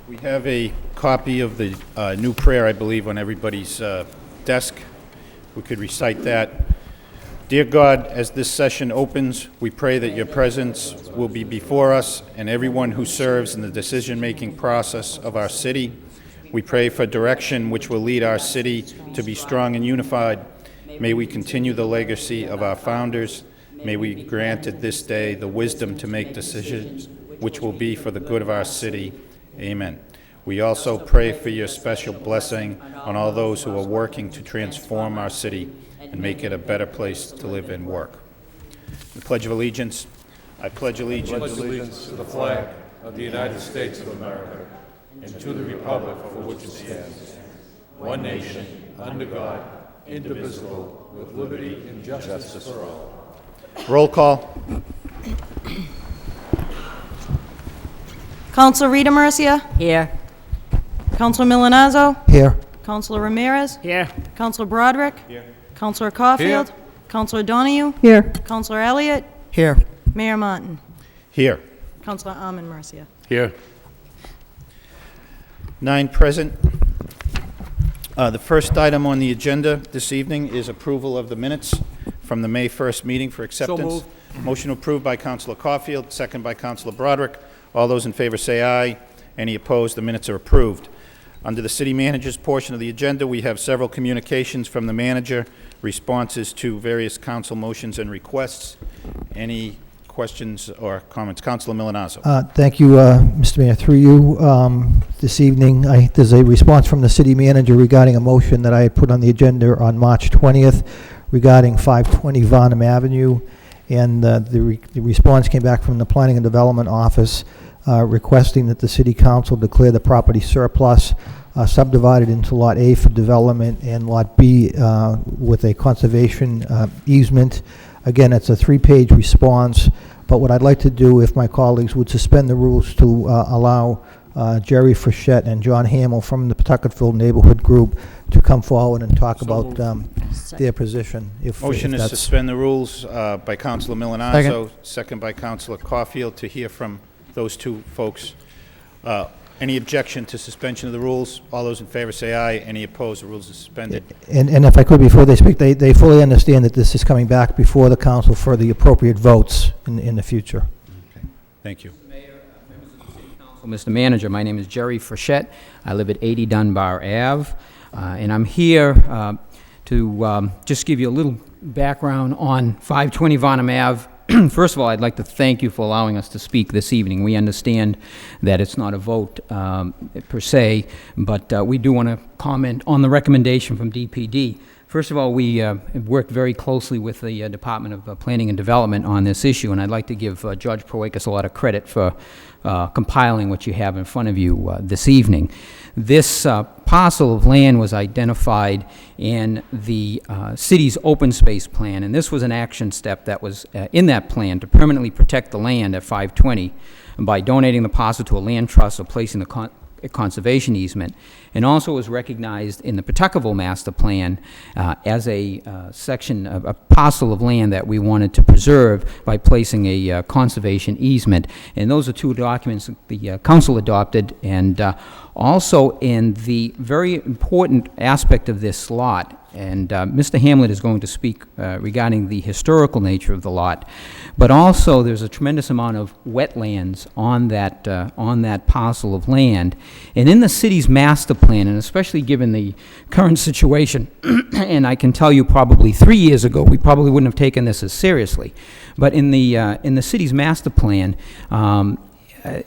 We have a copy of the new prayer, I believe, on everybody's desk. We could recite that. Dear God, as this session opens, we pray that your presence will be before us and everyone who serves in the decision-making process of our city. We pray for direction which will lead our city to be strong and unified. May we continue the legacy of our founders. May we be granted this day the wisdom to make decisions which will be for the good of our city. Amen. We also pray for your special blessing on all those who are working to transform our city and make it a better place to live and work. The Pledge of Allegiance. I pledge allegiance to the flag of the United States of America and to the republic for which it stands, one nation, under God, indivisible, with liberty and justice for all. Roll call. Councilor Rita Murcia? Here. Councilor Milanazzo? Here. Councilor Ramirez? Here. Councilor Broderick? Here. Councilor Caulfield? Here. Councilor Donahue? Here. Councilor Elliott? Here. Mayor Martin? Here. Councilor Armin Murcia? Here. 9 present. The first item on the agenda this evening is approval of the minutes from the May 1st meeting for acceptance. Motion approved by Councilor Caulfield, second by Councilor Broderick. All those in favor say aye. Any opposed? The minutes are approved. Under the city manager's portion of the agenda, we have several communications from the manager, responses to various council motions and requests. Any questions or comments? Councilor Milanazzo. Thank you, Mr. Mayor. Through you, this evening, there's a response from the city manager regarding a motion that I had put on the agenda on March 20th regarding 520 Varnum Avenue, and the response came back from the Planning and Development Office requesting that the City Council declare the property surplus, subdivided into Lot A for development and Lot B with a conservation easement. Again, it's a 3-page response, but what I'd like to do, if my colleagues would suspend the rules to allow Jerry Frechette and John Hamill from the Pawtuckettville Neighborhood Group to come forward and talk about their position. Motion is suspend the rules by Councilor Milanazzo, second by Councilor Caulfield, to hear from those two folks. Any objection to suspension of the rules? All those in favor say aye. Any opposed? The rules are suspended. And if I could, before they speak, they fully understand that this is coming back before the council for the appropriate votes in the future. Okay. Thank you. Mayor, members of the City Council, Mr. Manager, my name is Jerry Frechette. I live at 80 Dunbar Ave, and I'm here to just give you a little background on 520 Varnum Ave. First of all, I'd like to thank you for allowing us to speak this evening. We understand that it's not a vote per se, but we do want to comment on the recommendation from DPD. First of all, we have worked very closely with the Department of Planning and Development on this issue, and I'd like to give Judge Proakis a lot of credit for compiling what you have in front of you this evening. This parcel of land was identified in the city's open space plan, and this was an action step that was in that plan to permanently protect the land at 520 by donating the parcel to a land trust or placing the conservation easement, and also was recognized in the Pawtuckettville master plan as a section of a parcel of land that we wanted to preserve by placing a conservation easement. And those are two documents the council adopted, and also in the very important aspect of this lot, and Mr. Hamlet is going to speak regarding the historical nature of the lot, but also there's a tremendous amount of wetlands on that parcel of land. And in the city's master plan, and especially given the current situation, and I can tell you probably 3 years ago, we probably wouldn't have taken this as seriously, but in the city's master plan,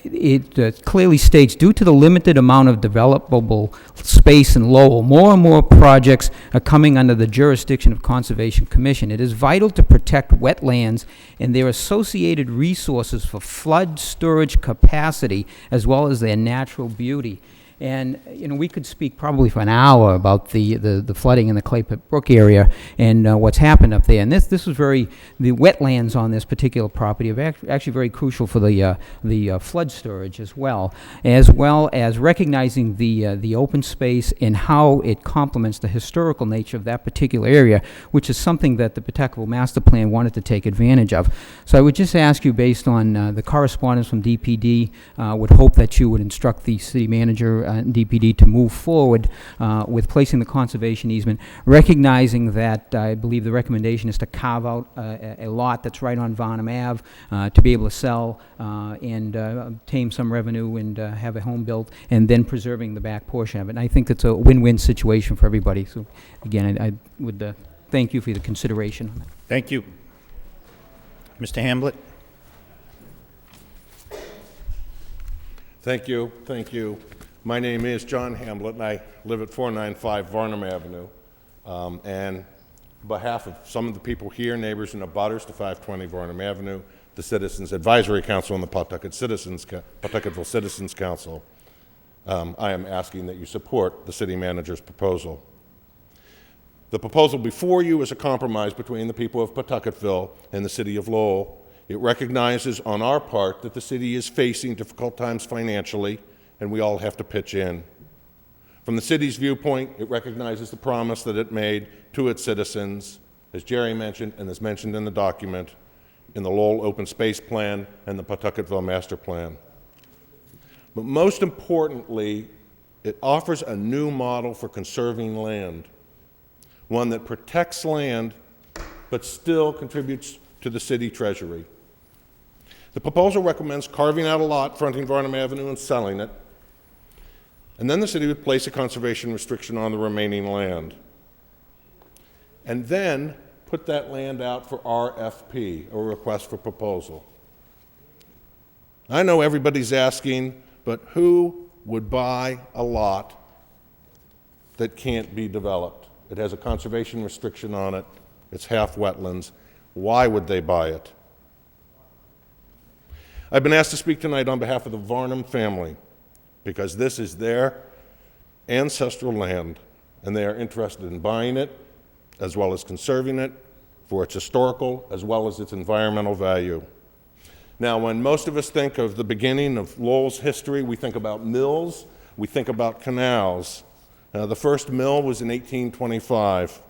it clearly states, due to the limited amount of developable space in Lowell, more and more projects are coming under the jurisdiction of Conservation Commission. It is vital to protect wetlands and their associated resources for flood storage capacity, as well as their natural beauty. And, we could speak probably for an hour about the flooding in the Clay Pit Brook area and what's happened up there. And this was the wetlands on this particular property are actually very crucial for the flood storage as well as recognizing the open space and how it complements the historical nature of that particular area, which is something that the Pawtucket Master Plan wanted to take advantage of. So I would just ask you, based on the correspondence from DPD, would hope that you would instruct the city manager and DPD to move forward with placing the conservation easement, recognizing that I believe the recommendation is to carve out a lot that's right on Varnum Ave to be able to sell and obtain some revenue and have a home built, and then preserving the back portion of it. And I think it's a win-win situation for everybody. So again, I would thank you for the consideration. Thank you. Mr. Hamblett? Thank you. Thank you. My name is John Hamblett, and I live at 495 Varnum Avenue. And on behalf of some of the people here, neighbors and abutters to 520 Varnum Avenue, the Citizens Advisory Council, and the Pawtucketville Citizens Council, I am asking that you support the city manager's proposal. The proposal before you is a compromise between the people of Pawtucketville and the city of Lowell. It recognizes on our part that the city is facing difficult times financially, and we all have to pitch in. From the city's viewpoint, it recognizes the promise that it made to its citizens, as Jerry mentioned and as mentioned in the document, in the Lowell Open Space Plan and the Pawtucketville Master Plan. But most importantly, it offers a new model for conserving land, one that protects land but still contributes to the city treasury. The proposal recommends carving out a lot fronting Varnum Avenue and selling it, and then the city would place a conservation restriction on the remaining land, and then put that land out for RFP, or request for proposal. I know everybody's asking, but who would buy a lot that can't be developed? It has a conservation restriction on it. It's half wetlands. Why would they buy it? I've been asked to speak tonight on behalf of the Varnum family because this is their ancestral land, and they are interested in buying it as well as conserving it for its historical as well as its environmental value. Now, when most of us think of the beginning of Lowell's history, we think about mills, we think about canals. The first mill was in 1825.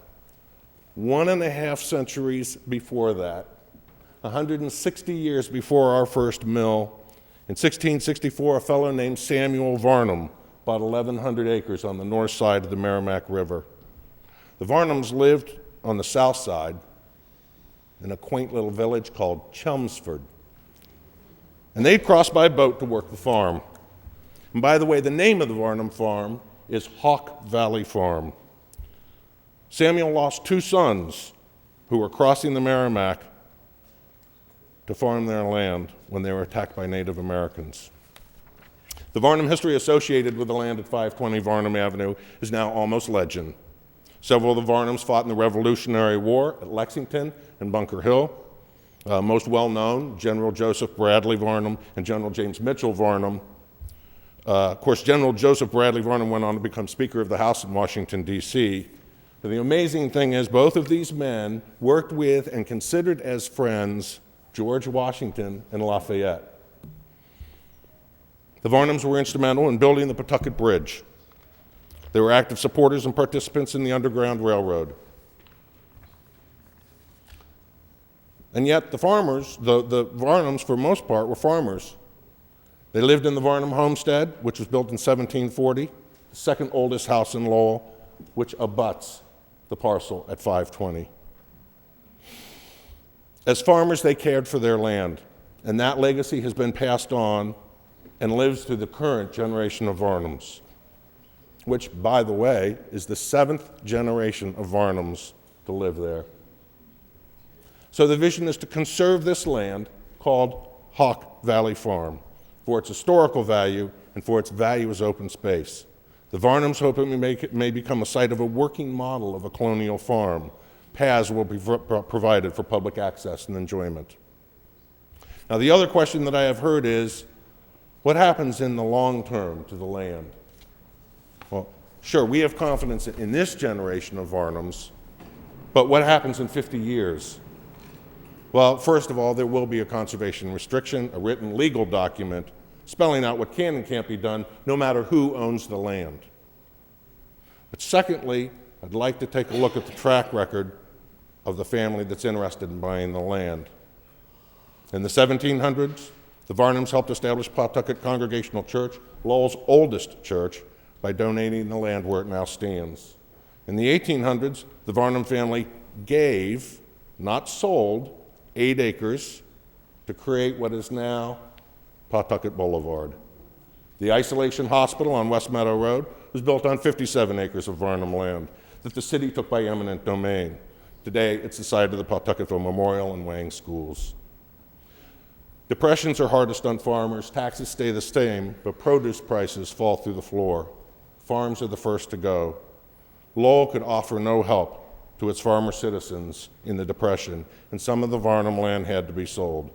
1.5 centuries before that, 160 years before our first mill, in 1664, a fellow named Samuel Varnum bought 1,100 acres on the north side of the Merrimack River. The Varnums lived on the south side in a quaint little village called Chelmsford. And they'd cross by boat to work the farm. And by the way, the name of the Varnum farm is Hawk Valley Farm. Samuel lost 2 sons who were crossing the Merrimack to farm their land when they were attacked by Native Americans. The Varnum history associated with the land at 520 Varnum Avenue is now almost legend. Several of the Varnums fought in the Revolutionary War at Lexington and Bunker Hill. Most well-known, General Joseph Bradley Varnum and General James Mitchell Varnum. Of course, General Joseph Bradley Varnum went on to become Speaker of the House in Washington, D.C. But the amazing thing is both of these men worked with and considered as friends George Washington and Lafayette. The Varnums were instrumental in building the Pawtucket Bridge. They were active supporters and participants in the Underground Railroad. And yet the farmers, the Varnums for the most part, were farmers. They lived in the Varnum homestead, which was built in 1740, the second oldest house in Lowell, which abuts the parcel at 520. As farmers, they cared for their land, and that legacy has been passed on and lives through the current generation of Varnums, which, by the way, is the 7th generation of Varnums to live there. So the vision is to conserve this land called Hawk Valley Farm for its historical value and for its value as open space. The Varnums hope it may become a site of a working model of a colonial farm. Paths will be provided for public access and enjoyment. Now, the other question that I have heard is, what happens in the long term to the land? Sure, we have confidence in this generation of Varnums, but what happens in 50 years? Well, first of all, there will be a conservation restriction, a written legal document spelling out what can and can't be done, no matter who owns the land. But secondly, I'd like to take a look at the track record of the family that's interested in buying the land. In the 1700s, the Varnums helped establish Pawtucket Congregational Church, Lowell's oldest church, by donating the land where it now stands. In the 1800s, the Varnum family gave, not sold, 8 acres to create what is now Pawtucket Boulevard. The Isolation Hospital on West Meadow Road was built on 57 acres of Varnum land that the city took by eminent domain. Today, it's the site of the Pawtucketville Memorial and Wang schools. Depressions are hardest on farmers. Taxes stay the same, but produce prices fall through the floor. Farms are the first to go. Lowell could offer no help to its farmer citizens in the Depression, and some of the Varnum land had to be sold.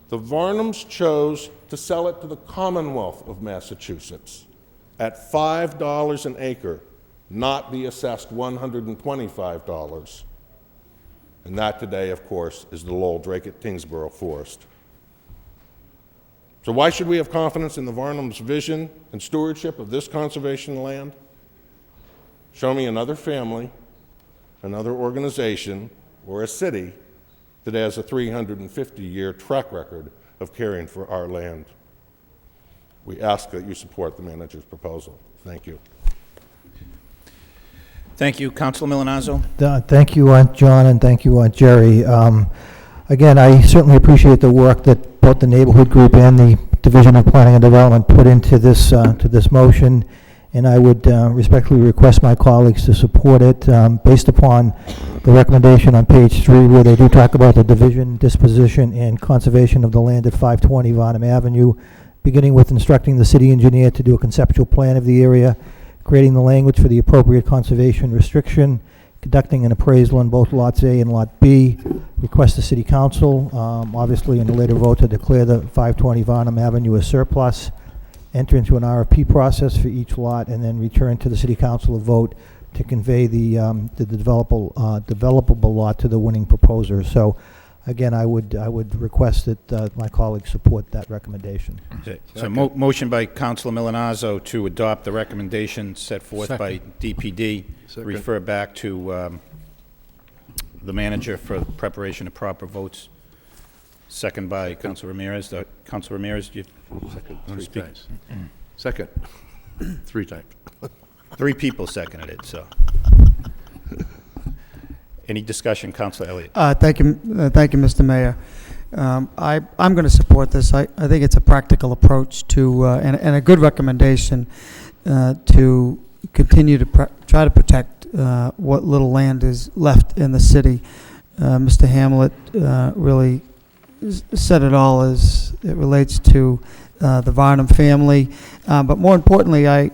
The Varnums chose to sell it to the Commonwealth of Massachusetts at $5 an acre, not the assessed $125. And that today, of course, is the Lowell Drake-Tingsboro Forest. So why should we have confidence in the Varnums' vision and stewardship of this conservation land? Show me another family, another organization, or a city that has a 350-year track record of caring for our land. We ask that you support the manager's proposal. Thank you. Thank you. Councilor Milonazo? Thank you, John, and thank you, Jerry. Again, I certainly appreciate the work that both the neighborhood group and the Division of Planning and Development put into this motion, and I would respectfully request my colleagues to support it based upon the recommendation on page 3, where they do talk about the division, disposition, and conservation of the land at 520 Varnum Avenue, beginning with instructing the city engineer to do a conceptual plan of the area, creating the language for the appropriate conservation restriction, conducting an appraisal on both lots A and lot B, request the city council, obviously in a later vote, to declare the 520 Varnum Avenue as surplus, enter into an RFP process for each lot, and then return to the city council a vote to convey the developable lot to the winning proposer. So again, I would request that my colleagues support that recommendation. So motion by Councilor Milonazo to adopt the recommendation set forth by DPD, refer back to the manager for preparation of proper votes. Second by Councilor Ramirez. Councilor Ramirez, do you want to speak? Second. 3 times. 3 people seconded it, so. Any discussion, Councilor Elliott? Thank you, Mr. Mayor. I'm going to support this. I think it's a practical approach to and a good recommendation to continue to try to protect what little land is left in the city. Mr. Hamlet really said it all as it relates to the Varnum family, but more importantly, I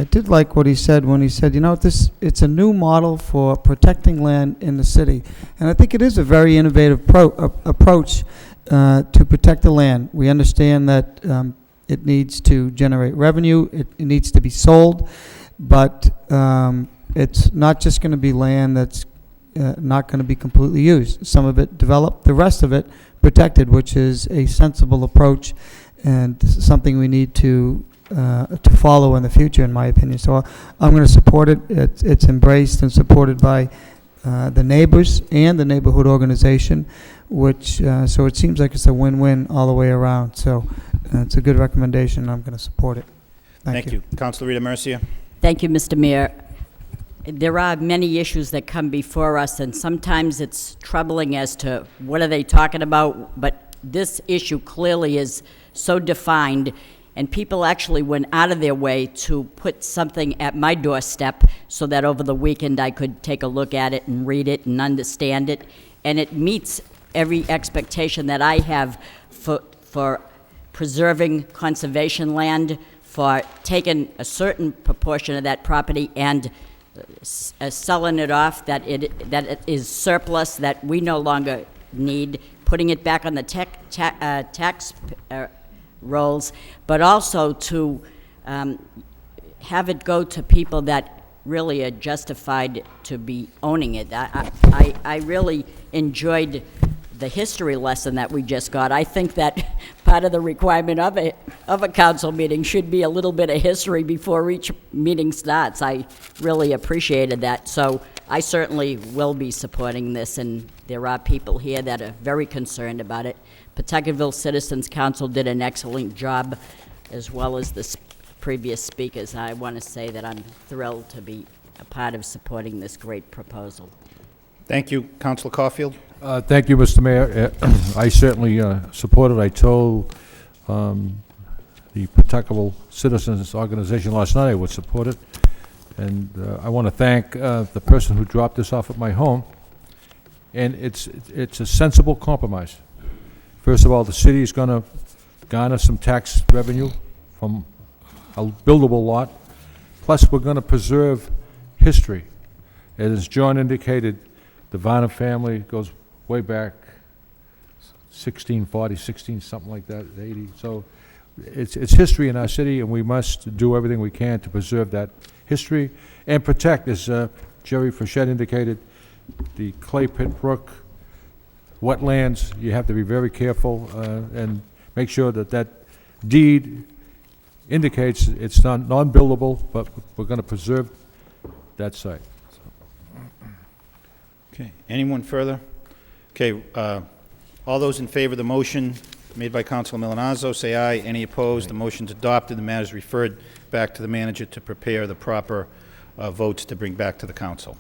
did like what he said when he said, it's a new model for protecting land in the city. And I think it is a very innovative approach to protect the land. We understand that it needs to generate revenue, it needs to be sold, but it's not just going to be land that's not going to be completely used. Some of it developed, the rest of it protected, which is a sensible approach and something we need to follow in the future, in my opinion. So I'm going to support it. It's embraced and supported by the neighbors and the neighborhood organization, which so it seems like it's a win-win all the way around. So it's a good recommendation. I'm going to support it. Thank you. Councilor Rita Mercia? Thank you, Mr. Mayor. There are many issues that come before us, and sometimes it's troubling as to what are they talking about, but this issue clearly is so defined, and people actually went out of their way to put something at my doorstep so that over the weekend I could take a look at it and read it and understand it, and it meets every expectation that I have for preserving conservation land, for taking a certain proportion of that property and selling it off, that it is surplus, that we no longer need, putting it back on the tax rolls, but also to have it go to people that really are justified to be owning it. I really enjoyed the history lesson that we just got. I think that part of the requirement of a council meeting should be a little bit of history before each meeting starts. I really appreciated that. So I certainly will be supporting this, and there are people here that are very concerned about it. Pawtucketville Citizens Council did an excellent job, as well as the previous speakers. I want to say that I'm thrilled to be a part of supporting this great proposal. Thank you. Councilor Caulfield? Thank you, Mr. Mayor. I certainly support it. I told the Pawtuckeville Citizens Organization last night I would support it. And I want to thank the person who dropped this off at my home. And it's a sensible compromise. First of all, the city is going to garner some tax revenue from a buildable lot. Plus, we're going to preserve history. And as John indicated, the Varner family goes way back, 1640, something like that, 80. So it's history in our city, and we must do everything we can to preserve that history and protect, as Jerry Frechette indicated, the Clay Pit Brook wetlands. You have to be very careful and make sure that that deed indicates it's non-buildable, but we're going to preserve that site. Okay. Anyone further? Okay. All those in favor of the motion made by Councilor Milonazo, say aye. Any opposed? The motion's adopted. The matter is referred back to the manager to prepare the proper votes to bring back to the council.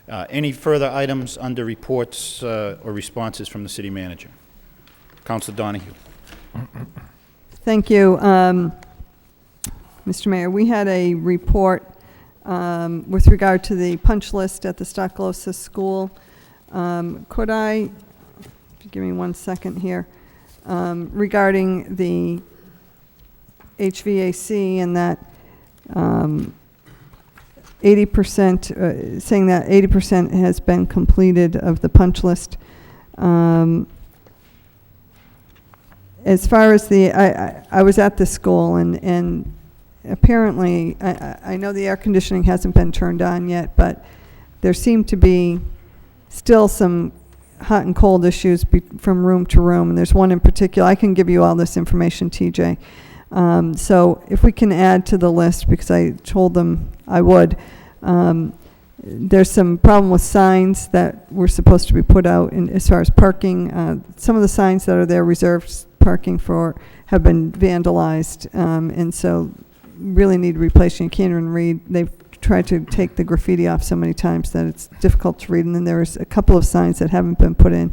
Any further items under reports or responses from the city manager? Councilor Donahue. Thank you. Mr. Mayor, we had a report with regard to the punch list at the Stocklosa School. Could I, give me 1 second here, regarding the HVAC and that 80%, saying that 80% has been completed of the punch list. As far as the, I was at the school, and apparently, I know the air conditioning hasn't been turned on yet, but there seem to be still some hot and cold issues from room to room, and there's one in particular. I can give you all this information, TJ. So if we can add to the list, because I told them I would, there's some problem with signs that were supposed to be put out as far as parking. Some of the signs that are there reserved parking for have been vandalized, and so really need replacing. You can't even read. They've tried to take the graffiti off so many times that it's difficult to read, and then there's a couple of signs that haven't been put in.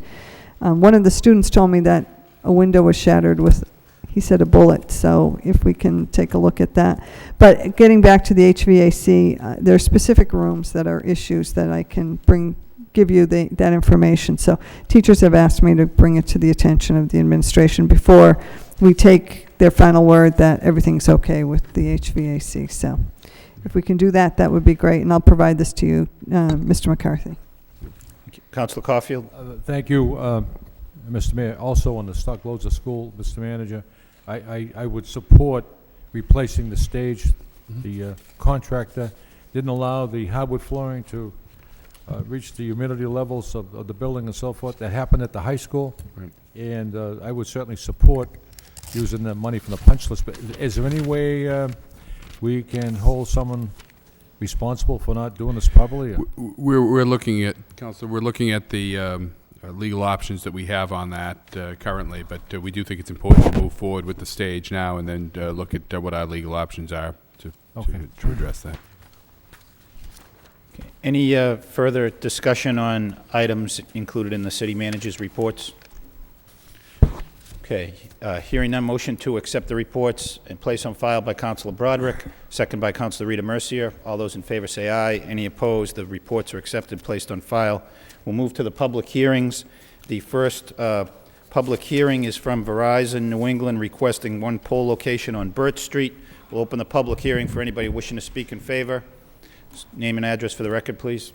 One of the students told me that a window was shattered with, he said, a bullet, so if we can take a look at that. But getting back to the HVAC, there are specific rooms that are issues that I can give you that information. So teachers have asked me to bring it to the attention of the administration before we take their final word that everything's okay with the HVAC. So if we can do that, that would be great, and I'll provide this to you, Mr. McCarthy. Thank you. Councilor Caulfield. Thank you, Mr. Mayor. Also on the Stocklosa School, Mr. Manager, I would support replacing the stage. The contractor didn't allow the hardwood flooring to reach the humidity levels of the building and so forth. That happened at the high school, and I would certainly support using the money from the punch list. But is there any way we can hold someone responsible for not doing this properly? We're looking at, Councilor, we're looking at the legal options that we have on that currently, but we do think it's important to move forward with the stage now and then look at what our legal options are to address that. Okay. Any further discussion on items included in the city manager's reports? Okay. Hearing none, motion to accept the reports and place on file by Councilor Broderick, second by Councilor Rita Mercier. All those in favor say aye. Any opposed? The reports are accepted, placed on file. We'll move to the public hearings. The first public hearing is from Verizon New England requesting one pole location on Burt Street. We'll open the public hearing for anybody wishing to speak in favor. Name and address for the record, please.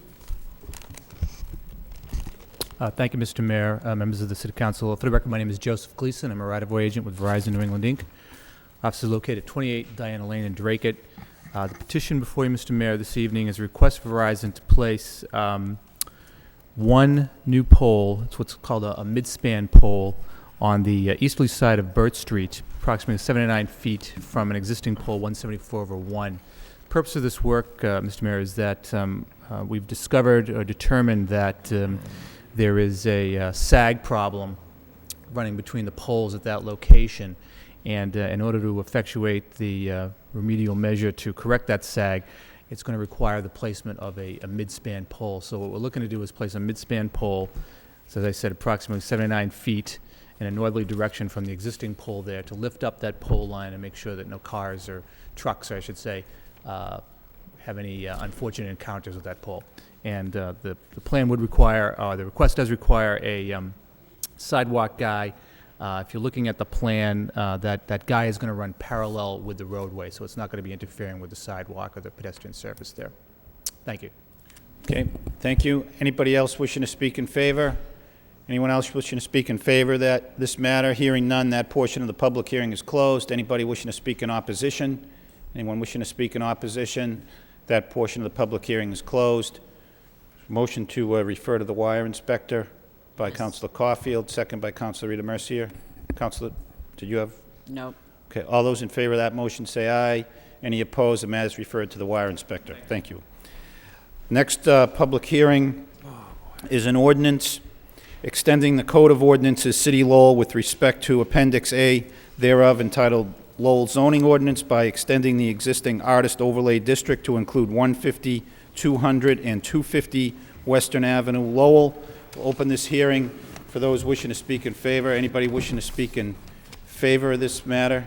Thank you, Mr. Mayor, members of the City Council. For the record, my name is Joseph Gleason. I'm a right-of-way agent with Verizon New England, Inc. Office is located at 28 Diana Lane in Drake. The petition before you, Mr. Mayor, this evening is a request for Verizon to place one new pole, it's what's called a mid-span pole, on the easterly side of Burt Street, approximately 79 feet from an existing pole 174/1. The purpose of this work, Mr. Mayor, is that we've discovered or determined that there is a sag problem running between the poles at that location. And in order to effectuate the remedial measure to correct that sag, it's going to require the placement of a mid-span pole. So what we're looking to do is place a mid-span pole, so as I said, approximately 79 feet in a northerly direction from the existing pole there, to lift up that pole line and make sure that no cars or trucks, I should say, have any unfortunate encounters with that pole. And the plan would require, the request does require a sidewalk guy. If you're looking at the plan, that guy is going to run parallel with the roadway, so it's not going to be interfering with the sidewalk or the pedestrian surface there. Thank you. Okay, thank you. Anybody else wishing to speak in favor? Anyone else wishing to speak in favor of this matter? Hearing none, that portion of the public hearing is closed. Anybody wishing to speak in opposition? Anyone wishing to speak in opposition? That portion of the public hearing is closed. Motion to refer to the wire inspector by Councilor Caulfield, second by Councilor Rita Mercier. Councilor, did you have? No. Okay, all those in favor of that motion say aye. Any opposed? The matter is referred to the wire inspector. Thank you. Next public hearing is an ordinance extending the Code of Ordinances, City Lowell, with respect to Appendix A thereof, entitled Lowell Zoning Ordinance, by extending the existing Artist Overlay District to include 150, 200, and 250 Western Avenue, Lowell. We'll open this hearing for those wishing to speak in favor. Anybody wishing to speak in favor of this matter?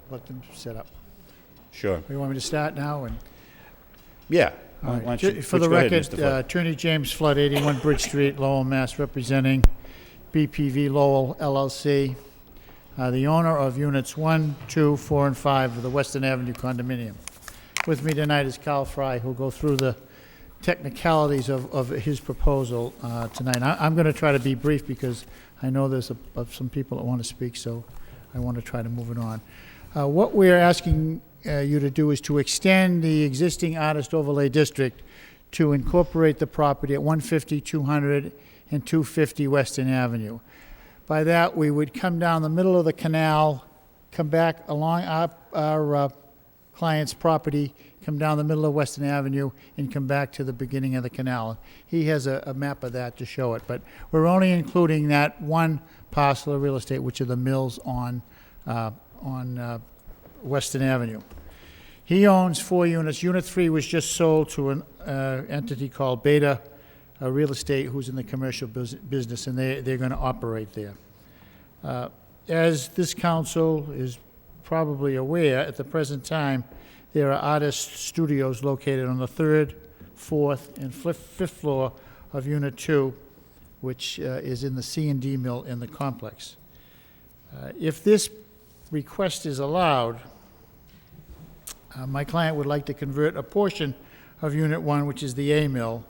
Let them set up. Sure. You want me to start now? And Yeah. all Why right. don't you- For the go ahead, record, Mr. Flood. Attorney James Flood, 81 Bridge Street, Lowell, Mass., representing BPV Lowell LLC, the owner of Units 1, 2, 4, and 5 of the Western Avenue condominium. With me tonight is Carl Fry, who'll go through the technicalities of his proposal tonight. I'm going to try to be brief because I know there's some people that want to speak, so I want to try to move it on. What we're asking you to do is to extend the existing Artist Overlay District to incorporate the property at 150, 200, and 250 Western Avenue. By that, we would come down the middle of the canal, come back along our client's property, come down the middle of Western Avenue, and come back to the beginning of the canal. He has a map of that to show it, but we're only including that one parcel of real estate, which are the mills on Western Avenue. He owns 4 units. Unit 3 was just sold to an entity called Beta Real Estate, who's in the commercial business, and they're going to operate there. As this council is probably aware, at the present time, there are artist studios located on the 3rd, 4th, and 5th floor of Unit 2, which is in the C&D mill in the complex. If this request is allowed, my client would like to convert a portion of Unit 1, which is the A mill,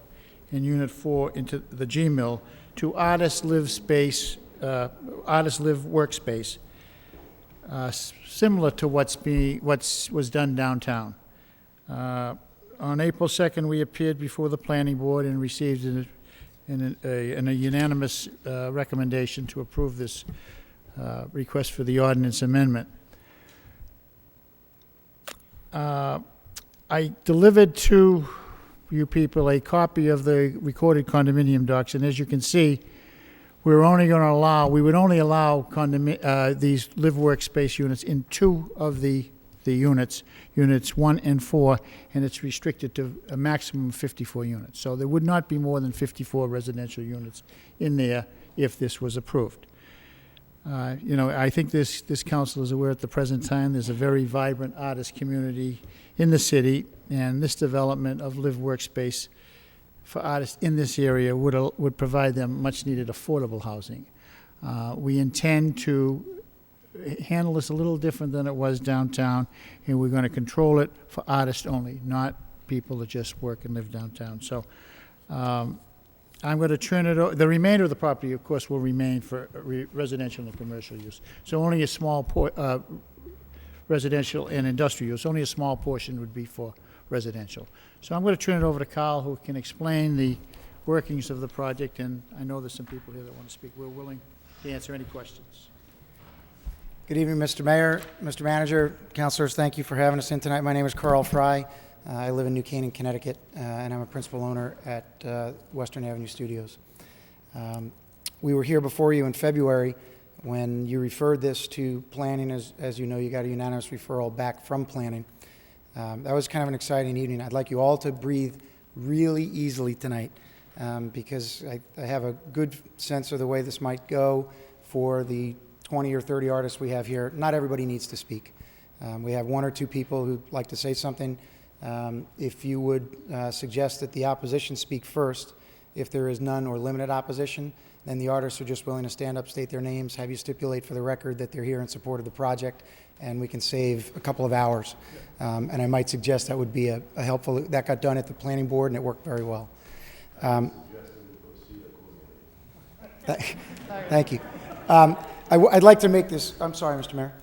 and Unit 4 into the G mill, to artist live workspace, similar to what was done downtown. On April 2nd, we appeared before the planning board and received a unanimous recommendation to approve this request for the ordinance amendment. I delivered to you people a copy of the recorded condominium docs, and as you can see, we would only allow these live workspace units in 2 of the units, Units 1 and 4, and it's restricted to a maximum of 54 units. So there would not be more than 54 residential units in there if this was approved. I think this council is aware at the present time there's a very vibrant artist community in the city, and this development of live workspace for artists in this area would provide them much-needed affordable housing. We intend to handle this a little different than it was downtown, and we're going to control it for artists only, not people that just work and live downtown. So I'm going to turn it, the remainder of the property, of course, will remain for residential and commercial use. So only a small residential and industrial use, only a small portion would be for residential. So I'm going to turn it over to Carl, who can explain the workings of the project, and I know there's some people here that want to speak. We're willing to answer any questions. Good evening, Mr. Mayor, Mr. Manager, councilors. Thank you for having us in tonight. My name is Carl Fry. I live in New Canaan, Connecticut, and I'm a principal owner at Western Avenue Studios. We were here before you in February when you referred this to planning. As you know, you got a unanimous referral back from planning. That was kind of an exciting evening. I'd like you all to breathe really easily tonight because I have a good sense of the way this might go for the 20 or 30 artists we have here. Not everybody needs to speak. We have one or two people who'd like to say something. If you would suggest that the opposition speak first, if there is none or limited opposition, then the artists are just willing to stand up, state their names, have you stipulate for the record that they're here in support of the project, and we can save a couple of hours. And I might suggest that would be a helpful, that got done at the planning board and it worked very well. Thank you. I'd like to make this, I'm sorry, Mr. Mayor.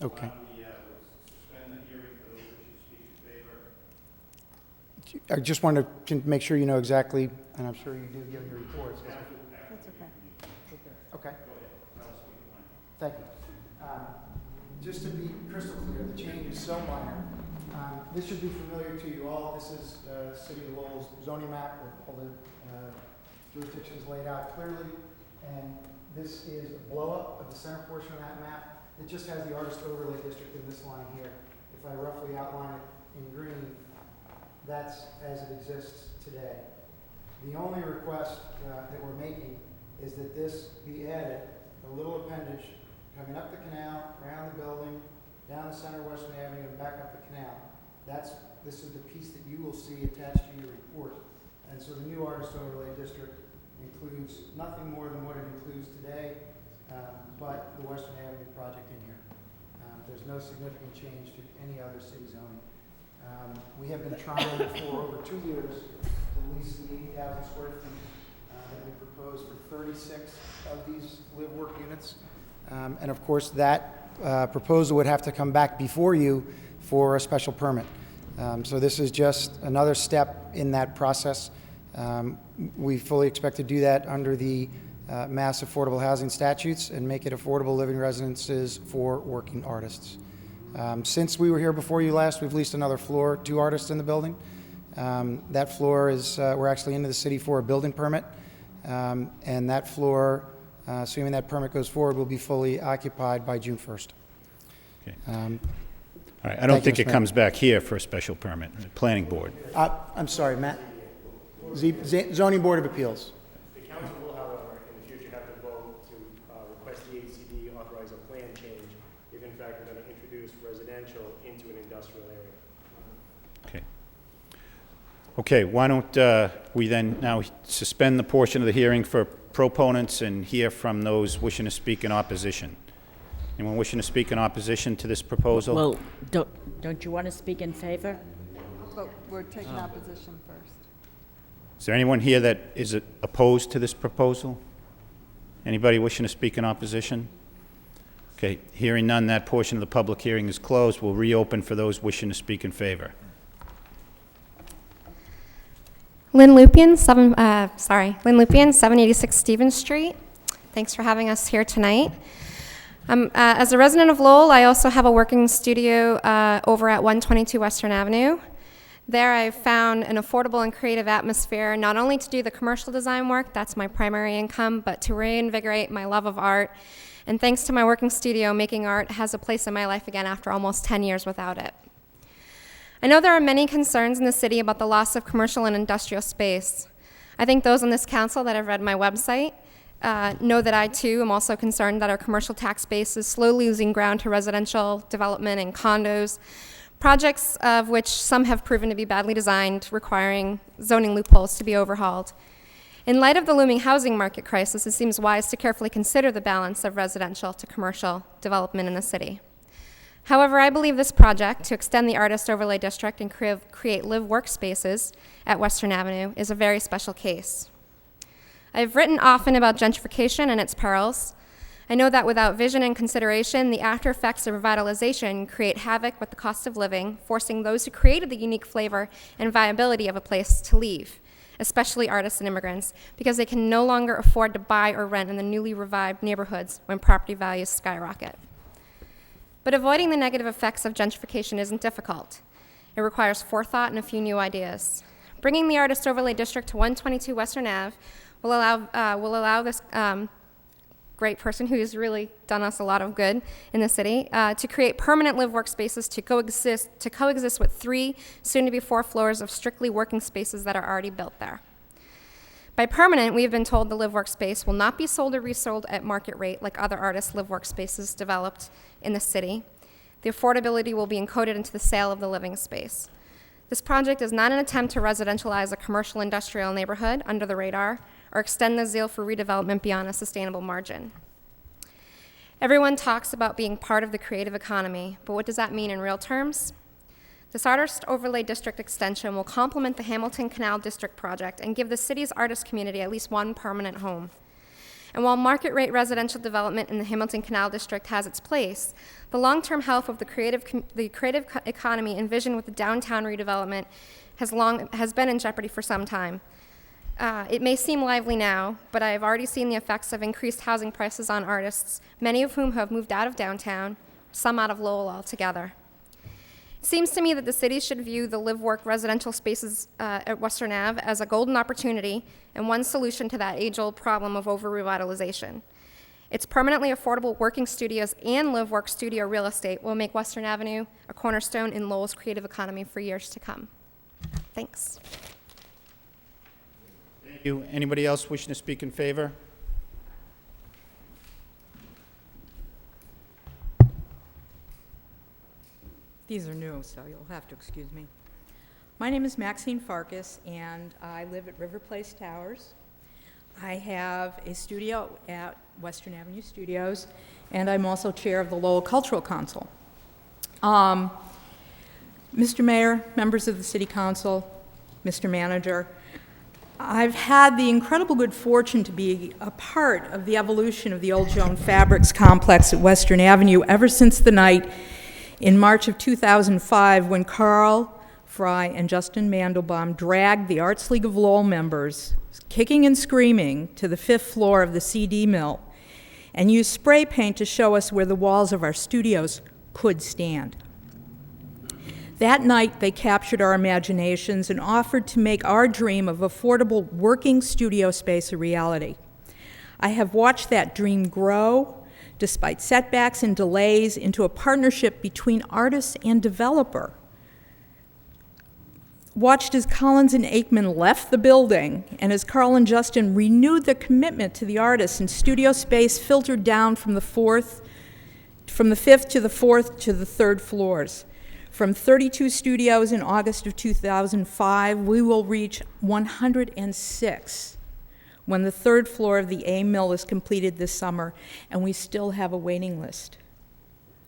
Okay. I just wanted to make sure you know exactly, and I'm sure you do give your reports. That's okay. Okay. Thank you. Just to be crystal clear, the change is so minor. This should be familiar to you all. This is City of Lowell's zoning map with all the jurisdictions laid out clearly. And this is a blow-up of the center portion of that map. It just has the artist overlay district in this line here. If I roughly outline it in green, that's as it exists today. The only request that we're making is that this be added, a little appendage coming up the canal, around the building, down the center of Western Avenue, and back up the canal. This is the piece that you will see attached to your report. And so the new artist overlay district includes nothing more than what it includes today, but the Western Avenue project in here. There's no significant change to any other city zoning. We have been trying for over 2 years to lease the 80,000 square feet that we proposed for 36 of these live-work units. And of course, that proposal would have to come back before you for a special permit. So this is just another step in that process. We fully expect to do that under the mass affordable housing statutes and make it affordable living residences for working artists. Since we were here before you last, we've leased another floor, 2 artists in the building. That floor is, we're actually into the city for a building permit. And that floor, assuming that permit goes forward, will be fully occupied by June 1st. Okay. All right, I don't think it comes back here for a special permit, the planning board. I'm sorry, Matt. Zoning Board of Appeals. The council will, however, in the future have to vote to request the HCD authorize a plan change if in fact we're going to introduce residential into an industrial area. Okay. Okay, why don't we then now suspend the portion of the hearing for proponents and hear from those wishing to speak in opposition. Anyone wishing to speak in opposition to this proposal? Well, don't you want to speak in favor? But we're taking opposition first. Is there anyone here that is opposed to this proposal? Anybody wishing to speak in opposition? Okay, hearing none, that portion of the public hearing is closed. We'll reopen for those wishing to speak in favor. Lynn Lupian, 786 Stevens Street. Thanks for having us here tonight. As a resident of Lowell, I also have a working studio over at 122 Western Avenue. There I've found an affordable and creative atmosphere, not only to do the commercial design work, that's my primary income, but to reinvigorate my love of art. And thanks to my working studio, making art has a place in my life again after almost 10 years without it. I know there are many concerns in the city about the loss of commercial and industrial space. I think those on this council that have read my website know that I too am also concerned that our commercial tax base is slowly losing ground to residential development and condos, projects of which some have proven to be badly designed, requiring zoning loopholes to be overhauled. In light of the looming housing market crisis, it seems wise to carefully consider the balance of residential to commercial development in the city. However, I believe this project, to extend the Artist Overlay District and create live workspaces at Western Avenue, is a very special case. I've written often about gentrification and its perils. I know that without vision and consideration, the after effects of revitalization create havoc with the cost of living, forcing those who created the unique flavor and viability of a place to leave, especially artists and immigrants, because they can no longer afford to buy or rent in the newly revived neighborhoods when property values skyrocket. But avoiding the negative effects of gentrification isn't difficult. It requires forethought and a few new ideas. Bringing the Artist Overlay District to 122 Western Ave will allow this great person who's really done us a lot of good in the city to create permanent live workspaces to coexist with 3, soon to be 4 floors of strictly working spaces that are already built there. By permanent, we have been told the live workspace will not be sold or resold at market rate like other artists' live workspaces developed in the city. The affordability will be encoded into the sale of the living space. This project is not an attempt to residentialize a commercial industrial neighborhood under the radar or extend the zeal for redevelopment beyond a sustainable margin. Everyone talks about being part of the creative economy, but what does that mean in real terms? This Artist Overlay District extension will complement the Hamilton Canal District project and give the city's artist community at least one permanent home. And while market rate residential development in the Hamilton Canal District has its place, the long-term health of the creative economy envisioned with the downtown redevelopment has been in jeopardy for some time. It may seem lively now, but I have already seen the effects of increased housing prices on artists, many of whom have moved out of downtown, some out of Lowell altogether. It seems to me that the city should view the live-work residential spaces at Western Ave as a golden opportunity and one solution to that age-old problem of over-revitalization. Its permanently affordable working studios and live-work studio real estate will make Western Avenue a cornerstone in Lowell's creative economy for years to come. Thanks. Thank you. Anybody else wishing to speak in favor? These are new, so you'll have to excuse me. My name is Maxine Farkas, and I live at River Place Towers. I have a studio at Western Avenue Studios, and I'm also chair of the Lowell Cultural Council. Mr. Mayor, members of the City Council, Mr. Manager, I've had the incredible good fortune to be a part of the evolution of the Old Joan Fabrics complex at Western Avenue ever since the night in March of 2005 when Carl Fry and Justin Mandelbaum dragged the Arts League of Lowell members, kicking and screaming, to the 5th floor of the CD mill and used spray paint to show us where the walls of our studios could stand. That night, they captured our imaginations and offered to make our dream of affordable working studio space a reality. I have watched that dream grow, despite setbacks and delays, into a partnership between artists and developer. Watched as Collins and Aikman left the building, and as Carl and Justin renewed their commitment to the artists, and studio space filtered down from the 5th to the 4th to the 3rd floors. From 32 studios in August of 2005, we will reach 106 when the 3rd floor of the A mill is completed this summer, and we still have a waiting list.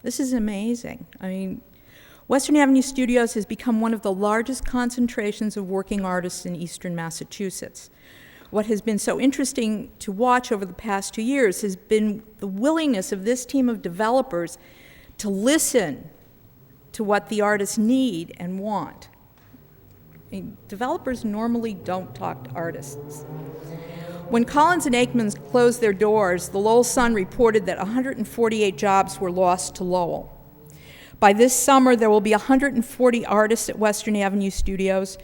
This is amazing. I mean, Western Avenue Studios has become one of the largest concentrations of working artists in eastern Massachusetts. What has been so interesting to watch over the past 2 years has been the willingness of this team of developers to listen to what the artists need and want. I mean, developers normally don't talk to artists. When Collins and Aikman closed their doors, the Lowell Sun reported that 148 jobs were lost to Lowell. By this summer, there will be 140 artists at Western Avenue Studios,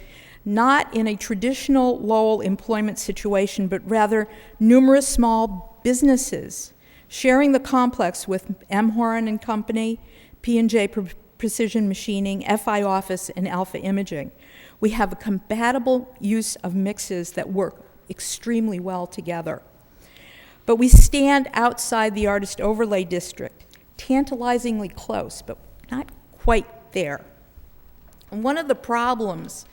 not in a traditional Lowell employment situation, but rather numerous small businesses sharing the complex with M. Horan and Company, P&J Precision Machining, FI Office, and Alpha Imaging. We have a compatible use of mixes that work extremely well together. But we stand outside the Artist Overlay District, tantalizingly close, but not quite there. And one of the problems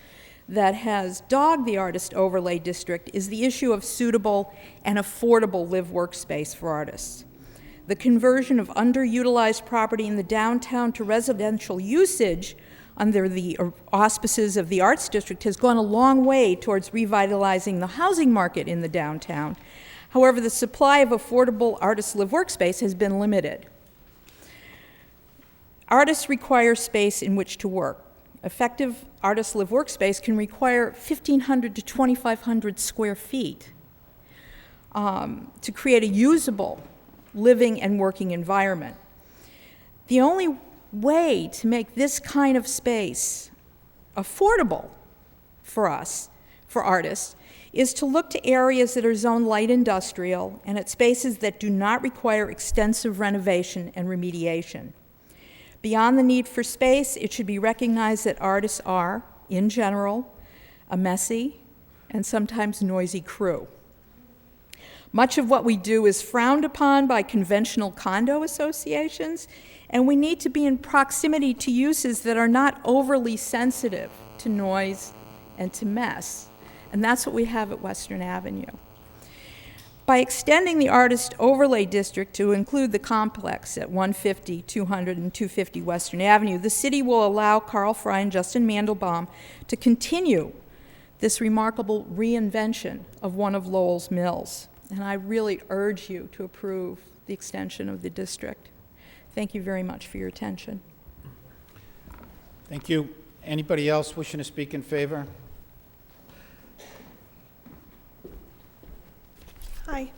that has dogged the artist overlay district is the issue of suitable and affordable live workspace for artists. The conversion of underutilized property in the downtown to residential usage under the auspices of the Arts District has gone a long way towards revitalizing the housing market in the downtown. However, the supply of affordable artist live workspace has been limited. Artists require space in which to work. Effective artist live workspace can require 1,500 to 2,500 square feet to create a usable living and working environment. The only way to make this kind of space affordable for us, for artists, is to look to areas that are zoned light industrial and at spaces that do not require extensive renovation and remediation. Beyond the need for space, it should be recognized that artists are, in general, a messy and sometimes noisy crew. Much of what we do is frowned upon by conventional condo associations, and we need to be in proximity to uses that are not overly sensitive to noise and to mess. And that's what we have at Western Avenue. By extending the Artist Overlay District to include the complex at 150, 200, and 250 Western Avenue, the city will allow Carl Fry and Justin Mandelbaum to continue this remarkable reinvention of one of Lowell's mills. And I really urge you to approve the extension of the district. Thank you very much for your attention. Thank you. Anybody else wishing to speak in favor? Hi,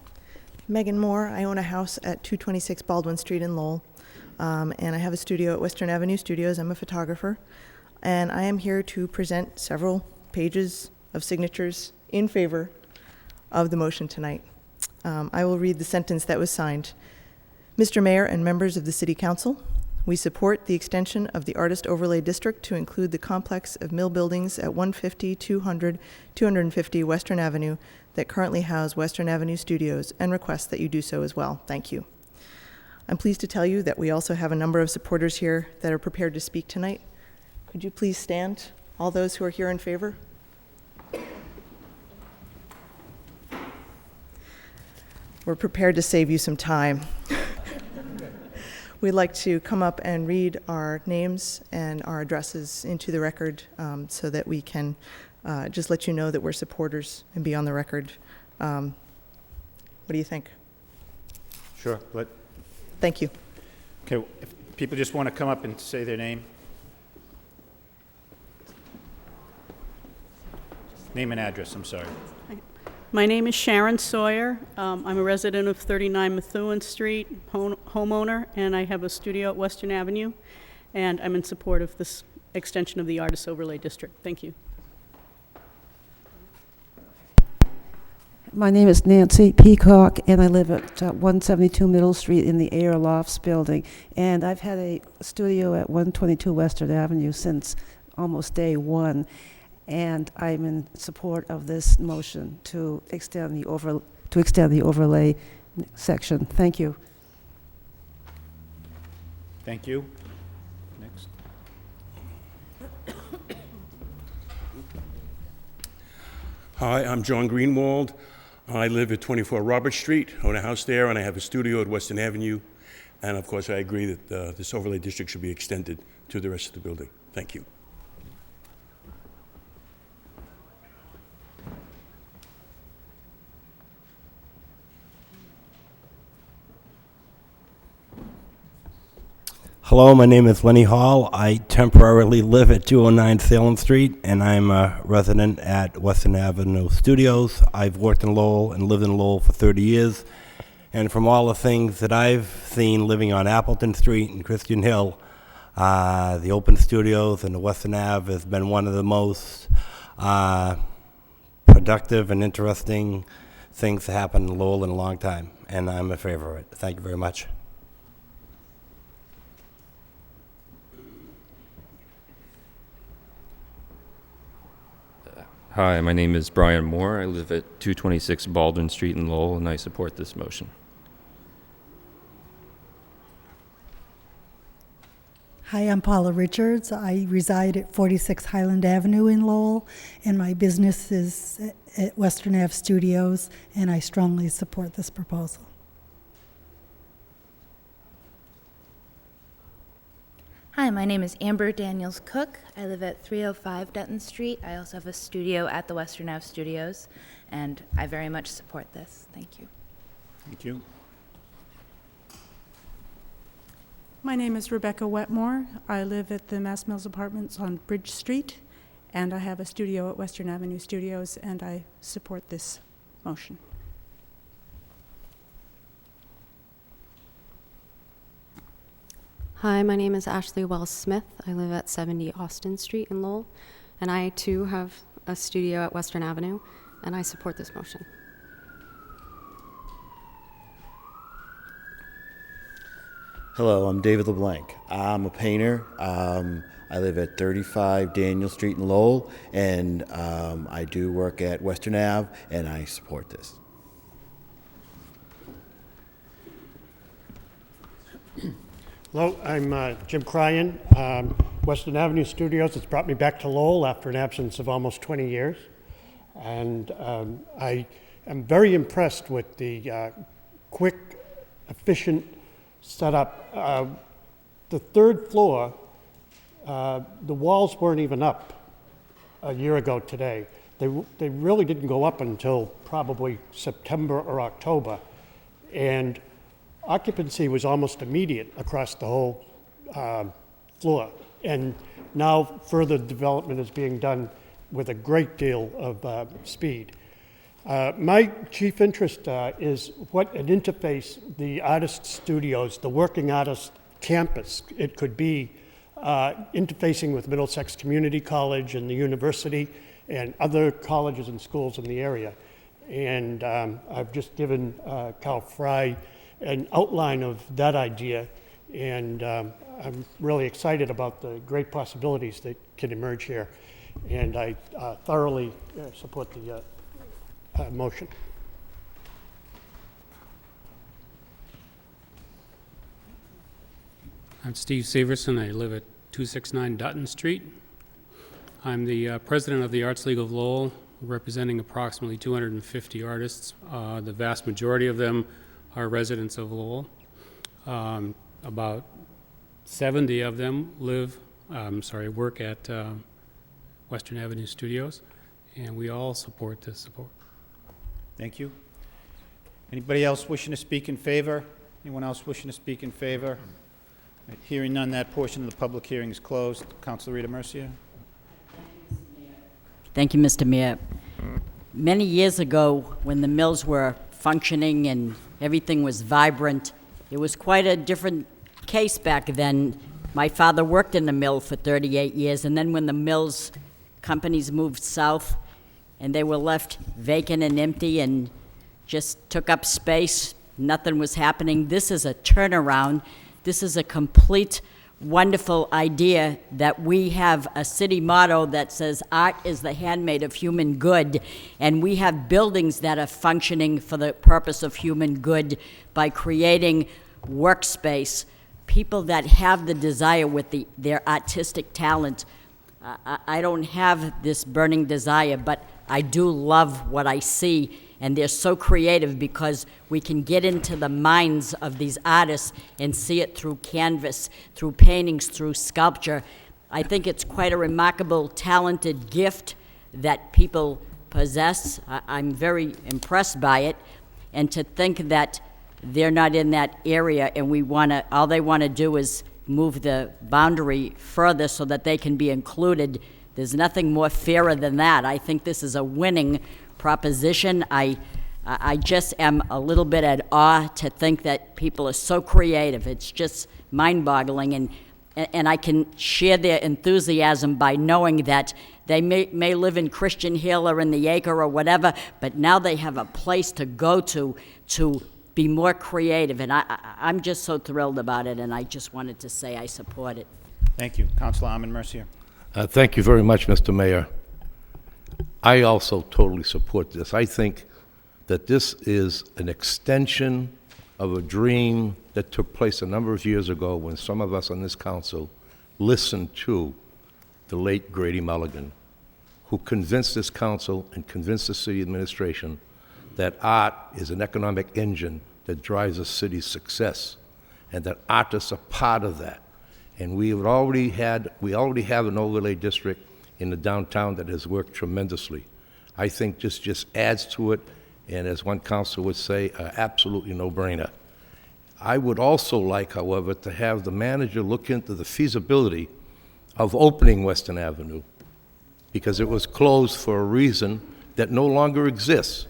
Megan Moore. I own a house at 226 Baldwin Street in Lowell, and I have a studio at Western Avenue Studios. I'm a photographer, and I am here to present several pages of signatures in favor of the motion tonight. I will read the sentence that was signed. Mr. Mayor and members of the City Council, we support the extension of the Artist Overlay District to include the complex of mill buildings at 150, 200, 250 Western Avenue that currently house Western Avenue Studios and request that you do so as well. Thank you. I'm pleased to tell you that we also have a number of supporters here that are prepared to speak tonight. Could you please stand, all those who are here in favor? We're prepared to save you some time. We'd like to come up and read our names and our addresses into the record so that we can just let you know that we're supporters and be on the record. What do you think? Sure. Thank you. Okay, if people just want to come up and say their name. Name and address, I'm sorry. My name is Sharon Sawyer. I'm a resident of 39 Methuen Street, homeowner, and I have a studio at Western Avenue, and I'm in support of this extension of the Artist Overlay District. Thank you. My name is Nancy Peacock, and I live at 172 Middle Street in the Air Lofts building, and I've had a studio at 122 Western Avenue since almost day one. And I'm in support of this motion to extend the overlay section. Thank you. Thank you. Next. Hi, I'm John Greenwald. I live at 24 Robert Street, own a house there, and I have a studio at Western Avenue. And of course, I agree that this overlay district should be extended to the rest of the building. Thank you. Hello, my name is Lenny Hall. I temporarily live at 209 Salem Street, and I'm a resident at Western Avenue Studios. I've worked in Lowell and lived in Lowell for 30 years, and from all the things that I've seen living on Appleton Street and Christian Hill, the open studios and the Western Ave has been one of the most productive and interesting things to happen in Lowell in a long time, and I'm in favor of it. Thank you very much. Hi, my name is Brian Moore. I live at 226 Baldwin Street in Lowell, and I support this motion. Hi, I'm Paula Richards. I reside at 46 Highland Avenue in Lowell, and my business is at Western Ave Studios, and I strongly support this proposal. Hi, my name is Amber Daniels Cook. I live at 305 Dutton Street. I also have a studio at the Western Ave Studios, and I very much support this. Thank you. Thank you. My name is Rebecca Wetmore. I live at the Mass Mills Apartments on Bridge Street, and I have a studio at Western Avenue Studios, and I support this motion. Hi, my name is Ashley Wells Smith. I live at 70 Austin Street in Lowell, and I too have a studio at Western Avenue, and I support this motion. Hello, I'm David LeBlanc. I'm a painter. I live at 35 Daniel Street in Lowell, and I do work at Western Ave, and I support this. Hello, I'm Jim Cryan. Western Avenue Studios has brought me back to Lowell after an absence of almost 20 years. And I am very impressed with the quick, efficient setup. The third floor, the walls weren't even up a year ago today. They really didn't go up until probably September or October. And occupancy was almost immediate across the whole floor. And now further development is being done with a great deal of speed. My chief interest is what an interface the artist studios, the working artist campus, it could be interfacing with Middlesex Community College and the university and other colleges and schools in the area. And I've just given Cal Fry an outline of that idea, and I'm really excited about the great possibilities that can emerge here. And I thoroughly support the motion. I'm Steve Severson. I live at 269 Dutton Street. I'm the president of the Arts League of Lowell, representing approximately 250 artists. The vast majority of them are residents of Lowell. About 70 of them work at Western Avenue Studios, and we all support this support. Thank you. Anybody else wishing to speak in favor? Anyone else wishing to speak in favor? Right, hearing none, that portion of the public hearing is closed. Councilor Rita Mercier. Thank you, Mr. Mayor. Many years ago, when the mills were functioning and everything was vibrant, it was quite a different case back then. My father worked in the mill for 38 years, and then when the mills companies moved south and they were left vacant and empty and just took up space, nothing was happening. This is a turnaround. This is a complete, wonderful idea that we have a city motto that says art is the handmaid of human good, and we have buildings that are functioning for the purpose of human good by creating workspace. People that have the desire with their artistic talent. I don't have this burning desire, but I do love what I see, and they're so creative because we can get into the minds of these artists and see it through canvas, through paintings, through sculpture. I think it's quite a remarkable, talented gift that people possess. I'm very impressed by it, and to think that they're not in that area and all they want to do is move the boundary further so that they can be included. There's nothing more fairer than that. I think this is a winning proposition. I just am a little bit at awe to think that people are so creative. It's just mind-boggling, and I can share their enthusiasm by knowing that they may live in Christian Hill or in the Acre or whatever, but now they have a place to go to be more creative, and I'm just so thrilled about it, and I just wanted to say I support it. Thank you. Councilor Armin Mercier. Thank you very much, Mr. Mayor. I also totally support this. I think that this is an extension of a dream that took place a number of years ago when some of us on this council listened to the late Grady Mulligan, who convinced this council and convinced the city administration that art is an economic engine that drives a city's success, and that artists are part of that. And we already have an overlay district in the downtown that has worked tremendously. I think this just adds to it, and as one council would say, absolutely no-brainer. I would also like, however, to have the manager look into the feasibility of opening Western Avenue, because it was closed for a reason that no longer exists.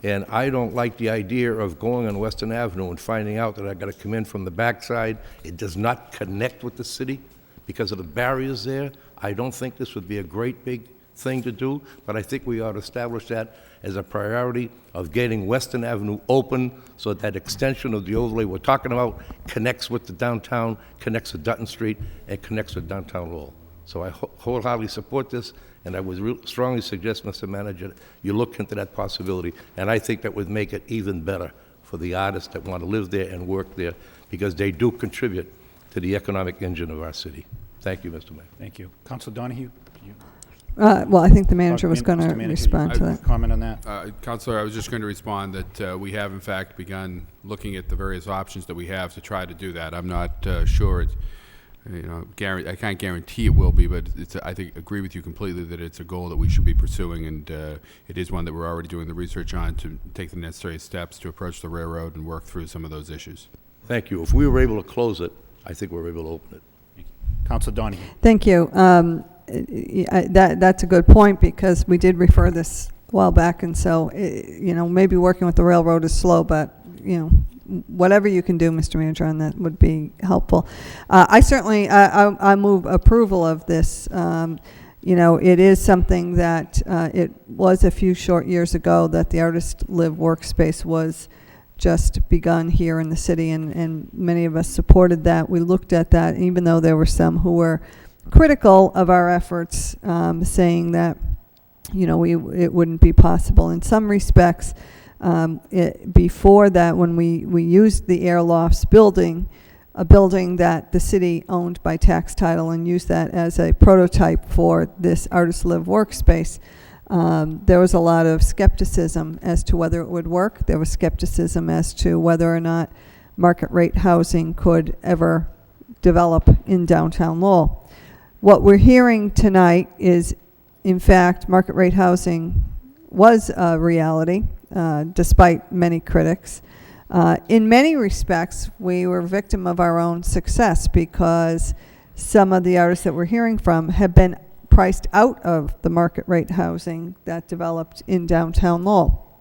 And I don't like the idea of going on Western Avenue and finding out that I got to come in from the backside. It does not connect with the city because of the barriers there. I don't think this would be a great big thing to do, but I think we ought to establish that as a priority of getting Western Avenue open so that extension of the overlay we're talking about connects with the downtown, connects with Dutton Street, and connects with downtown Lowell. So I wholeheartedly support this, and I would strongly suggest, Mr. Manager, you look into that possibility, and I think that would make it even better for the artists that want to live there and work there, because they do contribute to the economic engine of our city. Thank you, Mr. Mayor. Thank you. Councilor Donahue? Well, I think the manager was going to Mr. Manager, respond to that. Comment on that? Councilor, I was just going to respond that we have, in fact, begun looking at the various options that we have to try to do that. I'm not sure it's, I can't guarantee it will be, but I think agree with you completely that it's a goal that we should be pursuing, and it is one that we're already doing the research on to take the necessary steps to approach the railroad and work through some of those issues. Thank you. If we were able to close it, I think we're able to open it. Councilor Donahue? Thank you. That's a good point, because we did refer this a while back, and so, maybe working with the railroad is slow, but, whatever you can do, Mr. Manager, on that would be helpful. I move approval of this. It is something that it was a few short years ago that the Artist Live Workspace was just begun here in the city, and many of us supported that. We looked at that, even though there were some who were critical of our efforts, saying that, it wouldn't be possible. In some respects, before that, when we used the Air Lofts building, a building that the city owned by tax title, and used that as a prototype for this Artist Live Workspace, there was a lot of skepticism as to whether it would work. There was skepticism as to whether or not market rate housing could ever develop in downtown Lowell. What we're hearing tonight is, in fact, market rate housing was a reality, despite many critics. In many respects, we were a victim of our own success, because some of the artists that we're hearing from have been priced out of the market rate housing that developed in downtown Lowell.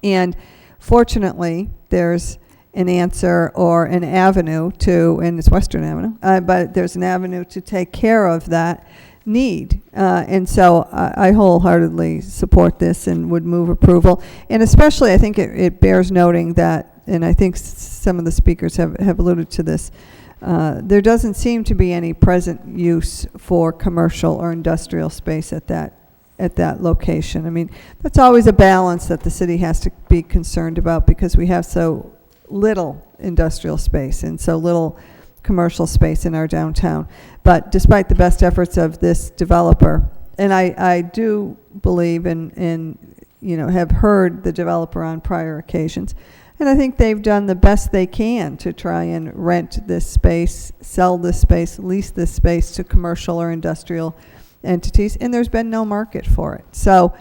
And fortunately, there's an answer or an avenue to, and it's Western Avenue, but there's an avenue to take care of that need. And so I wholeheartedly support this and would move approval. And especially, I think it bears noting that, and I think some of the speakers have alluded to this, there doesn't seem to be any present use for commercial or industrial space at that location. I mean, that's always a balance that the city has to be concerned about, because we have so little industrial space and so little commercial space in our downtown. But despite the best efforts of this developer, and I do believe in have heard the developer on prior occasions, and I think they've done the best they can to try and rent this space, sell this space, lease this space to commercial or industrial entities, and there's been no market for it. So,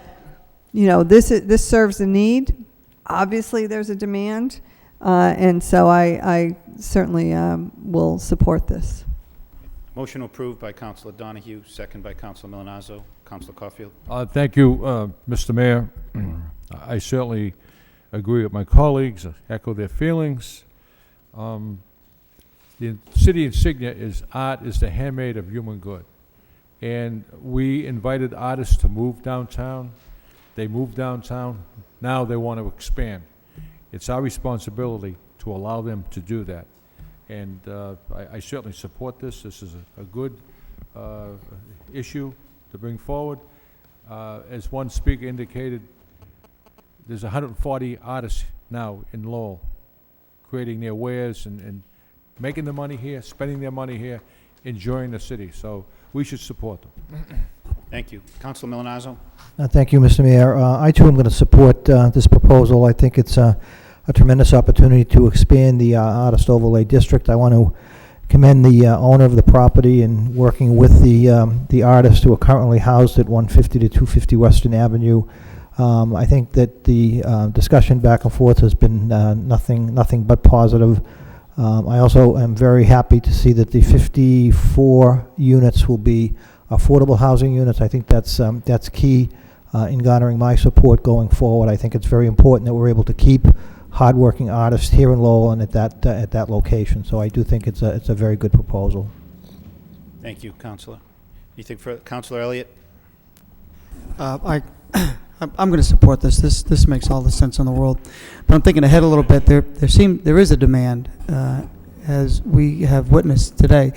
this serves a need. Obviously, there's a demand, and so I certainly will support this. Motion approved by Councilor Donahue, second by Councilor Milanazzo. Councilor Caulfield. Thank you, Mr. Mayor. I certainly agree with my colleagues, echo their feelings. The city insignia is art is the handmaid of human good. And we invited artists to move downtown. They moved downtown. Now they want to expand. It's our responsibility to allow them to do that. And I certainly support this. This is a good issue to bring forward. As one speaker indicated, there's 140 artists now in Lowell creating their wares and making their money here, spending their money here, enjoying the city. So we should support them. Thank you. Councilor Milonazo? Thank you, Mr. Mayor. I too am going to support this proposal. I think it's a tremendous opportunity to expand the Artist Overlay District. I want to commend the owner of the property and working with the artists who are currently housed at 150 to 250 Western Avenue. I think that the discussion back and forth has been nothing but positive. I also am very happy to see that the 54 units will be affordable housing units. I think that's key in garnering my support going forward. I think it's very important that we're able to keep hardworking artists here in Lowell and at that location. So I do think it's a very good proposal. Thank you, Councilor. Anything for Councilor Elliott? I'm going to support this. This makes all the sense in the world. But I'm thinking ahead a little bit. There is a demand, as we have witnessed today.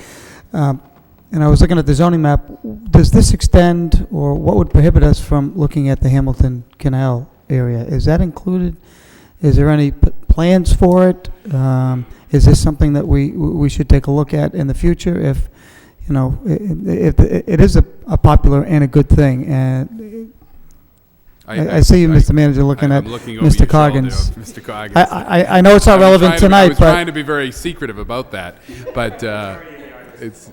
And I was looking at the zoning map. Does this extend, or what would prohibit us from looking at the Hamilton Canal area? Is that included? Is there any plans for it? Is this something that we should take a look at in the future? If if it is a popular and a good thing, and I see you, Mr. Manager, looking at Mr. Coggins. Mr. Coggins. I know it's not relevant tonight, I was trying to be very secretive about that, but it's.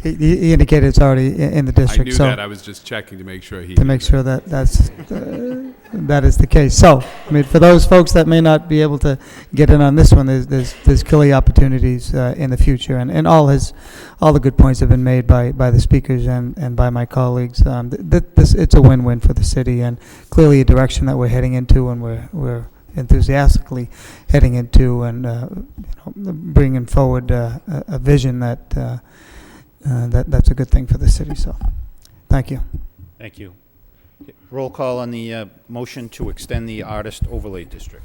He indicated it's already in the district. I knew that. I was just checking to make sure he. To make sure that that is the case. So, I mean, for those folks that may not be able to get in on this one, there's clearly opportunities in the future, and all the good points have been made by the speakers and by my colleagues. It's a win-win for the city, and clearly a direction that we're heading into, and we're enthusiastically heading into, and bringing forward a vision that. That's a good thing for the city, so thank you. Thank you. Roll call on the motion to extend the Artist Overlay District.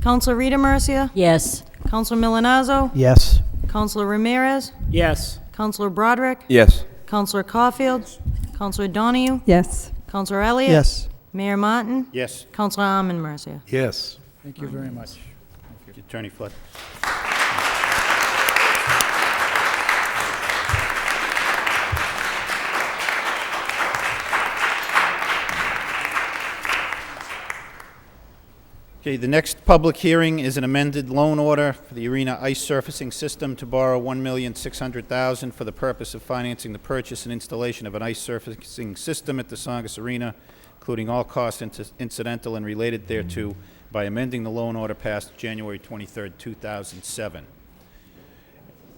Councilor Rita Mercia? Yes. Councilor Milonazo? Yes. Councilor Ramirez? Yes. Councilor Broderick? Yes. Councilor Caulfield? Councilor Donahue? Yes. Councilor Elliott? Yes. Mayor Martin? Yes. Councilor Armin Mercia? Yes. Thank you very much. Attorney Flood. Okay, the next public hearing is an amended loan order for the arena ice surfacing system to borrow $1,600,000 for the purpose of financing the purchase and installation of an ice surfacing system at the Saugus Arena, including all costs incidental and related thereto, by amending the loan order passed January 23rd, 2007.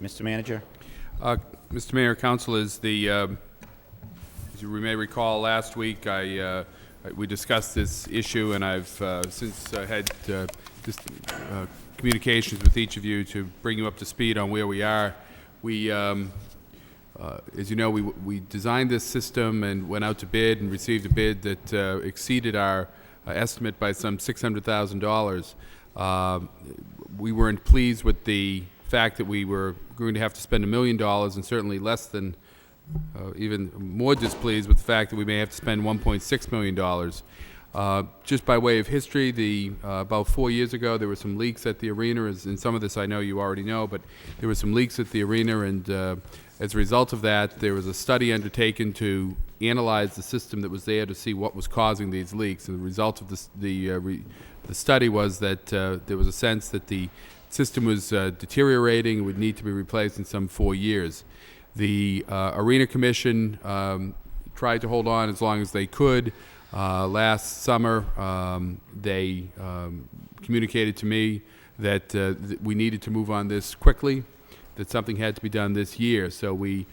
Mr. Manager? Mr. Mayor, Council, as you may recall, last week we discussed this issue, and I've since had communications with each of you to bring you up to speed on where we are. We, as you know, we designed this system and went out to bid and received a bid that exceeded our estimate by some $600,000. We weren't pleased with the fact that we were going to have to spend $1 million, and certainly less than even more displeased with the fact that we may have to spend $1.6 million. Just by way of history, about 4 years ago, there were some leaks at the arena, and some of this I know you already know, but there were some leaks at the arena, and as a result of that, there was a study undertaken to analyze the system that was there to see what was causing these leaks. And the result of the study was that there was a sense that the system was deteriorating and would need to be replaced in some 4 years. The Arena Commission tried to hold on as long as they could. Last summer, they communicated to me that we needed to move on this quickly, that something had to be done this year. So we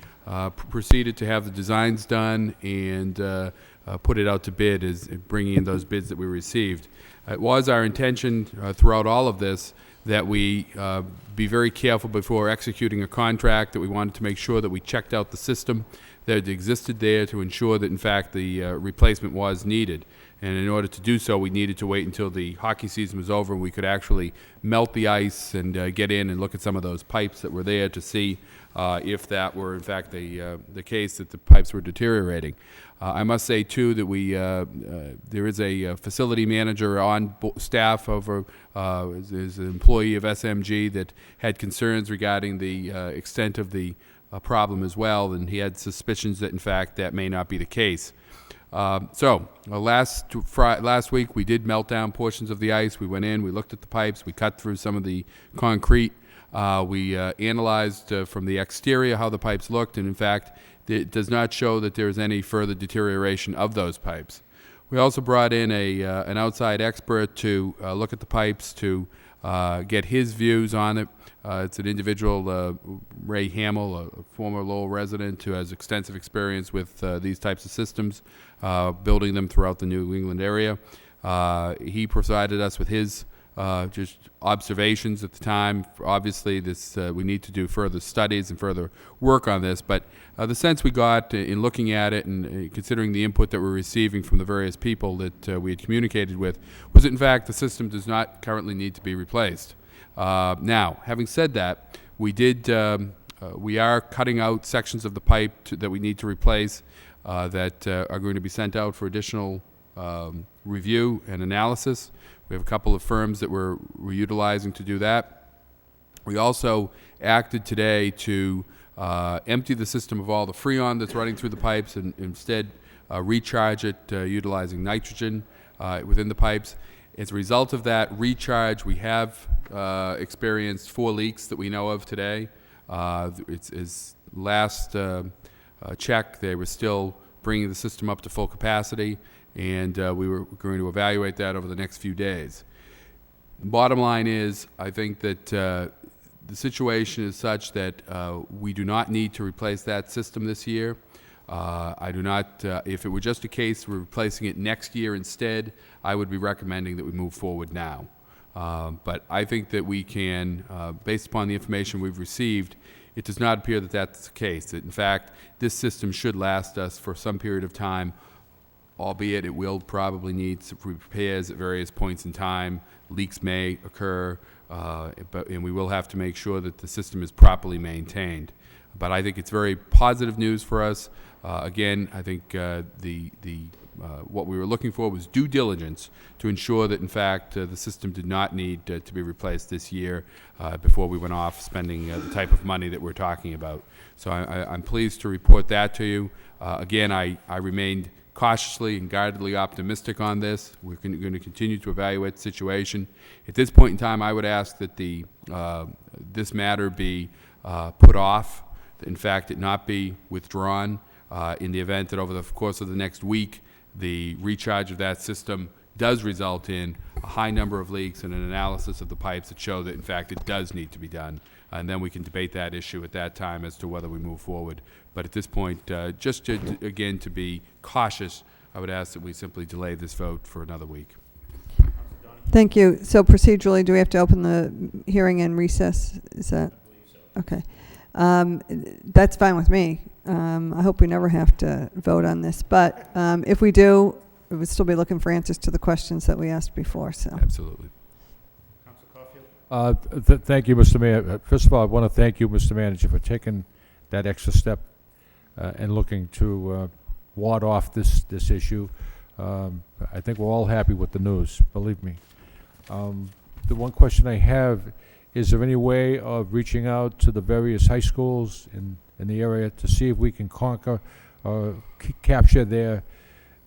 proceeded to have the designs done and put it out to bid, as bringing in those bids that we received. It was our intention throughout all of this that we be very careful before executing a contract, that we wanted to make sure that we checked out the system that existed there to ensure that, in fact, the replacement was needed. And in order to do so, we needed to wait until the hockey season was over and we could actually melt the ice and get in and look at some of those pipes that were there to see if that were, in fact, the case, that the pipes were deteriorating. I must say, too, that there is a facility manager on staff over is an employee of SMG that had concerns regarding the extent of the problem as well, and he had suspicions that, in fact, that may not be the case. Last week we did melt down portions of the ice. We went in, we looked at the pipes, we cut through some of the concrete. We analyzed from the exterior how the pipes looked, and in fact, it does not show that there is any further deterioration of those pipes. We also brought in an outside expert to look at the pipes to get his views on it. It's an individual, Ray Hamill, a former Lowell resident who has extensive experience with these types of systems, building them throughout the New England area. He provided us with his just observations at the time. Obviously, we need to do further studies and further work on this, but the sense we got in looking at it and considering the input that we're receiving from the various people that we had communicated with was that, in fact, the system does not currently need to be replaced. Now, having said that, we are cutting out sections of the pipe that we need to replace that are going to be sent out for additional review and analysis. We have a couple of firms that we're utilizing to do that. We also acted today to empty the system of all the freon that's running through the pipes and instead recharge it utilizing nitrogen within the pipes. As a result of that recharge, we have experienced 4 leaks that we know of today. It's last check, they were still bringing the system up to full capacity, and we were going to evaluate that over the next few days. Bottom line is, I think that the situation is such that we do not need to replace that system this year. I do not, if it were just a case we're replacing it next year instead, I would be recommending that we move forward now. But I think that we can, based upon the information we've received, it does not appear that that's the case. That in fact, this system should last us for some period of time, albeit it will probably need some repairs at various points in time. Leaks may occur, and we will have to make sure that the system is properly maintained. But I think it's very positive news for us. Again, I think what we were looking for was due diligence to ensure that, in fact, the system did not need to be replaced this year before we went off spending the type of money that we're talking about. So I'm pleased to report that to you. Again, I remained cautiously and guardedly optimistic on this. We're going to continue to evaluate the situation. At this point in time, I would ask that this matter be put off, that in fact it not be withdrawn in the event that over the course of the next week, the recharge of that system does result in a high number of leaks and an analysis of the pipes that show that, in fact, it does need to be done. And then we can debate that issue at that time as to whether we move forward. But at this point, just again, to be cautious, I would ask that we simply delay this vote for another week. Thank you. So procedurally, do we have to open the hearing and recess? Is that? Okay. That's fine with me. I hope we never have to vote on this. But if we do, we would still be looking for answers to the questions that we asked before. So. Absolutely. Thank you, Mr. Mayor. First of all, I want to thank you, Mr. Manager, for taking that extra step and looking to ward off this issue. I think we're all happy with the news, believe me. The one question I have, is there any way of reaching out to the various high schools in the area to see if we can conquer or capture their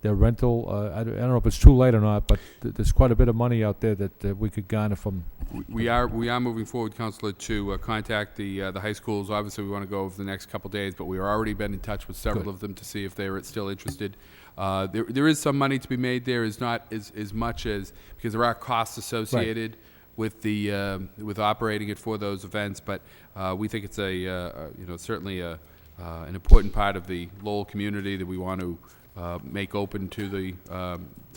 rental? I don't know if it's too late or not, but there's quite a bit of money out there that we could garner from. We are moving forward, Councilor, to contact the high schools. Obviously, we want to go over the next couple days, but we are already been in touch with several of them to see if they are still interested. There is some money to be made there. Is not as much as, because there are costs associated with with operating it for those events, but we think it's certainly an important part of the Lowell community that we want to make open to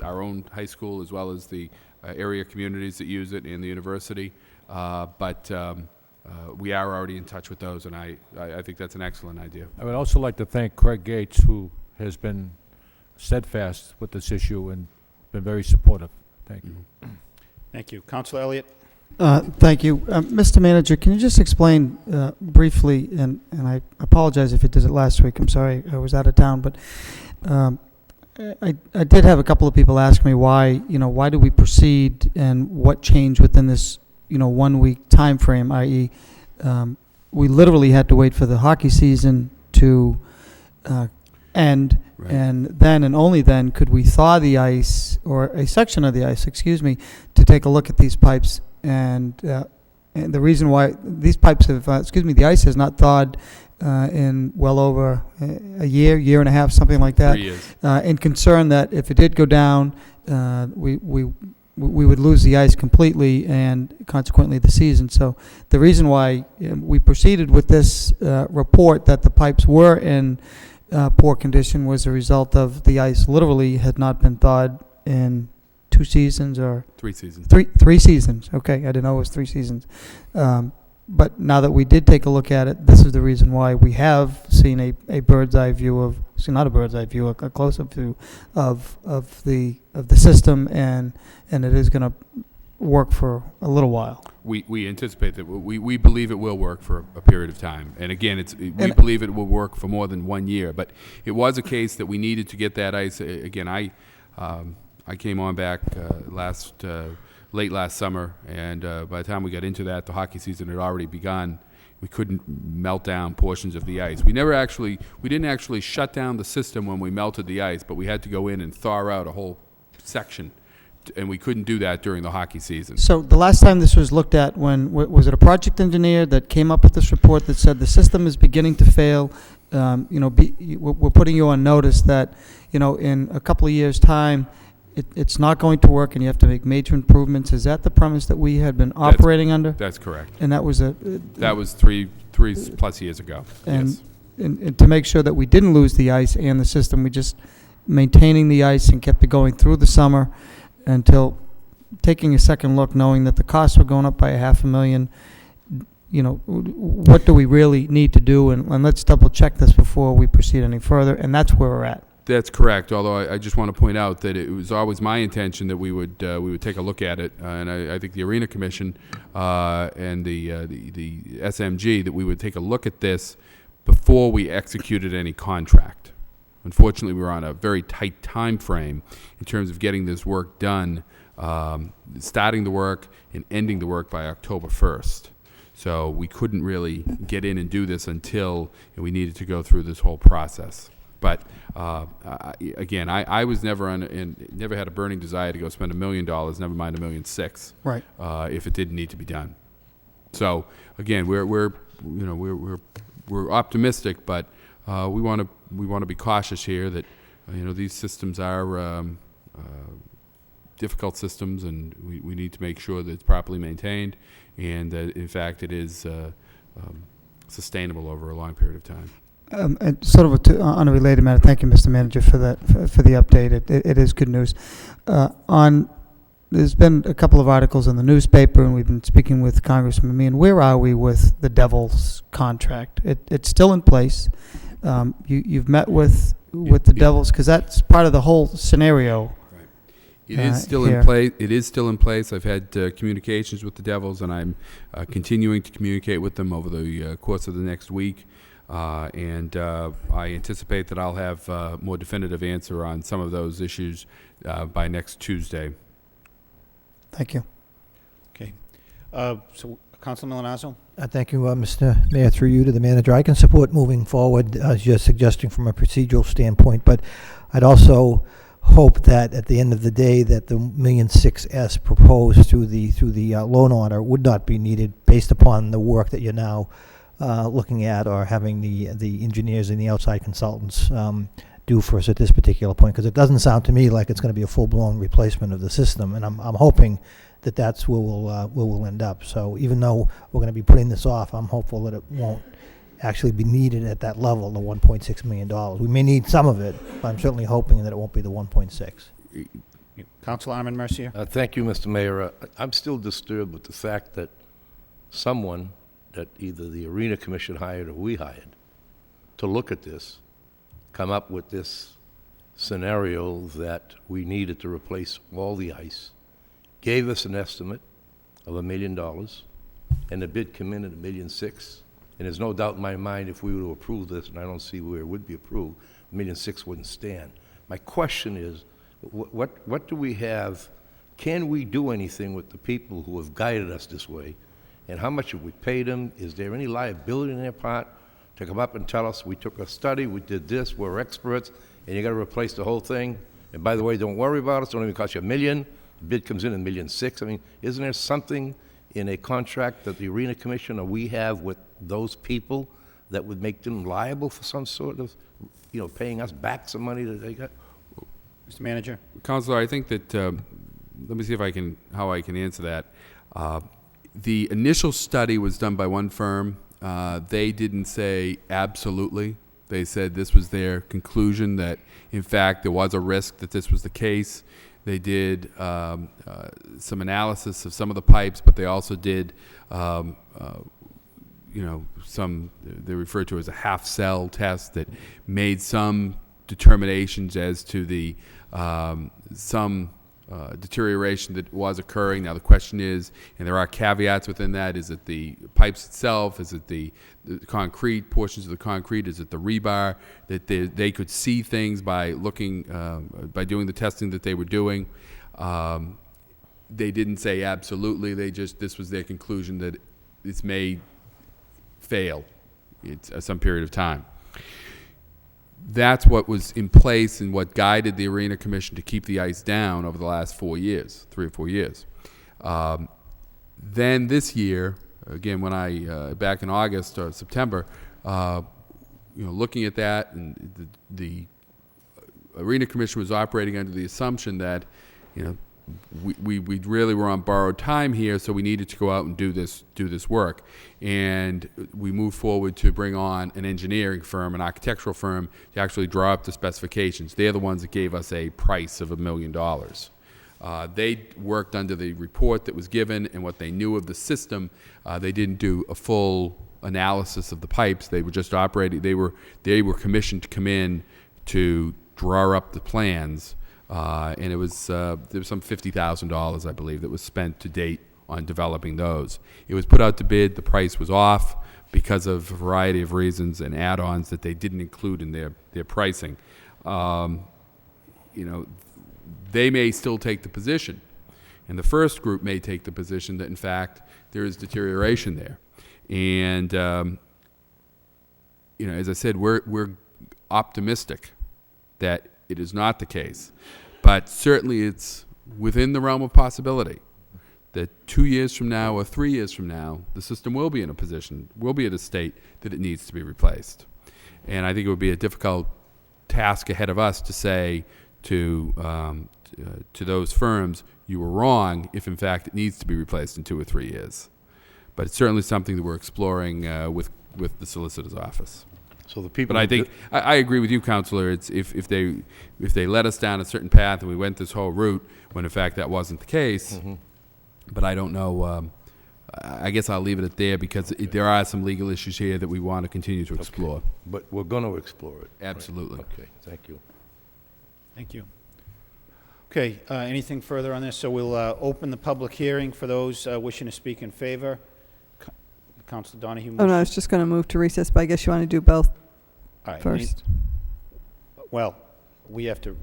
our own high school as well as the area communities that use it and the university. But we are already in touch with those, and I think that's an excellent idea. I would also like to thank Craig Gates, who has been steadfast with this issue and been very supportive. Thank you. Thank you. Councilor Elliott. Thank you. Mr. Manager, can you just explain briefly, and I apologize if you did it last week, I'm sorry, I was out of town, but I did have a couple of people ask me why, why do we proceed and what changed within this, 1 week time frame, i.e., we literally had to wait for the hockey season to end, Right. and then and only then could we thaw the ice, or a section of the ice, to take a look at these pipes. And the reason why these pipes have, the ice has not thawed in well over a year and a half, something like that. 3 years. And concerned that if it did go down, we would lose the ice completely and consequently the season. So the reason why we proceeded with this report that the pipes were in poor condition was a result of the ice literally had not been thawed in 2 seasons or 3 seasons. Three seasons. Okay, I didn't know it was 3 seasons. But now that we did take a look at it, this is the reason why we have seen a bird's eye view of, not a bird's eye view, a close-up view of the system, and it is going to work for a little while. We anticipate that we believe it will work for a period of time. And again, we believe it will work for more than 1 year. But it was a case that we needed to get that ice. Again, I came on back late last summer, and by the time we got into that, the hockey season had already begun. We couldn't melt down portions of the ice. We didn't actually shut down the system when we melted the ice, but we had to go in and thaw out a whole section, and we couldn't do that during the hockey season. So the last time this was looked at, was it a project engineer that came up with this report that said the system is beginning to fail? We're putting you on notice that, in a couple of years' time, it's not going to work and you have to make major improvements. Is that the premise that we had been operating under? That's correct. And that was that was three plus years ago. And, yes. and to make sure that we didn't lose the ice and the system, we just maintaining the ice and kept it going through the summer until taking a second look, knowing that the costs were going up by $500,000. What do we really need to do? And let's double check this before we proceed any further. And that's where we're at. That's correct. Although I just want to point out that it was always my intention that we would take a look at it, and I think the Arena Commission and the SMG, that we would take a look at this before we executed any contract. Unfortunately, we were on a very tight time frame in terms of getting this work done, starting the work and ending the work by October 1st. So we couldn't really get in and do this until we needed to go through this whole process. But again, I was never never had a burning desire to go spend $1 million, never mind $1.6 million, right? If it didn't need to be done. So again, we're optimistic, but we want to be cautious here that these systems are difficult systems, and we need to make sure that it's properly maintained, and that in fact it is sustainable over a long period of time. And sort of on a related matter, thank you, Mr. Manager, for that for the update. It is good news. There's been a couple of articles in the newspaper, and we've been speaking with Congressman Meehan. Where are we with the Devils contract? It's still in place. You've met with the Devils, because that's part of the whole scenario. It is still in place. It is still in place. I've had communications with the Devils, and I'm continuing to communicate with them over the course of the next week. And I anticipate that I'll have a more definitive answer on some of those issues by next Tuesday. Thank you. Okay. So, Councilor Milanazzo? Thank you, Mr. Mayor, through you to the manager. I can support moving forward, as you're suggesting, from a procedural standpoint, but I'd also hope that at the end of the day that the $1.6 million as proposed through the loan order would not be needed based upon the work that you're now looking at, or having the engineers and the outside consultants do for us at this particular point, because it doesn't sound to me like it's going to be a full-blown replacement of the system, and I'm hoping that that's where we'll end up. So even though we're going to be putting this off, I'm hopeful that it won't actually be needed at that level, the $1.6 million. We may need some of it, but I'm certainly hoping that it won't be the 1.6. Councilor Armin Mercier? Thank you, Mr. Mayor. I'm still disturbed with the fact that someone that either the Arena Commission hired or we hired to look at this, come up with this scenario that we needed to replace all the ice, gave us an estimate of $1 million, and the bid came in at $1.6 million. And there's no doubt in my mind if we were to approve this, and I don't see where it would be approved, $1.6 million wouldn't stand. My question is, what do we have? Can we do anything with the people who have guided us this way? And how much have we paid them? Is there any liability on their part to come up and tell us, we took a study, we did this, we're experts, and you got to replace the whole thing? And by the way, don't worry about it, it's only going to cost you $1 million. The bid comes in at $1.6 million. I mean, isn't there something in a contract that the Arena Commission or we have with those people that would make them liable for some sort of, paying us back some money that they got? Mr. Manager? Counselor, I think that, let me see how I can answer that. The initial study was done by one firm. They didn't say absolutely. They said this was their conclusion, that in fact there was a risk that this was the case. They did some analysis of some of the pipes, but they also did some, they refer to as a half-cell test that made some determinations as to the some deterioration that was occurring. Now the question is, and there are caveats within that, is it the pipes itself? Is it the concrete, portions of the concrete? Is it the rebar? That they could see things by looking, by doing the testing that they were doing. They didn't say absolutely. This was their conclusion that it may fail at some period of time. That's what was in place and what guided the Arena Commission to keep the ice down over the last 4 years, 3 or 4 years. Then this year, again, when back in August or September, looking at that, and the Arena Commission was operating under the assumption that, we really were on borrowed time here, so we needed to go out and do this work. And we moved forward to bring on an engineering firm, an architectural firm, to actually draw up the specifications. They're the ones that gave us a price of $1 million. They worked under the report that was given and what they knew of the system. They didn't do a full analysis of the pipes. They were just operating. They were commissioned to come in to draw up the plans. And there was some $50,000, I believe, that was spent to date on developing those. It was put out to bid. The price was off because of a variety of reasons and add-ons that they didn't include in their pricing. They may still take the position, and the first group may take the position that, in fact, there is deterioration there. And as I said, we're optimistic that it is not the case. But certainly it's within the realm of possibility that 2 years from now or 3 years from now, the system will be in a position, will be at a state that it needs to be replaced. And I think it would be a difficult task ahead of us to say to those firms, you were wrong if in fact it needs to be replaced in 2 or 3 years. But it's certainly something that we're exploring with the solicitor's office. So the people. But I think I agree with you, Counselor. It's if they led us down a certain path and we went this whole route when in fact that wasn't the case. Mm-hmm. But I don't know. I guess I'll leave it at there because there are some legal issues here that we want to continue to explore. Okay. But we're going to explore it. Absolutely. Right. Okay. Thank you. Thank you. Okay. Anything further on this? So we'll open the public hearing for those wishing to speak in favor. Councilor Donahue. Oh, no, I was just going to move to recess, but I guess you want to do both first. Well, we have to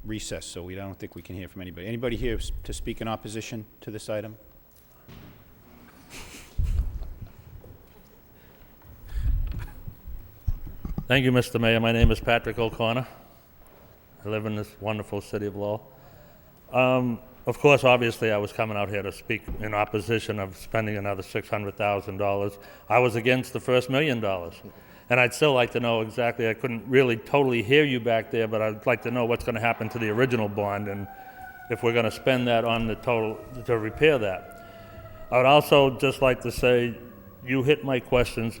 recess, so I don't think we can hear from anybody. Anybody here to speak in opposition to this item? Thank you, Mr. Mayor. My name is Patrick O'Connor. I live in this wonderful city of Lowell. Of course, obviously, I was coming out here to speak in opposition of spending another $600,000. I was against the first $1 million. And I'd still like to know exactly, I couldn't really totally hear you back there, but I'd like to know what's going to happen to the original bond and if we're going to spend that on the total to repair that. I would also just like to say, you hit my questions,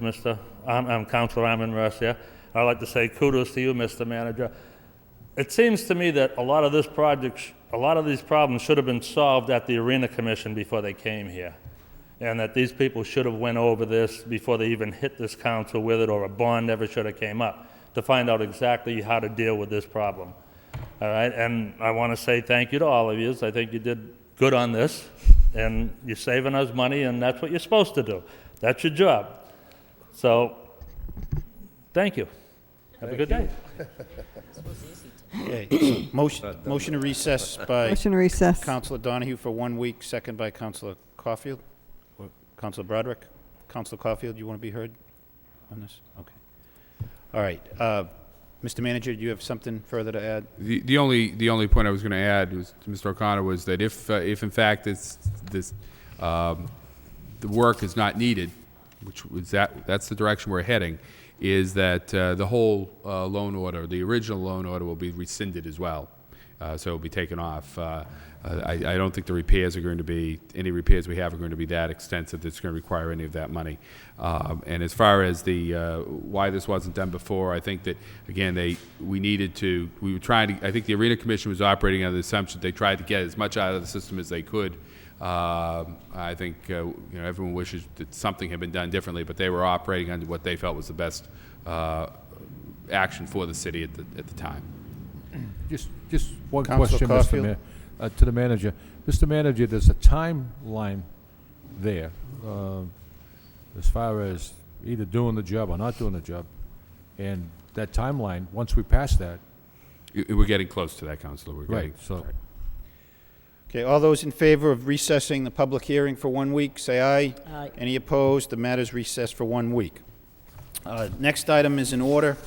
I'm Councilor Armin Mercia. I'd like to say kudos to you, Mr. Manager. It seems to me that a lot of these problems should have been solved at the Arena Commission before they came here, and that these people should have went over this before they even hit this council with it, or a bond never should have came up to find out exactly how to deal with this problem. All right, and I want to say thank you to all of you. I think you did good on this, and you're saving us money, and that's what you're supposed to do. That's your job. So, thank you. Have a good day. Okay, so motion to recess by Motion to recess. Counselor Donahue for 1 week, second by Counselor Caulfield. Or Counselor Broderick. Counselor Caulfield, you want to be heard on this? Okay. All right. Mr. Manager, do you have something further to add? The only point I was going to add was to Mr. O'Connor was that if in fact the work is not needed, which was that's the direction we're heading, is that the whole loan order, the original loan order, will be rescinded as well. So it will be taken off. I don't think the repairs are going to be, any repairs we have are going to be that extensive that it's going to require any of that money. And as far as the why this wasn't done before, I think that, again, we were trying to, I think the Arena Commission was operating on the assumption they tried to get as much out of the system as they could. I think everyone wishes that something had been done differently, but they were operating under what they felt was the best action for the city at the time. Just one Councilor question, Caulfield. Mr. Mayor, to the manager. Mr. Manager, there's a timeline there as far as either doing the job or not doing the job. And that timeline, once we pass that... We're getting close to that, Councilor. We're Right, getting, so... Okay, all those in favor of recessing the public hearing for 1 week, say aye. Aye. Any opposed? The matter is recessed for 1 week. Next item is in order.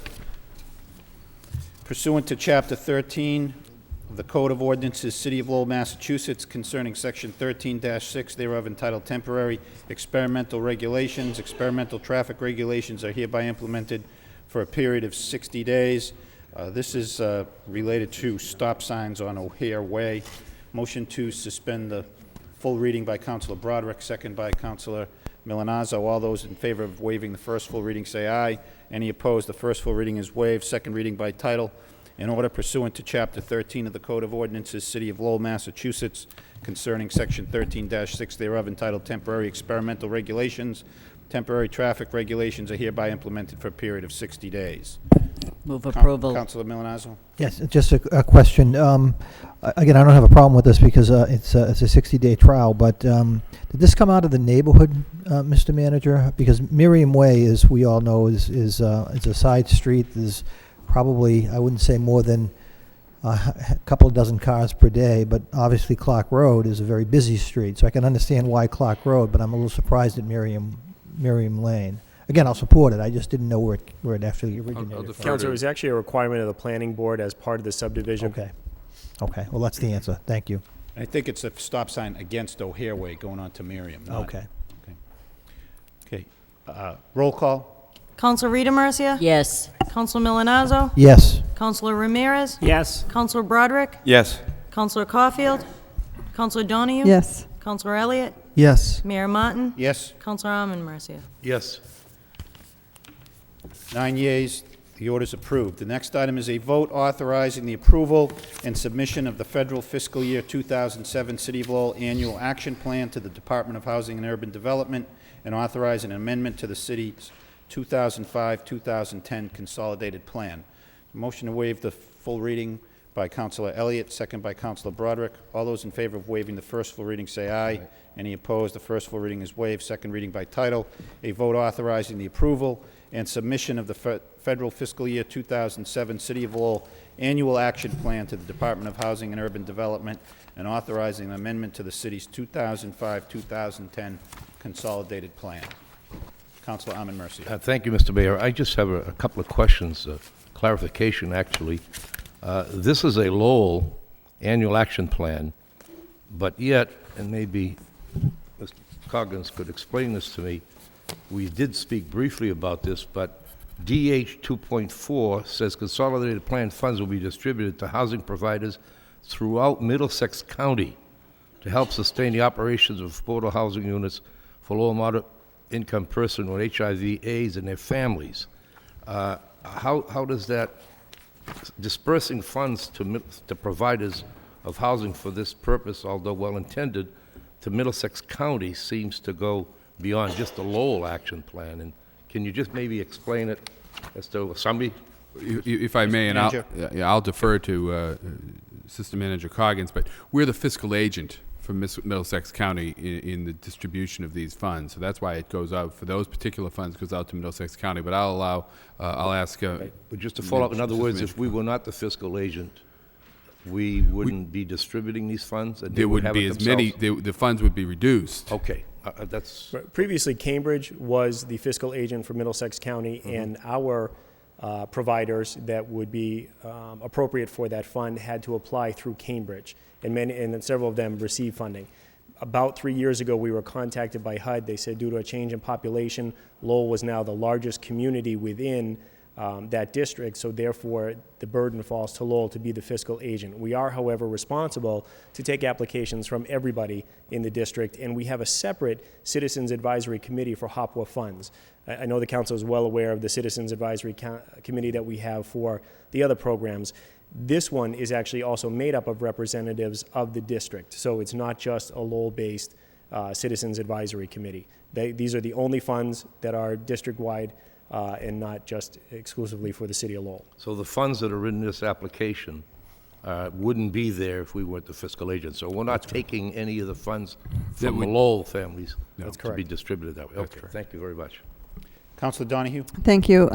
Pursuant to Chapter 13 of the Code of Ordinances, City of Lowell, Massachusetts, concerning Section 13-6 thereof entitled Temporary Experimental Regulations, experimental traffic regulations are hereby implemented for a period of 60 days. This is related to stop signs on O'Hare Way. Motion to suspend the full reading by Councilor Broderick, second by Councilor Milanazzo. All those in favor of waiving the first full reading say aye. Any opposed? The first full reading is waived. Second reading by title. In order pursuant to Chapter 13 of the Code of Ordinances, City of Lowell, Massachusetts, concerning Section 13-6 thereof entitled Temporary Experimental Regulations. Temporary traffic regulations are hereby implemented for a period of 60 days. Move approval. Councilor Milanazzo. Yes, just a question. Again, I don't have a problem with this because it's a 60-day trial, but did this come out of the neighborhood, Mr. Manager? Because Miriam Way, as we all know, is a side street. There's probably, I wouldn't say more than a couple of dozen cars per day, but obviously Clark Road is a very busy street, so I can understand why Clark Road, but I'm a little surprised at Miriam Lane. Again, I'll support it. I just didn't know where it actually originated from. Councilor, it was actually a requirement of the planning board as part of the subdivision. Okay. Well, that's the answer. Thank you. I think it's a stop sign against O'Hare Way going on to Miriam. Okay. Okay. Roll call. Councilor Rita Mercia? Yes. Councilor Milanazzo? Yes. Councilor Ramirez? Yes. Councilor Broderick? Yes. Councilor Caulfield? Councilor Donahue? Yes. Councilor Elliott? Yes. Mayor Martin? Yes. Councilor Armin Mercia? Yes. 9 yeas, the order is approved. The next item is a vote authorizing the approval and submission of the federal fiscal year 2007 City of Lowell Annual Action Plan to the Department of Housing and Urban Development and authorizing an amendment to the city's 2005-2010 Consolidated Plan. Motion to waive the full reading by Councilor Elliott, second by Councilor Broderick. All those in favor of waiving the first full reading say aye. Any opposed? The first full reading is waived. Second reading by title. A vote authorizing the approval and submission of the federal fiscal year 2007 City of Lowell Annual Action Plan to the Department of Housing and Urban Development and authorizing an amendment to the city's 2005-2010 Consolidated Plan. Councilor Armin Mercia. Thank you, Mr. Mayor. I just have a couple of questions, clarification, actually. This is a Lowell Annual Action Plan, but yet, and maybe Mr. Coggins could explain this to me, we did speak briefly about this, but DH 2.4 says consolidated plan funds will be distributed to housing providers throughout Middlesex County to help sustain the operations of affordable housing units for low and moderate income persons with HIV/AIDS and their families. How does that dispersing funds to providers of housing for this purpose, although well-intended, to Middlesex County seems to go beyond just the Lowell action plan? And can you just maybe explain it as to somebody? If I may, and I'll defer to Assistant Manager Coggins, but we're the fiscal agent from Middlesex County in the distribution of these funds. So that's why it goes out, for those particular funds, goes out to Middlesex County. But I'll allow, I'll ask. But just to follow up, in other words, if we were not the fiscal agent, we wouldn't be distributing these funds? And they There would wouldn't have be it as many, themselves? the funds would be reduced. Okay, that's... Previously, Cambridge was the fiscal agent for Middlesex County, and our providers that would be appropriate for that fund had to apply through Cambridge, and several of them received funding. About 3 years ago, we were contacted by HUD. They said due to a change in population, Lowell was now the largest community within that district, so therefore the burden falls to Lowell to be the fiscal agent. We are, however, responsible to take applications from everybody in the district, and we have a separate Citizens Advisory Committee for HOPWA funds. I know the council is well aware of the Citizens Advisory Committee that we have for the other programs. This one is actually also made up of representatives of the district, so it's not just a Lowell-based Citizens Advisory Committee. These are the only funds that are district-wide and not just exclusively for the city of Lowell. So the funds that are in this application wouldn't be there if we weren't the fiscal agent. So we're not taking any of the funds from the Lowell families to be distributed that way. Okay, thank you very much. Councilor Donahue? Thank you.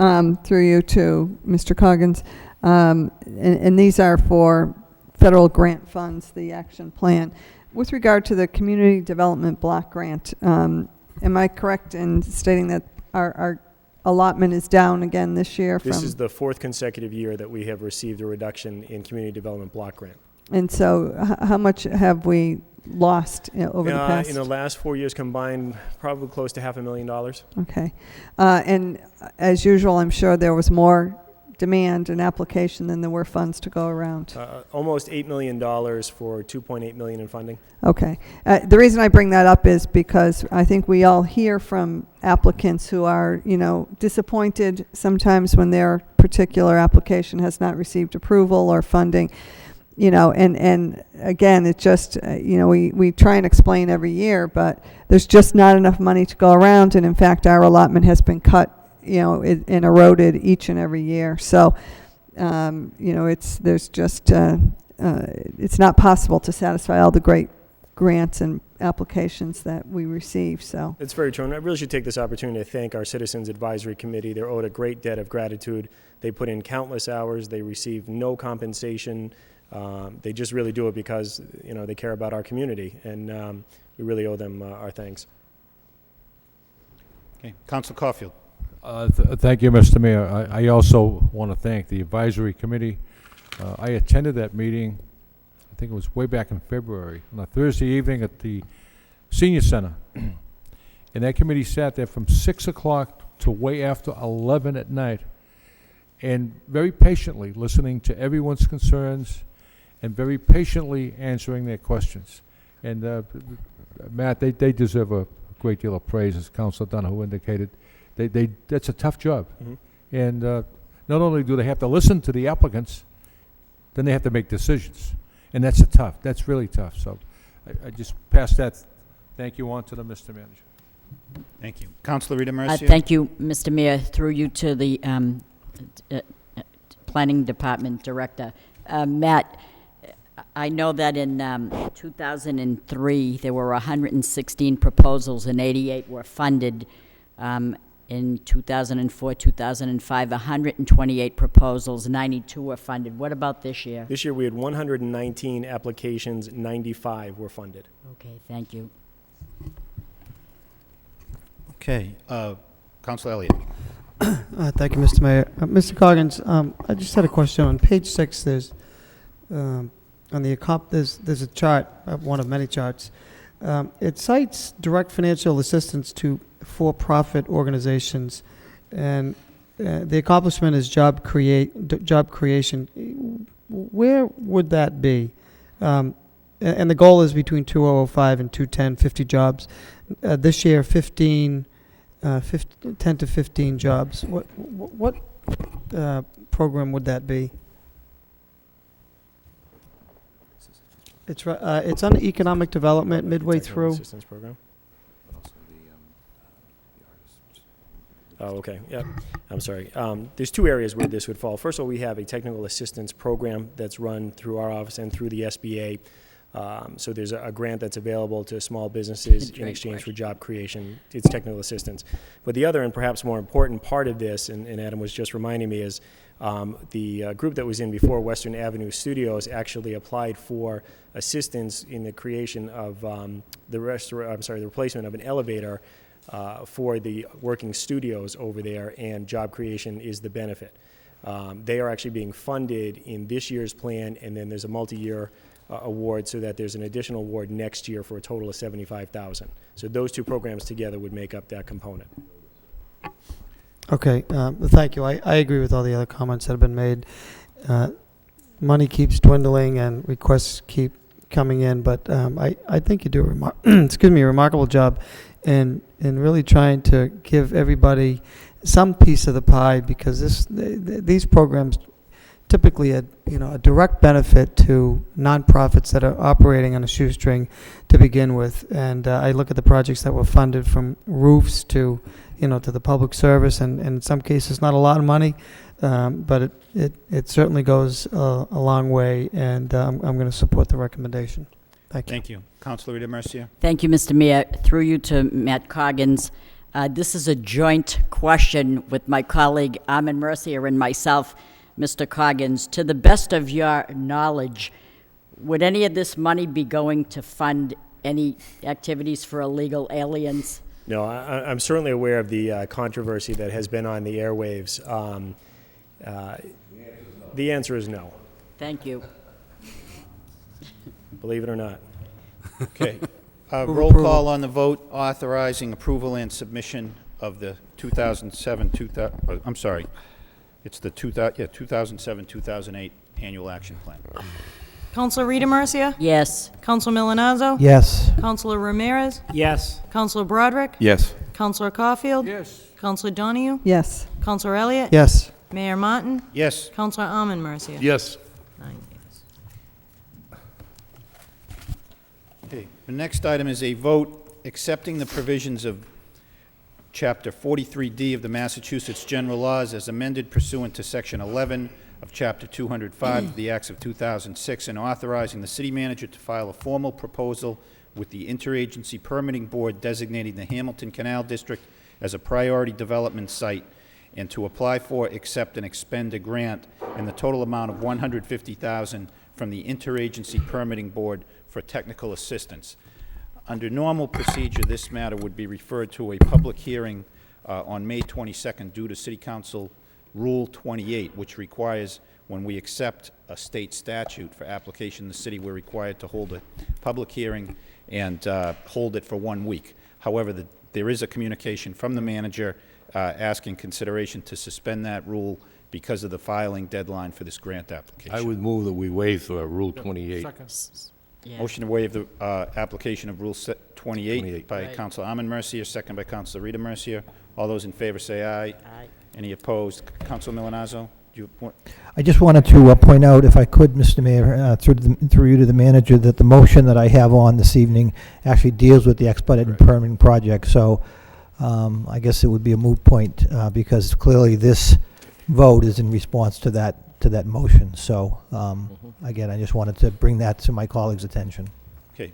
Through you to Mr. Coggins. And these are for federal grant funds, the action plan. With regard to the community development block grant, am I correct in stating that our allotment is down again this year? This is the fourth consecutive year that we have received a reduction in community development block grant. And so how much have we lost over the past? In the last 4 years combined, probably close to $500,000. Okay. And as usual, I'm sure there was more demand and application than there were funds to go around. Almost $8 million for $2.8 million in funding. Okay. The reason I bring that up is because I think we all hear from applicants who are, disappointed sometimes when their particular application has not received approval or funding. And again, it just, we try and explain every year, but there's just not enough money to go around. And in fact, our allotment has been cut, and eroded each and every year. So, it's not possible to satisfy all the great grants and applications that we receive. So it's very true. And I really should take this opportunity to thank our Citizens Advisory Committee. They're owed a great debt of gratitude. They put in countless hours. They receive no compensation. They just really do it because they care about our community, and we really owe them our thanks. Okay, Councilor Caulfield. Thank you, Mr. Mayor. I also want to thank the advisory committee. I attended that meeting, I think it was way back in February, on a Thursday evening at the senior center. And that committee sat there from 6 o'clock to way after 11 at night, and very patiently listening to everyone's concerns and very patiently answering their questions. And Matt, they deserve a great deal of praise, as Councilor Donohue indicated. That's a tough job. Mm-hmm. And not only do they have to listen to the applicants, then they have to make decisions. And that's really tough. So I just pass that thank you on to the Mr. Manager. Thank you. Councilor Rita Mercier. Thank you, Mr. Mayor. Through you to the Planning Department Director. Matt, I know that in 2003, there were 116 proposals and 88 were funded. In 2004, 2005, 128 proposals, 92 were funded. What about this year? This year we had 119 applications, 95 were funded. Okay, thank you. Okay, Councilor Elliott. Thank you, Mr. Mayor. Mr. Coggins, I just had a question. On page 6, there's there's a chart, one of many charts. It cites direct financial assistance to for-profit organizations, and the accomplishment is job creation. Where would that be? And the goal is between 2005 and 210, 50 jobs. This year, 10 to 15 jobs. What program would that be? It's on economic development midway through. Assistance program. Oh, okay. Yeah. I'm sorry. There's two areas where this would fall. First of all, we have a technical assistance program that's run through our office and through the SBA. So there's a grant that's available to small businesses in exchange for job creation. It's technical assistance. But the other and perhaps more important part of this, and Adam was just reminding me, is the group that was in before, Western Avenue Studios, actually applied for assistance in the creation of the replacement of an elevator for the working studios over there, and job creation is the benefit. They are actually being funded in this year's plan, and then there's a multi-year award, so that there's an additional award next year for a total of $75,000. So those two programs together would make up that component. Okay, thank you. I agree with all the other comments that have been made. Money keeps dwindling and requests keep coming in, but I think you do a remarkable job in really trying to give everybody some piece of the pie, because these programs typically a direct benefit to nonprofits that are operating on a shoestring to begin with. And I look at the projects that were funded, from roofs to to the public service, and in some cases not a lot of money, but it certainly goes a long way, and I'm going to support the recommendation. Thank you. Thank you. Councilor Rita Mercier. Thank you, Mr. Mayor. Through you to Matt Coggins. This is a joint question with my colleague Armin Mercier and myself. Mr. Coggins, to the best of your knowledge, would any of this money be going to fund any activities for illegal aliens? No, I'm certainly aware of the controversy that has been on the airwaves. The answer is no. Thank you. Believe it or not. Okay. Roll call on the vote authorizing approval and submission of the 2007-2008 annual action plan. Counselor Rita Mercia? Yes. Counselor Milonazo? Yes. Counselor Ramirez? Yes. Counselor Broderick? Yes. Counselor Caulfield? Yes. Counselor Donahue? Yes. Counselor Elliott? Yes. Mayor Martin? Yes. Counselor Armin Mercia? Yes. 9 yeas. Okay. The next item is a vote accepting the provisions of Chapter 43D of the Massachusetts General Laws as amended pursuant to Section 11 of Chapter 205 of the Acts of 2006, and authorizing the city manager to file a formal proposal with the Interagency Permitting Board designating the Hamilton Canal District as a priority development site, and to apply for, accept, and expend a grant in the total amount of $150,000 from the Interagency Permitting Board for technical assistance. Under normal procedure, this matter would be referred to a public hearing on May 22nd due to City Council Rule 28, which requires, when we accept a state statute for application in the city, we're required to hold a public hearing and hold it for 1 week. However, there is a communication from the manager asking consideration to suspend that rule because of the filing deadline for this grant application. I would move that we waive Rule 28. Yeah. Motion to waive the application of Rule 28 by Councilor Armin Mercier, second by Councilor Rita Mercier. All those in favor say aye. Aye. Any opposed? Councilor Milonazo? Do you want? I just wanted to point out, if I could, Mr. Mayor, through you to the manager, that the motion that I have on this evening actually deals with the expedited permitting project. So I guess it would be a moot point because clearly this vote is in response to that motion. So again, I just wanted to bring that to my colleagues' attention. Okay.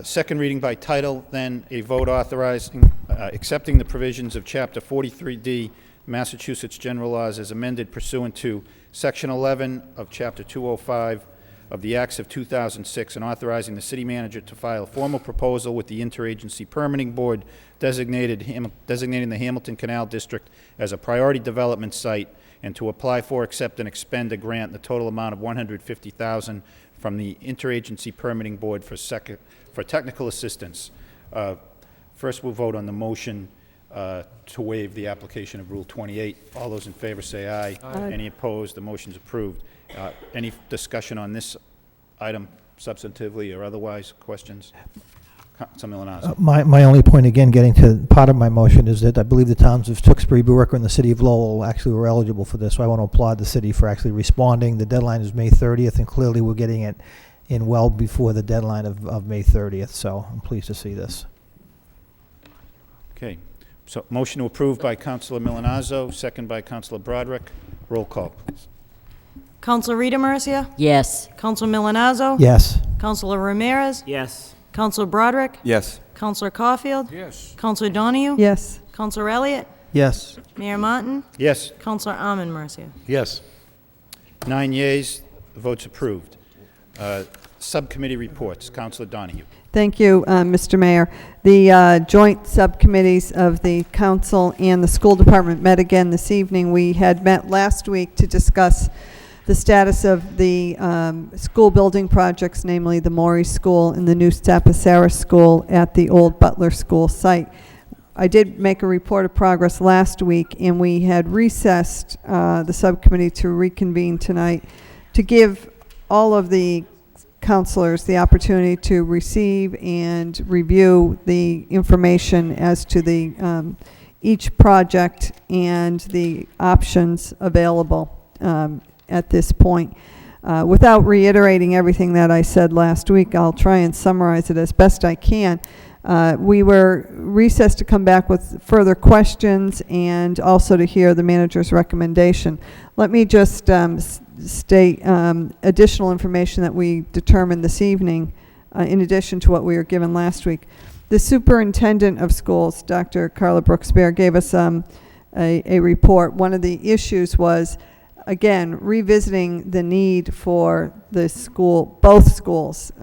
Second reading by title, then a vote authorizing, accepting the provisions of Chapter 43D, Massachusetts General Laws as amended pursuant to Section 11 of Chapter 205 of the Acts of 2006, and authorizing the city manager to file a formal proposal with the Interagency Permitting Board designating the Hamilton Canal District as a priority development site, and to apply for, accept, and expend a grant in the total amount of $150,000 from the Interagency Permitting Board for technical assistance. First, we'll vote on the motion to waive the application of Rule 28. All those in favor say aye. Aye. Any opposed? The motion's approved. Any discussion on this item substantively or otherwise? Questions? Councilor Milonazo. My only point, again, getting to part of my motion, is that I believe the towns of Tewksbury, Berwick, and the city of Lowell actually were eligible for this, so I want to applaud the city for actually responding. The deadline is May 30th, and clearly we're getting it in well before the deadline of May 30th, so I'm pleased to see this. Okay. So motion to approve by Councilor Milonazo, second by Councilor Broderick. Roll call, please. Counselor Rita Mercia? Yes. Counselor Milonazo? Yes. Counselor Ramirez? Yes. Counselor Broderick? Yes. Counselor Caulfield? Yes. Counselor Donahue? Yes. Counselor Elliott? Yes. Mayor Martin? Yes. Counselor Armin Marcia? Yes. 9 yeas, the vote's approved. Subcommittee reports. Councilor Donahue. Thank you, Mr. Mayor. The joint subcommittees of the council and the school department met again this evening. We had met last week to discuss the status of the school building projects, namely the Maury School and the new Sapasara School at the old Butler School site. I did make a report of progress last week, and we had recessed the subcommittee to reconvene tonight to give all of the counselors the opportunity to receive and review the information as to the each project and the options available at this point. Without reiterating everything that I said last week, I'll try and summarize it as best I can. We were recessed to come back with further questions and also to hear the manager's recommendation. Let me just state additional information that we determined this evening in addition to what we were given last week. The superintendent of schools, Dr. Carla Brooks-Bear, gave us a report. One of the issues was, again, revisiting the need for the school, both schools.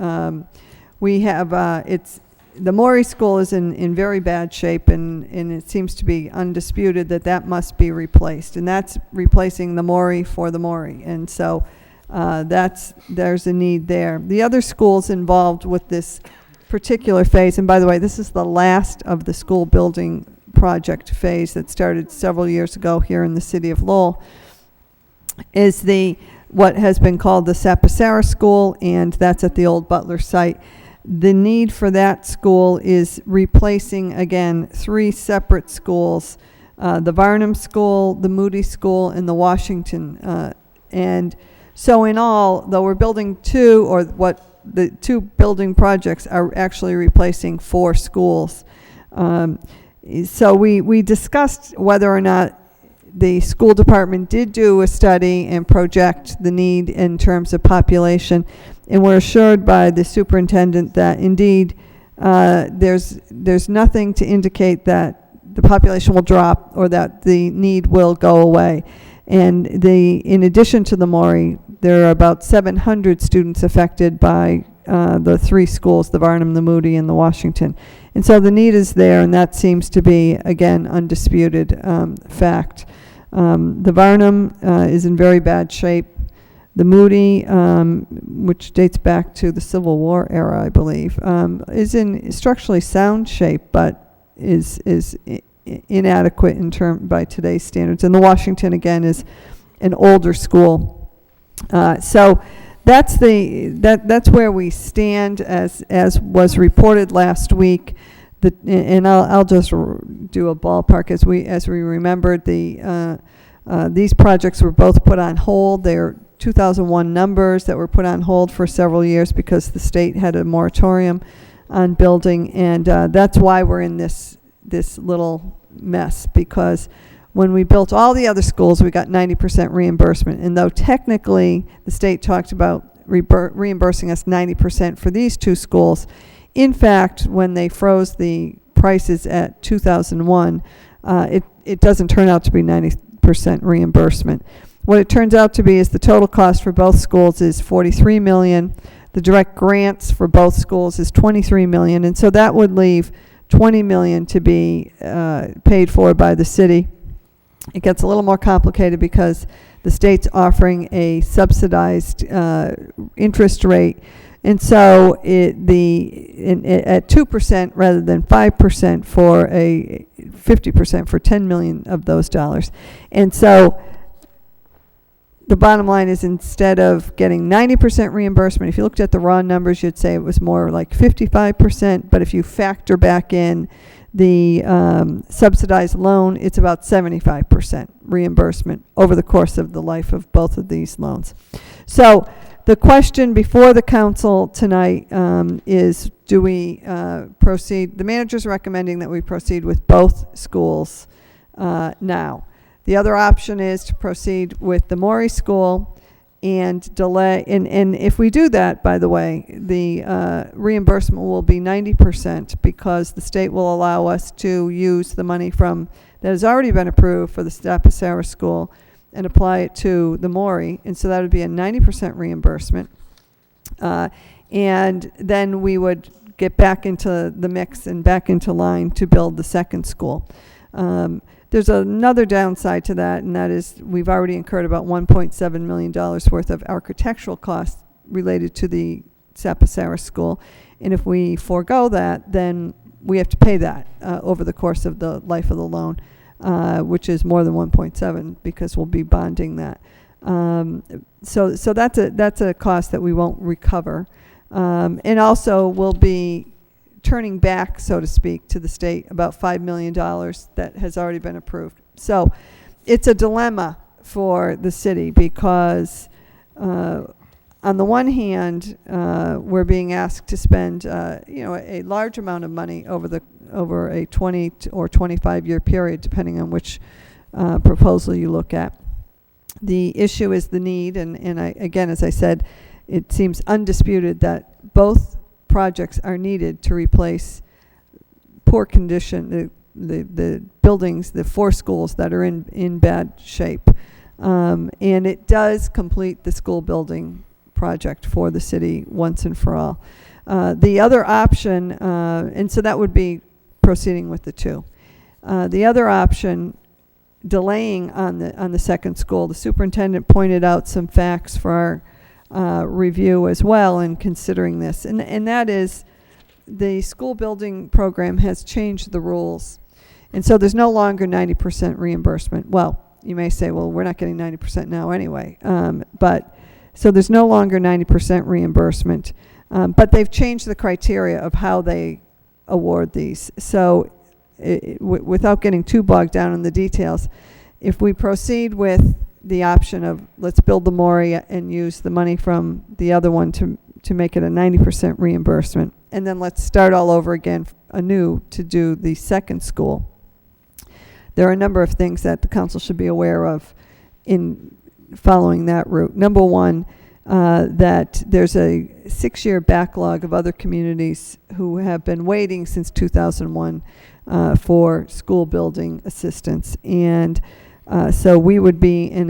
We have, the Maury School is in very bad shape, and it seems to be undisputed that must be replaced. And that's replacing the Maury for the Maury. And so there's a need there. The other schools involved with this particular phase, and by the way, this is the last of the school building project phase that started several years ago here in the city of Lowell, is what has been called the Sapasara School, and that's at the old Butler site. The need for that school is replacing, again, 3 separate schools, the Varnum School, the Moody School, and the Washington. And so in all, though we're building 2, or what the 2 building projects are actually replacing 4 schools. So we discussed whether or not the school department did do a study and project the need in terms of population, and we're assured by the superintendent that indeed there's nothing to indicate that the population will drop or that the need will go away. And in addition to the Maury, there are about 700 students affected by the 3 schools, the Varnum, the Moody, and the Washington. And so the need is there, and that seems to be, again, undisputed fact. The Varnum is in very bad shape. The Moody, which dates back to the Civil War era, I believe, is in structurally sound shape, but is inadequate by today's standards. And the Washington, again, is an older school. So that's where we stand as was reported last week. And I'll just do a ballpark as we remembered these projects were both put on hold. They're 2001 numbers that were put on hold for several years because the state had a moratorium on building, and that's why we're in this little mess, because when we built all the other schools, we got 90% reimbursement. And though technically the state talked about reimbursing us 90% for these 2 schools, in fact, when they froze the prices at 2001, it doesn't turn out to be 90% reimbursement. What it turns out to be is the total cost for both schools is $43 million. The direct grants for both schools is $23 million, and so that would leave $20 million to be paid for by the city. It gets a little more complicated because the state's offering a subsidized interest rate. And so at 2% rather than 5% for 50% for $10 million of those dollars. And so the bottom line is, instead of getting 90% reimbursement, if you looked at the raw numbers, you'd say it was more like 55%. But if you factor back in the subsidized loan, it's about 75% reimbursement over the course of the life of both of these loans. So the question before the council tonight is, do we proceed? The manager's recommending that we proceed with both schools now. The other option is to proceed with the Maury School and delay, and if we do that, by the way, the reimbursement will be 90% because the state will allow us to use the money from that has already been approved for the Stapasara School and apply it to the Maury, and so that would be a 90% reimbursement. And then we would get back into the mix and back into line to build the second school. There's another downside to that, and that is we've already incurred about $1.7 million worth of architectural costs related to the Stapasara School. And if we forego that, then we have to pay that over the course of the life of the loan, which is more than 1.7 because we'll be bonding that. So that's a cost that we won't recover. And also we'll be turning back, so to speak, to the state about $5 million that has already been approved. So it's a dilemma for the city because on the one hand, we're being asked to spend a large amount of money over a 20 or 25 year period, depending on which proposal you look at. The issue is the need, and again, as I said, it seems undisputed that both projects are needed to replace poor condition, the buildings, the 4 schools that are in bad shape. And it does complete the school building project for the city once and for all. The other option, and so that would be proceeding with the 2. The other option, delaying on the second school, the superintendent pointed out some facts for our review as well in considering this, and that is the school building program has changed the rules, and so there's no longer 90% reimbursement. Well, you may say, well, we're not getting 90% now anyway, but so there's no longer 90% reimbursement, but they've changed the criteria of how they award these. So without getting too bogged down in the details, if we proceed with the option of let's build the Maury and use the money from the other one to make it a 90% reimbursement, and then let's start all over again anew to do the second school. There are a number of things that the council should be aware of in following that route. Number one, that there's a 6-year backlog of other communities who have been waiting since 2001 for school building assistance, and so we would be in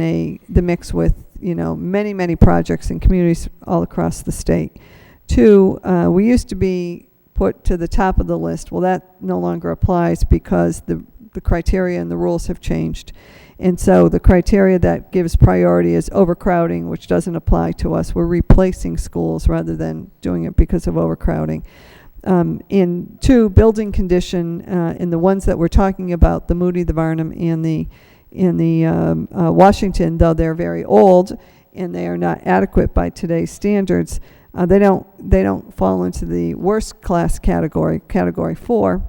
the mix with many projects in communities all across the state. 2, we used to be put to the top of the list. Well, that no longer applies because the criteria and the rules have changed. And so the criteria that gives priority is overcrowding, which doesn't apply to us. We're replacing schools rather than doing it because of overcrowding. In 2, building condition, in the ones that we're talking about, the Moody, the Varnum, and the Washington, though they're very old and they are not adequate by today's standards, they don't fall into the worst class category, category 4.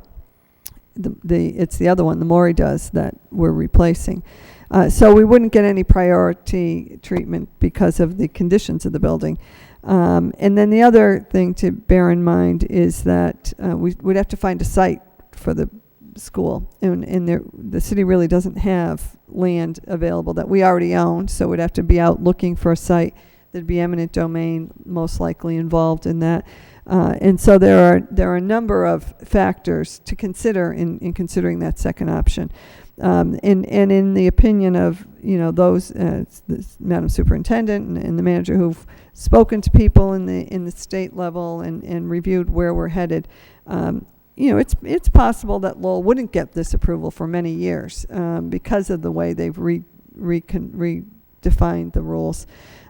It's the other one, the Maury does, that we're replacing. So we wouldn't get any priority treatment because of the conditions of the building. And then the other thing to bear in mind is that we'd have to find a site for the school, and the city really doesn't have land available that we already own, so we'd have to be out looking for a site. There'd be eminent domain most likely involved in that. And so there are a number of factors to consider in considering that second option. And in the opinion of those, Madam Superintendent and the manager who've spoken to people in the state level and reviewed where we're headed, it's possible that Lowell wouldn't get this approval for many years because of the way they've redefined the rules.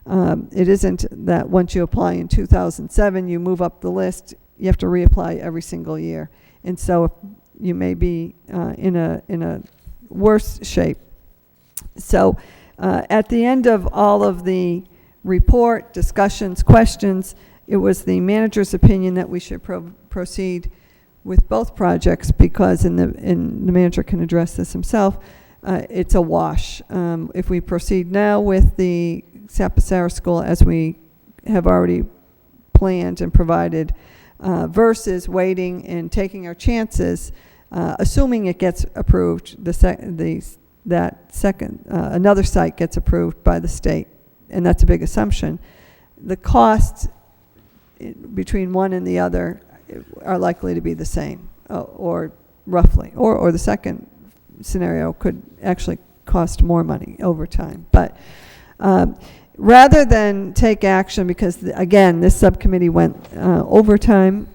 It isn't that once you apply in 2007, you move up the list. You have to reapply every single year, and so you may be in a worse shape. So at the end of all of the report, discussions, questions, it was the manager's opinion that we should proceed with both projects because, and the manager can address this himself, it's a wash. If we proceed now with the Stapasara School as we have already planned and provided, versus waiting and taking our chances, assuming it gets approved, another site gets approved by the state and that's a big assumption, the costs between one and the other are likely to be the same, or roughly. Or the second scenario could actually cost more money over time. But rather than take action, because again, this subcommittee went overtime,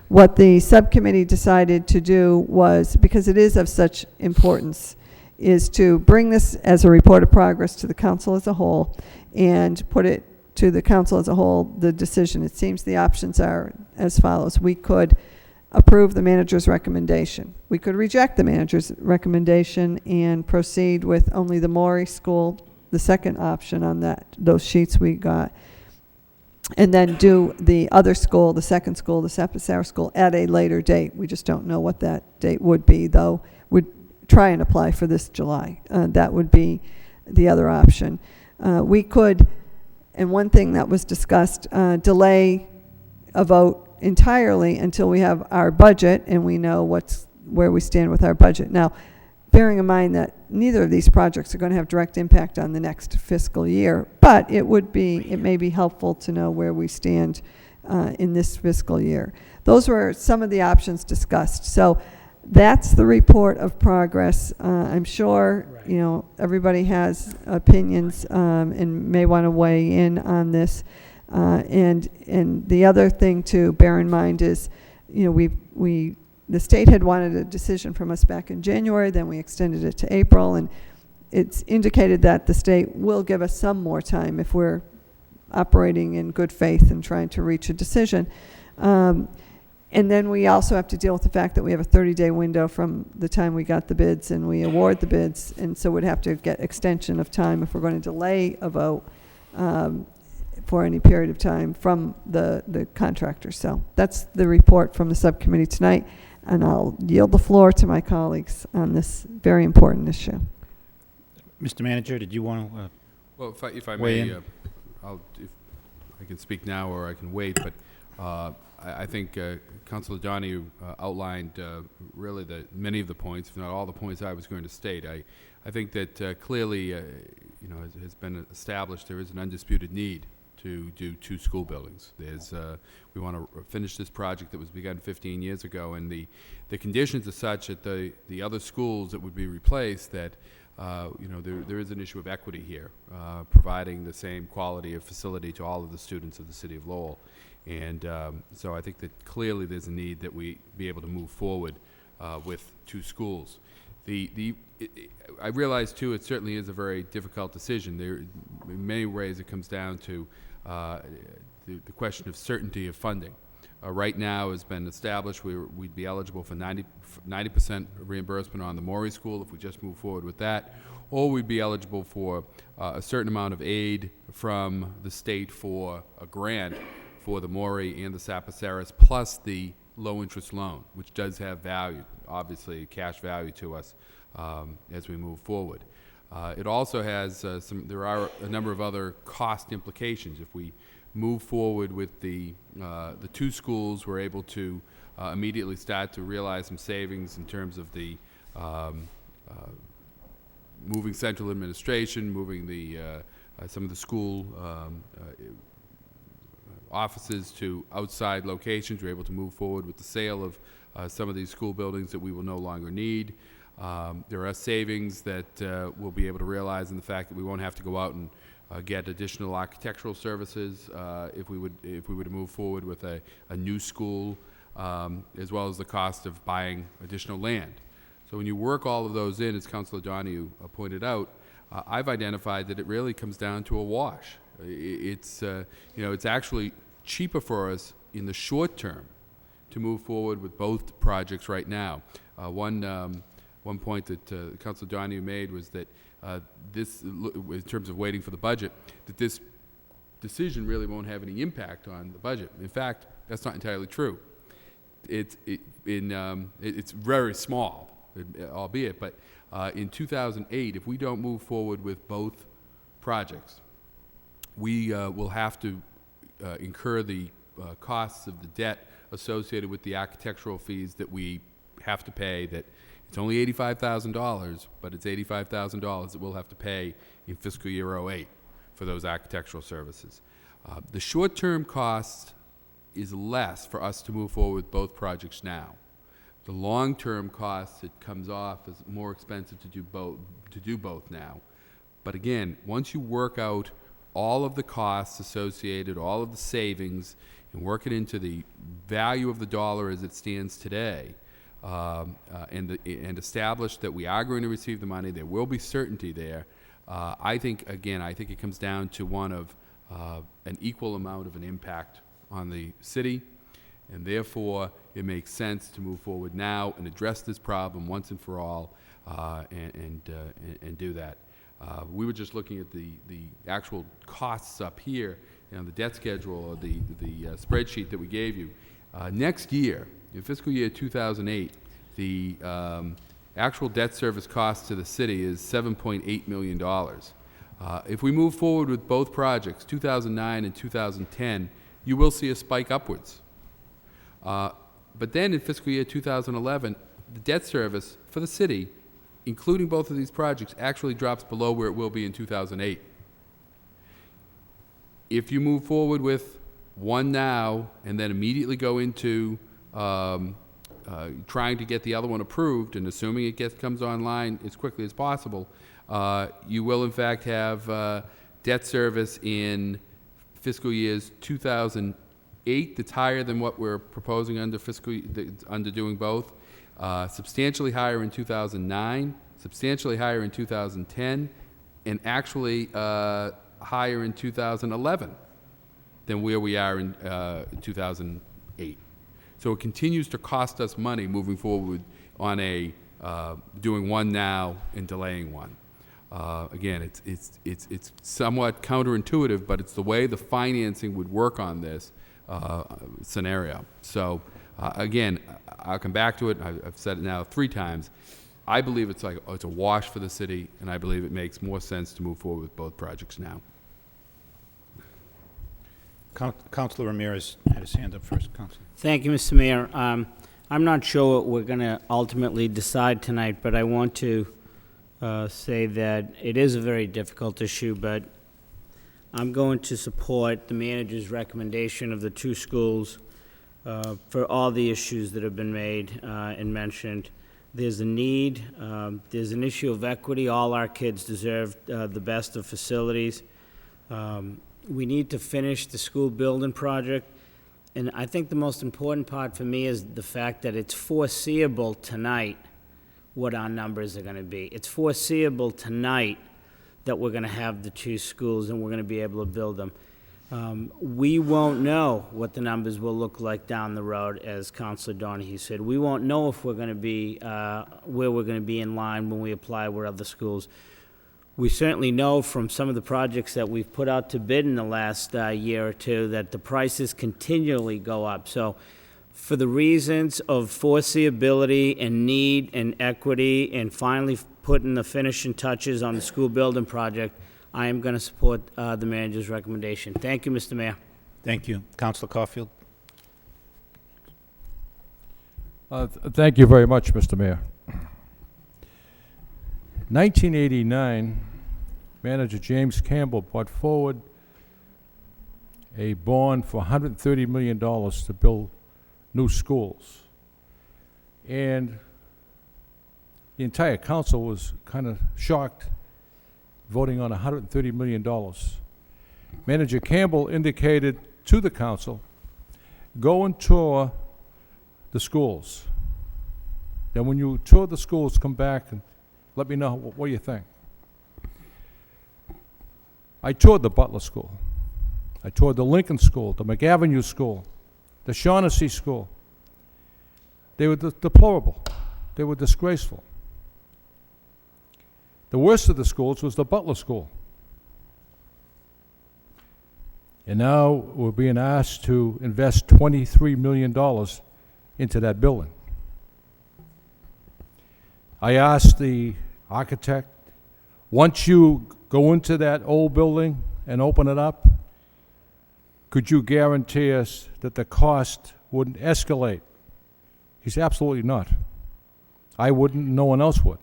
what the subcommittee decided to do was, because it is of such importance, is to bring this as a report of progress to the council as a whole and put it to the council as a whole, the decision. It seems the options are as follows. We could approve the manager's recommendation. We could reject the manager's recommendation and proceed with only the Morey School, the second option on those sheets we got, and then do the other school, the second school, the Sapasara School, at a later date. We just don't know what that date would be, though we'd try and apply for this July. That would be the other option. We could, and one thing that was discussed, delay a vote entirely until we have our budget and we know where we stand with our budget. Now, bearing in mind that neither of these projects are going to have direct impact on the next fiscal year, but it may be helpful to know where we stand in this fiscal year. Those were some of the options discussed. So that's the report of progress. I'm sure everybody has opinions and may want to weigh in on this. And the other thing to bear in mind is, the state had wanted a decision from us back in January, then we extended it to April, and it's indicated that the state will give us some more time if we're operating in good faith and trying to reach a decision. And then we also have to deal with the fact that we have a 30-day window from the time we got the bids and we award the bids, and so we'd have to get extension of time if we're going to delay a vote for any period of time from the contractor. So that's the report from the subcommittee tonight. And I'll yield the floor to my colleagues on this very important issue. Mr. Manager, did you want to Well, if I weigh may, in? if I can speak now or I can wait, but I think Councilor Donahue outlined really many of the points, if not all the points I was going to state. I think that clearly, as has been established, there is an undisputed need to do 2 school buildings. We want to finish this project that was begun 15 years ago, and the conditions are such at the other schools that would be replaced that there is an issue of equity here, providing the same quality of facility to all of the students of the city of Lowell. And so I think that clearly there's a need that we be able to move forward with 2 schools. I realize, too, it certainly is a very difficult decision. In many ways, it comes down to the question of certainty of funding. Right now has been established we'd be eligible for 90% reimbursement on the Morey School if we just move forward with that, or we'd be eligible for a certain amount of aid from the state for a grant for the Morey and the Sapasaras, plus the low-interest loan, which does have value, obviously cash value to us as we move forward. It also has there are a number of other cost implications. If we move forward with the 2 schools, we're able to immediately start to realize some savings in terms of the moving central administration, moving some of the school offices to outside locations. We're able to move forward with the sale of some of these school buildings that we will no longer need. There are savings that we'll be able to realize in the fact that we won't have to go out and get additional architectural services if we were to move forward with a new school, as well as the cost of buying additional land. So when you work all of those in, as Councilor Donahue pointed out, I've identified that it really comes down to a wash. It's actually cheaper for us in the short term to move forward with both projects right now. One point that Councilor Donahue made was that in terms of waiting for the budget, that this decision really won't have any impact on the budget. In fact, that's not entirely true. It's very small, albeit, but in 2008, if we don't move forward with both projects, we will have to incur the costs of the debt associated with the architectural fees that we have to pay. That it's only $85,000, but it's $85,000 that we'll have to pay in fiscal year '08 for those architectural services. The short-term cost is less for us to move forward with both projects now. The long-term cost, it comes off as more expensive to do both now. But again, once you work out all of the costs associated, all of the savings, and work it into the value of the dollar as it stands today, and establish that we are going to receive the money, there will be certainty there. I think it comes down to one of an equal amount of an impact on the city, and therefore it makes sense to move forward now and address this problem once and for all, and do that. We were just looking at the actual costs up here, the debt schedule, or the spreadsheet that we gave you. Next year, in fiscal year 2008, the actual debt service cost to the city is $7.8 million. If we move forward with both projects, 2009 and 2010, you will see a spike upwards. But then in fiscal year 2011, the debt service for the city, including both of these projects, actually drops below where it will be in 2008. If you move forward with one now and then immediately go into trying to get the other one approved, and assuming it comes online as quickly as possible, you will in fact have debt service in fiscal years 2008 that's higher than what we're proposing under doing both, substantially higher in 2009, substantially higher in 2010, and actually higher in 2011 than where we are in 2008. So it continues to cost us money moving forward on doing one now and delaying one. Again, it's somewhat counterintuitive, but it's the way the financing would work on this scenario. So again, I'll come back to it. I've said it now 3 times. I believe it's a wash for the city, and I believe it makes more sense to move forward with both projects now. Councilor Ramirez had his hand up first. Councilor. Thank you, Mr. Mayor. I'm not sure what we're going to ultimately decide tonight, but I want to say that it is a very difficult issue, but I'm going to support the manager's recommendation of the 2 schools for all the issues that have been made and mentioned. There's a need, there's an issue of equity. All our kids deserve the best of facilities. We need to finish the school building project. And I think the most important part for me is the fact that it's foreseeable tonight what our numbers are going to be. It's foreseeable tonight that we're going to have the 2 schools and we're going to be able to build them. We won't know what the numbers will look like down the road, as Councilor Donahue said. We won't know if we're going to be where we're going to be in line when we apply with other schools. We certainly know from some of the projects that we've put out to bid in the last year or 2 that the prices continually go up. So for the reasons of foreseeability and need and equity and finally putting the finishing touches on the school building project, I am going to support the manager's recommendation. Thank you, Mr. Mayor. Thank you. Councilor Caulfield. Thank you very much, Mr. Mayor. 1989, Manager James Campbell brought forward a bond for $130 million to build new schools. And the entire council was kind of shocked voting on $130 million. Manager Campbell indicated to the council, go and tour the schools. Then when you tour the schools, come back and let me know what you think. I toured the Butler School. I toured the Lincoln School, the McAvenue School, the Shaughnessy School. They were deplorable. They were disgraceful. The worst of the schools was the Butler School. And now we're being asked to invest $23 million into that building. I asked the architect, once you go into that old building and open it up, could you guarantee us that the cost wouldn't escalate? He said, absolutely not. I wouldn't, no one else would.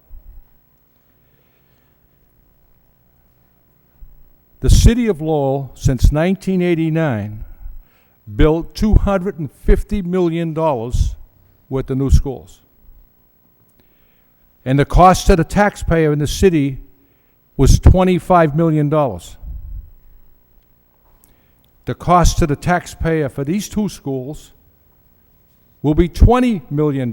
The city of Lowell, since 1989, built $250 million worth of new schools. And the cost to the taxpayer in the city was $25 million. The cost to the taxpayer for these two schools will be $20 million.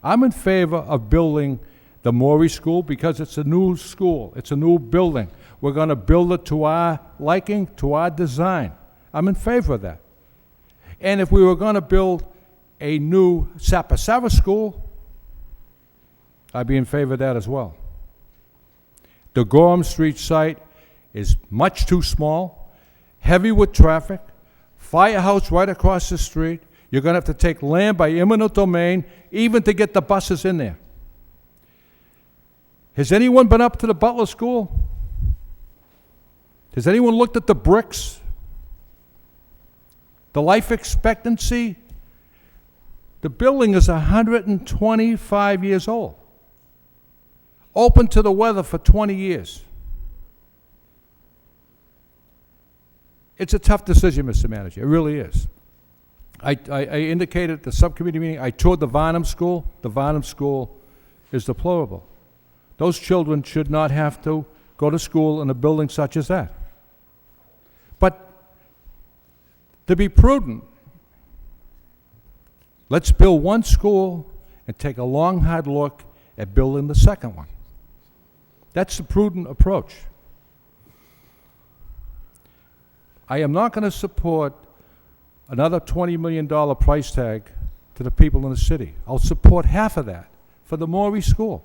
I'm in favor of building the Morey School because it's a new school. It's a new building. We're going to build it to our liking, to our design. I'm in favor of that. And if we were going to build a new Sapasava school, I'd be in favor of that as well. The Gorham Street site is much too small, heavy with traffic, firehouse right across the street. You're going to have to take land by eminent domain even to get the buses in there. Has anyone been up to the Butler School? Has anyone looked at the bricks? The life expectancy? The building is 125 years old. Open to the weather for 20 years. It's a tough decision, Mr. Manager. It really is. I indicated at the subcommittee meeting, I toured the Varnum School. The Varnum School is deplorable. Those children should not have to go to school in a building such as that. But to be prudent, let's build one school and take a long, hard look at building the second one. That's the prudent approach. I am not going to support another $20 million price tag to the people in the city. I'll support half of that for the Morey School.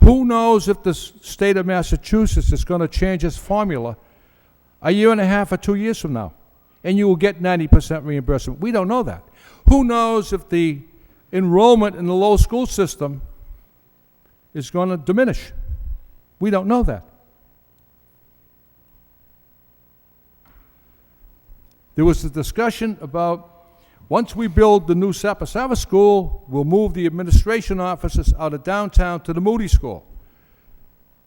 Who knows if the state of Massachusetts is going to change its formula a year and a half or 2 years from now, and you will get 90% reimbursement. We don't know that. Who knows if the enrollment in the Lowell school system is going to diminish? We don't know that. There was a discussion about once we build the new Sapasava school, we'll move the administration offices out of downtown to the Moody School.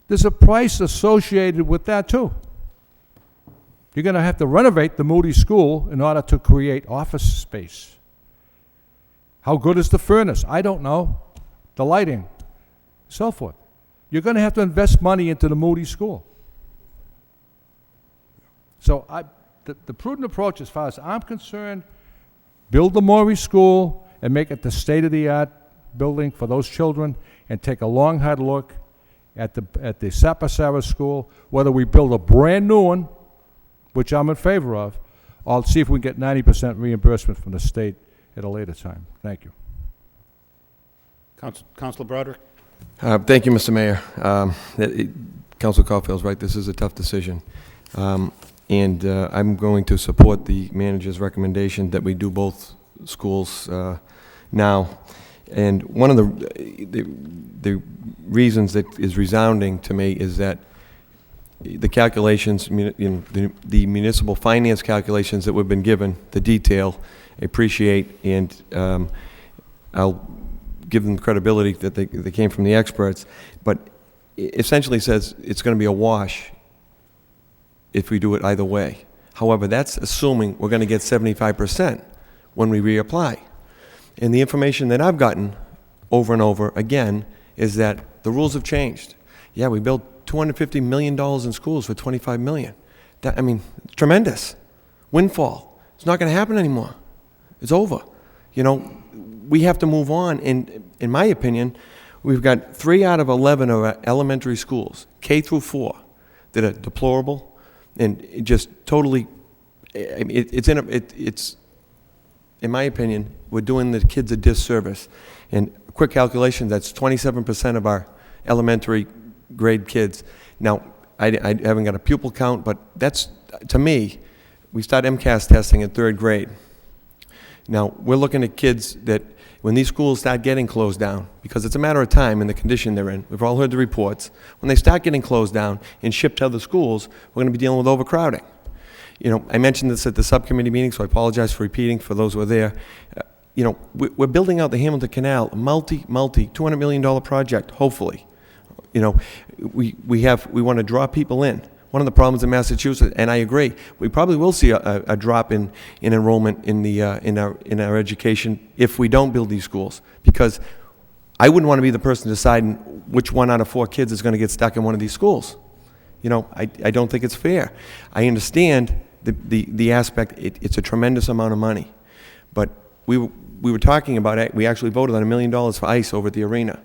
There's a price associated with that too. You're going to have to renovate the Moody School in order to create office space. How good is the furnace? I don't know. The lighting, so forth. You're going to have to invest money into the Moody School. So the prudent approach, as far as I'm concerned, build the Morey School and make it the state-of-the-art building for those children, and take a long, hard look at the Sapasava School, whether we build a brand new one, which I'm in favor of, or see if we can get 90% reimbursement from the state at a later time. Thank you. Councilor Broderick? Thank you, Mr. Mayor. Councilor Caulfield's right. This is a tough decision. And I'm going to support the manager's recommendation that we do both schools now. And one of the reasons that is resounding to me is that the calculations, the municipal finance calculations that we've been given, the detail, I appreciate, and I'll give them credibility that they came from the experts, but it essentially says it's going to be a wash if we do it either way. However, that's assuming we're going to get 75% when we reapply. And the information that I've gotten over and over again is that the rules have changed. Yeah, we built $250 million in schools for $25 million. That, I mean, tremendous. Windfall. It's not going to happen anymore. It's over. You know, we have to move on. And in my opinion, we've got 3 out of 11 of our elementary schools, K through 4, that are deplorable and just totally, I mean, it's, in my opinion, we're doing the kids a disservice. And quick calculation, that's 27% of our elementary grade kids. Now, I haven't got a pupil count, but that's, to me, we start MCAS testing in 3rd grade. Now, we're looking at kids that, when these schools start getting closed down, because it's a matter of time in the condition they're in, we've all heard the reports, when they start getting closed down and shipped to other schools, we're going to be dealing with overcrowding. You know, I mentioned this at the subcommittee meeting, so I apologize for repeating for those who were there. you know, we're building out the Hamilton Canal, $200 million project, hopefully. You know, we want to draw people in. One of the problems in Massachusetts, and I agree, we probably will see a drop in enrollment in our education if we don't build these schools, because I wouldn't want to be the person deciding which 1 out of 4 kids is going to get stuck in one of these schools. You know, I don't think it's fair. I understand the aspect. It's a tremendous amount of money, but we were talking about it. We actually voted on $1 million for ice over at the arena,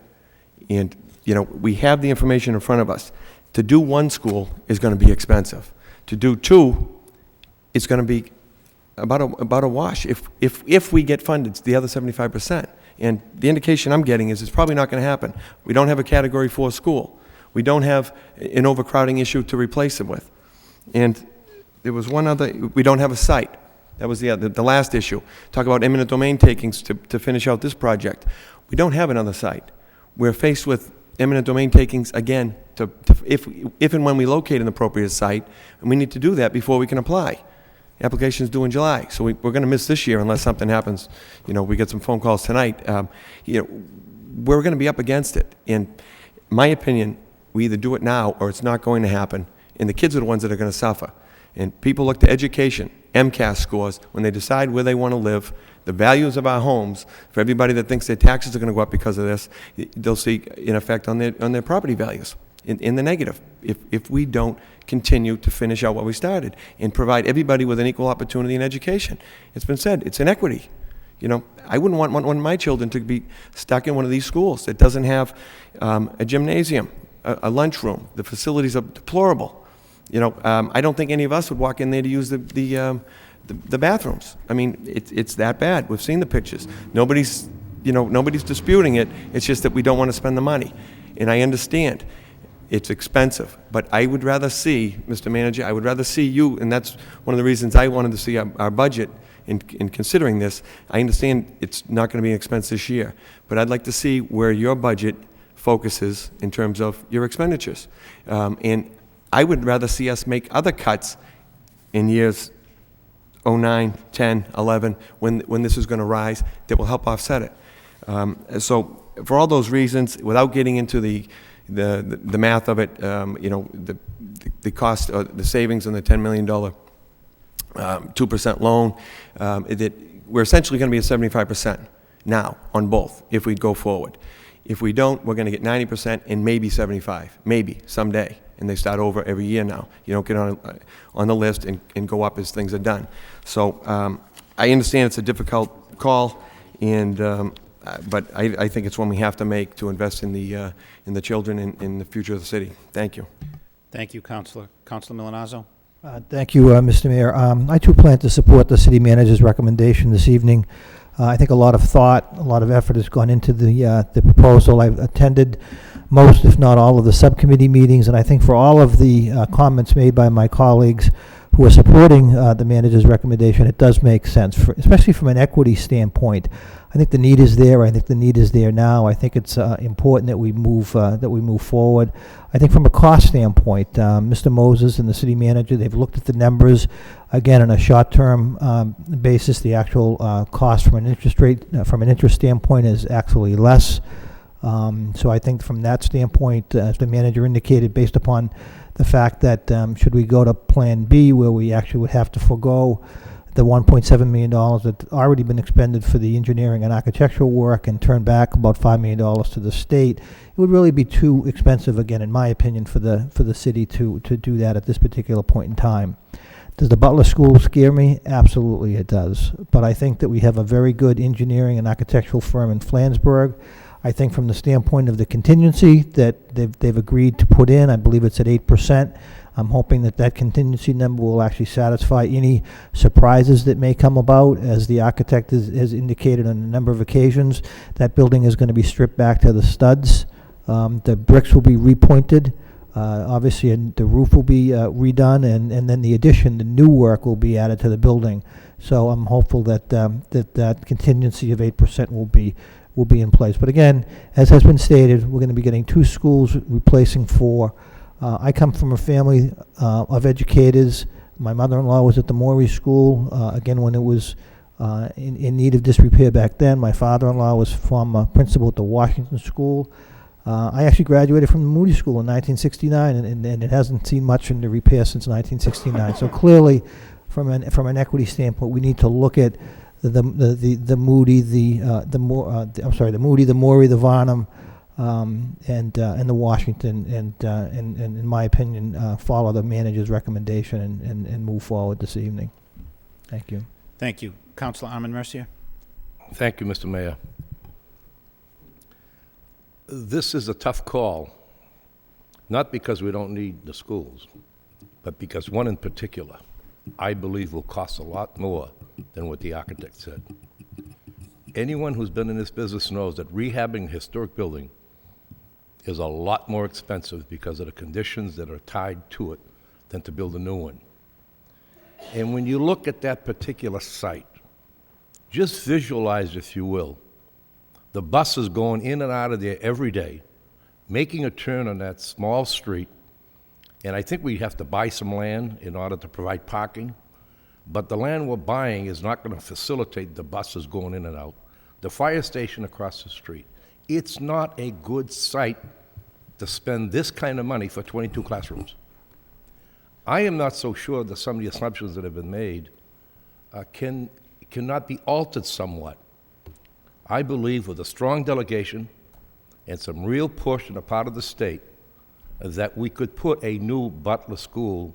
and you know, we have the information in front of us. To do 1 school is going to be expensive. To do 2, it's going to be about a wash. If we get funded, it's the other 75%. And the indication I'm getting is it's probably not going to happen. We don't have a Category 4 school. We don't have an overcrowding issue to replace it with. And there was one other, we don't have a site. That was the last issue. Talk about eminent domain takings to finish out this project. We don't have another site. We're faced with eminent domain takings again if and when we locate an appropriate site, and we need to do that before we can apply. The application is due in July, so we're going to miss this year unless something happens. You know, we get some phone calls tonight. You know, we're going to be up against it. In my opinion, we either do it now or it's not going to happen, and the kids are the ones that are going to suffer. And people look to education, MCAS scores, when they decide where they want to live, the values of our homes. For everybody that thinks their taxes are going to go up because of this, they'll see an effect on their property values in the negative if we don't continue to finish out what we started and provide everybody with an equal opportunity in education. It's been said, it's inequity. You know, I wouldn't want one of my children to be stuck in one of these schools that doesn't have a gymnasium, a lunchroom. The facilities are deplorable. You know, I don't think any of us would walk in there to use the bathrooms. I mean, it's that bad. We've seen the pictures. Nobody's disputing it. It's just that we don't want to spend the money. And I understand it's expensive, but I would rather see, Mr. Manager, I would rather see you, and that's one of the reasons I wanted to see our budget in considering this. I understand it's not going to be an expense this year, but I'd like to see where your budget focuses in terms of your expenditures. And I would rather see us make other cuts in years 09, 10, 11, when this is going to rise, that will help offset it. So for all those reasons, without getting into the math of it, you know, the cost, the savings on the $10 million 2% loan, we're essentially going to be at 75% now on both if we go forward. If we don't, we're going to get 90% and maybe 75, maybe someday. And they start over every year now. You don't get on the list and go up as things are done. So I understand it's a difficult call, and but I think it's one we have to make to invest in the children and in the future of the city. Thank you. Thank you, Councilor. Councilor Milanazzo? Thank you, Mr. Mayor. I too plan to support the city manager's recommendation this evening. I think a lot of thought, a lot of effort has gone into the proposal. I've attended most, if not all, of the subcommittee meetings, and I think for all of the comments made by my colleagues who are supporting the manager's recommendation, it does make sense, especially from an equity standpoint. I think the need is there. I think the need is there now. I think it's important that we move forward. I think from a cost standpoint, Mr. Moses and the city manager, they've looked at the numbers. Again, on a short-term basis, the actual cost from an interest standpoint is actually less. So I think from that standpoint, as the manager indicated, based upon the fact that should we go to Plan B, where we actually would have to forego the $1.7 million that's already been expended for the engineering and architectural work and turn back about $5 million to the state, it would really be too expensive, again, in my opinion, for the city to do that at this particular point in time. Does the Butler School scare me? Absolutely it does. But I think that we have a very good engineering and architectural firm in Flansburgh. I think from the standpoint of the contingency that they've agreed to put in, I believe it's at 8%. I'm hoping that contingency number will actually satisfy any surprises that may come about. As the architect has indicated on a number of occasions, that building is going to be stripped back to the studs. The bricks will be repointed. Obviously, the roof will be redone, and then the addition, the new work, will be added to the building. So I'm hopeful that that contingency of 8% will be in place. But again, as has been stated, we're going to be getting 2 schools replacing 4. I come from a family of educators. My mother-in-law was at the Morey School, again, when it was in need of disrepair back then. My father-in-law was former principal at the Washington School. I actually graduated from the Moody School in 1969, and it hasn't seen much in the repair since 1969. So clearly, from an equity standpoint, we need to look at the Moody, the Moody, the Morey, the Varnum, and the Washington, and in my opinion, follow the manager's recommendation and move forward this evening. Thank you. Thank you. Councilor Armin Mercier? Thank you, Mr. Mayor. This is a tough call, not because we don't need the schools, but because one in particular, I believe will cost a lot more than what the architect said. Anyone who's been in this business knows that rehabbing a historic building is a lot more expensive because of the conditions that are tied to it than to build a new one. And when you look at that particular site, just visualize, if you will, the buses going in and out of there every day, making a turn on that small street, and I think we have to buy some land in order to provide parking, but the land we're buying is not going to facilitate the buses going in and out. The fire station across the street, it's not a good site to spend this kind of money for 22 classrooms. I am not so sure that some of the assumptions that have been made cannot be altered somewhat. I believe with a strong delegation and some real push on the part of the state that we could put a new Butler school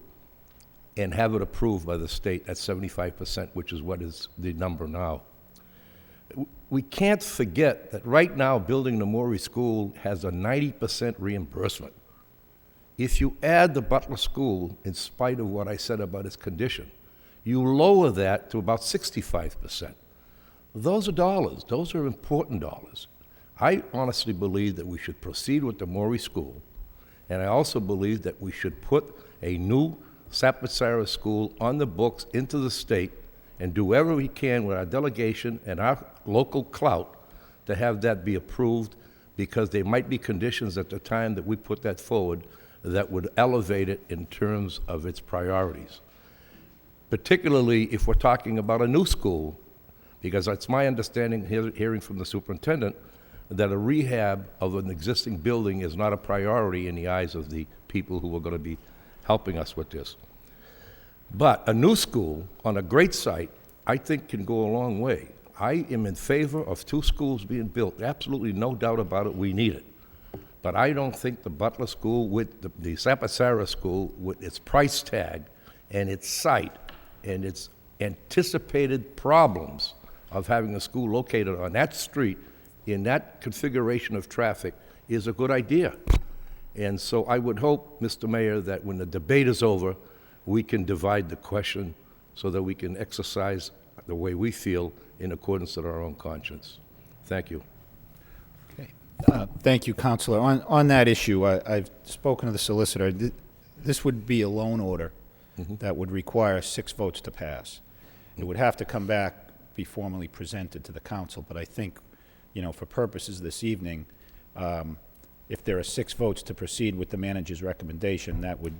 and have it approved by the state at 75%, which is what is the number now. We can't forget that right now building the Morey School has a 90% reimbursement. If you add the Butler School, in spite of what I said about its condition, you lower that to about 65%. Those are dollars. Those are important dollars. I honestly believe that we should proceed with the Morey School, and I also believe that we should put a new Sapasara School on the books into the state and do whatever we can with our delegation and our local clout to have that be approved, because there might be conditions at the time that we put that forward that would elevate it in terms of its priorities. Particularly if we're talking about a new school, because it's my understanding, hearing from the superintendent, that a rehab of an existing building is not a priority in the eyes of the people who are going to be helping us with this. But a new school on a great site, I think, can go a long way. I am in favor of 2 schools being built. Absolutely no doubt about it, we need it. But I don't think the Butler School with the Sapasara School, with its price tag and its site and its anticipated problems of having a school located on that street in that configuration of traffic, is a good idea. And so I would hope, Mr. Mayor, that when the debate is over, we can divide the question so that we can exercise the way we feel in accordance with our own conscience. Thank you. Okay. Thank you, Councilor. On that issue, I've spoken to the solicitor. This would be a loan order that would require 6 votes to pass. It would have to come back, be formally presented to the council, but I think, for purposes this evening, if there are 6 votes to proceed with the manager's recommendation, that would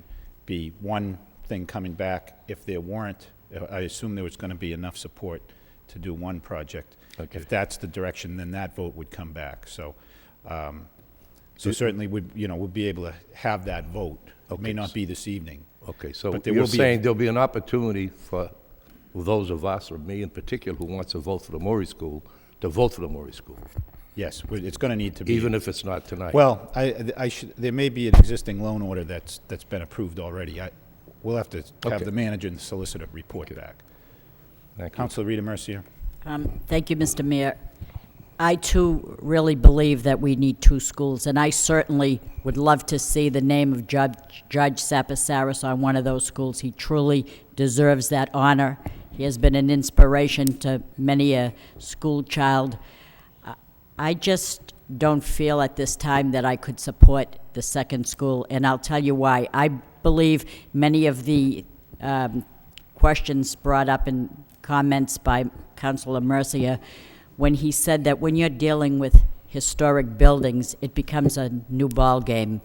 be one thing coming back. If there weren't, I assume there was going to be enough support to do one project. Okay. If that's the direction, then that vote would come back. So, certainly we'd be able to have that vote. Okay. It may not be this evening. Okay, so but you're saying there'll be an opportunity for those of us, or me in particular, who wants to vote for the Morey School, to vote for the Morey School. Yes, it's going to need to be. Even if it's not tonight. Well, there may be an existing loan order that's been approved already. We'll have to have the manager and the solicitor report back. Thank you. Councilor Rita Mercier. Thank you, Mr. Mayor. I, too, really believe that we need 2 schools, and I certainly would love to see the name of Judge Sapasaris on one of those schools. He truly deserves that honor. He has been an inspiration to many a school child. I just don't feel at this time that I could support the second school, and I'll tell you why. I believe many of the questions brought up in comments by Councilor Mercier, when he said that when you're dealing with historic buildings, it becomes a new ball game.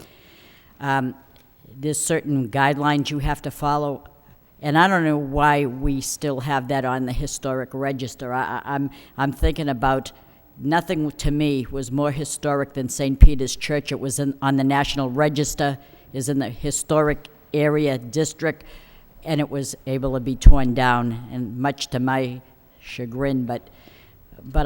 There's certain guidelines you have to follow. And I don't know why we still have that on the historic register. I'm thinking about, nothing to me was more historic than St. Peter's Church. It was on the National Register, is in the historic area district, and it was able to be torn down, and much to my chagrin, but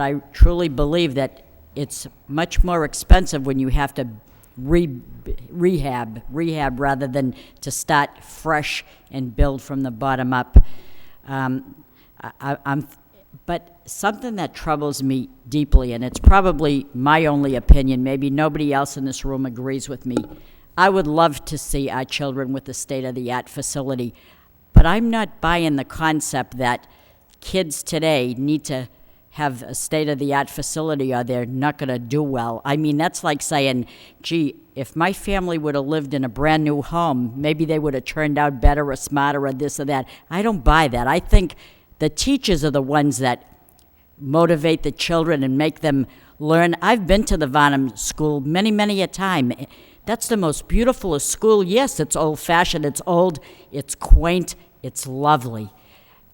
I truly believe that it's much more expensive when you have to rehab rather than to start fresh and build from the bottom up. But something that troubles me deeply, and it's probably my only opinion, maybe nobody else in this room agrees with me, I would love to see our children with a state-of-the-art facility, but I'm not buying the concept that kids today need to have a state-of-the-art facility or they're not going to do well. I mean, that's like saying, gee, if my family would have lived in a brand-new home, maybe they would have turned out better or smarter or this or that. I don't buy that. I think the teachers are the ones that motivate the children and make them learn. I've been to the Varnum School many, many a time. That's the most beautiful school. Yes, it's old-fashioned, it's old, it's quaint, it's lovely.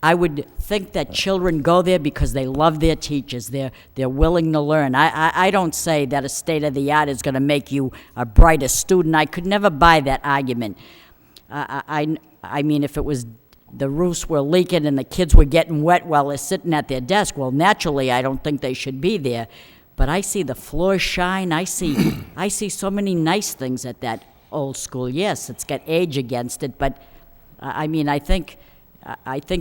I would think that children go there because they love their teachers. They're willing to learn. I don't say that a state-of-the-art is going to make you a brighter student. I could never buy that argument. I mean, if it was the roofs were leaking and the kids were getting wet while they're sitting at their desk, well, naturally, I don't think they should be there. But I see the floors shine. I see so many nice things at that old school. Yes, it's got age against it, but I mean, I think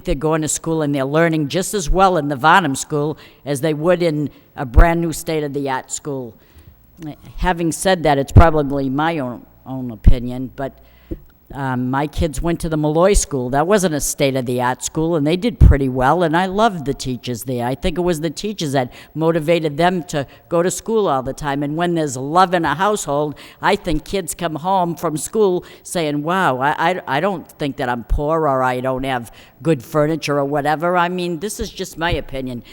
they're going to school and they're learning just as well in the Varnum School as they would in a brand-new state-of-the-art school. Having said that, it's probably my own opinion, but my kids went to the Malloy School. That wasn't a state-of-the-art school, and they did pretty well, and I loved the teachers there. I think it was the teachers that motivated them to go to school all the time, and when there's love in a household, I think kids come home from school saying, wow, I don't think that I'm poor or I don't have good furniture or whatever. I mean, this is just my opinion.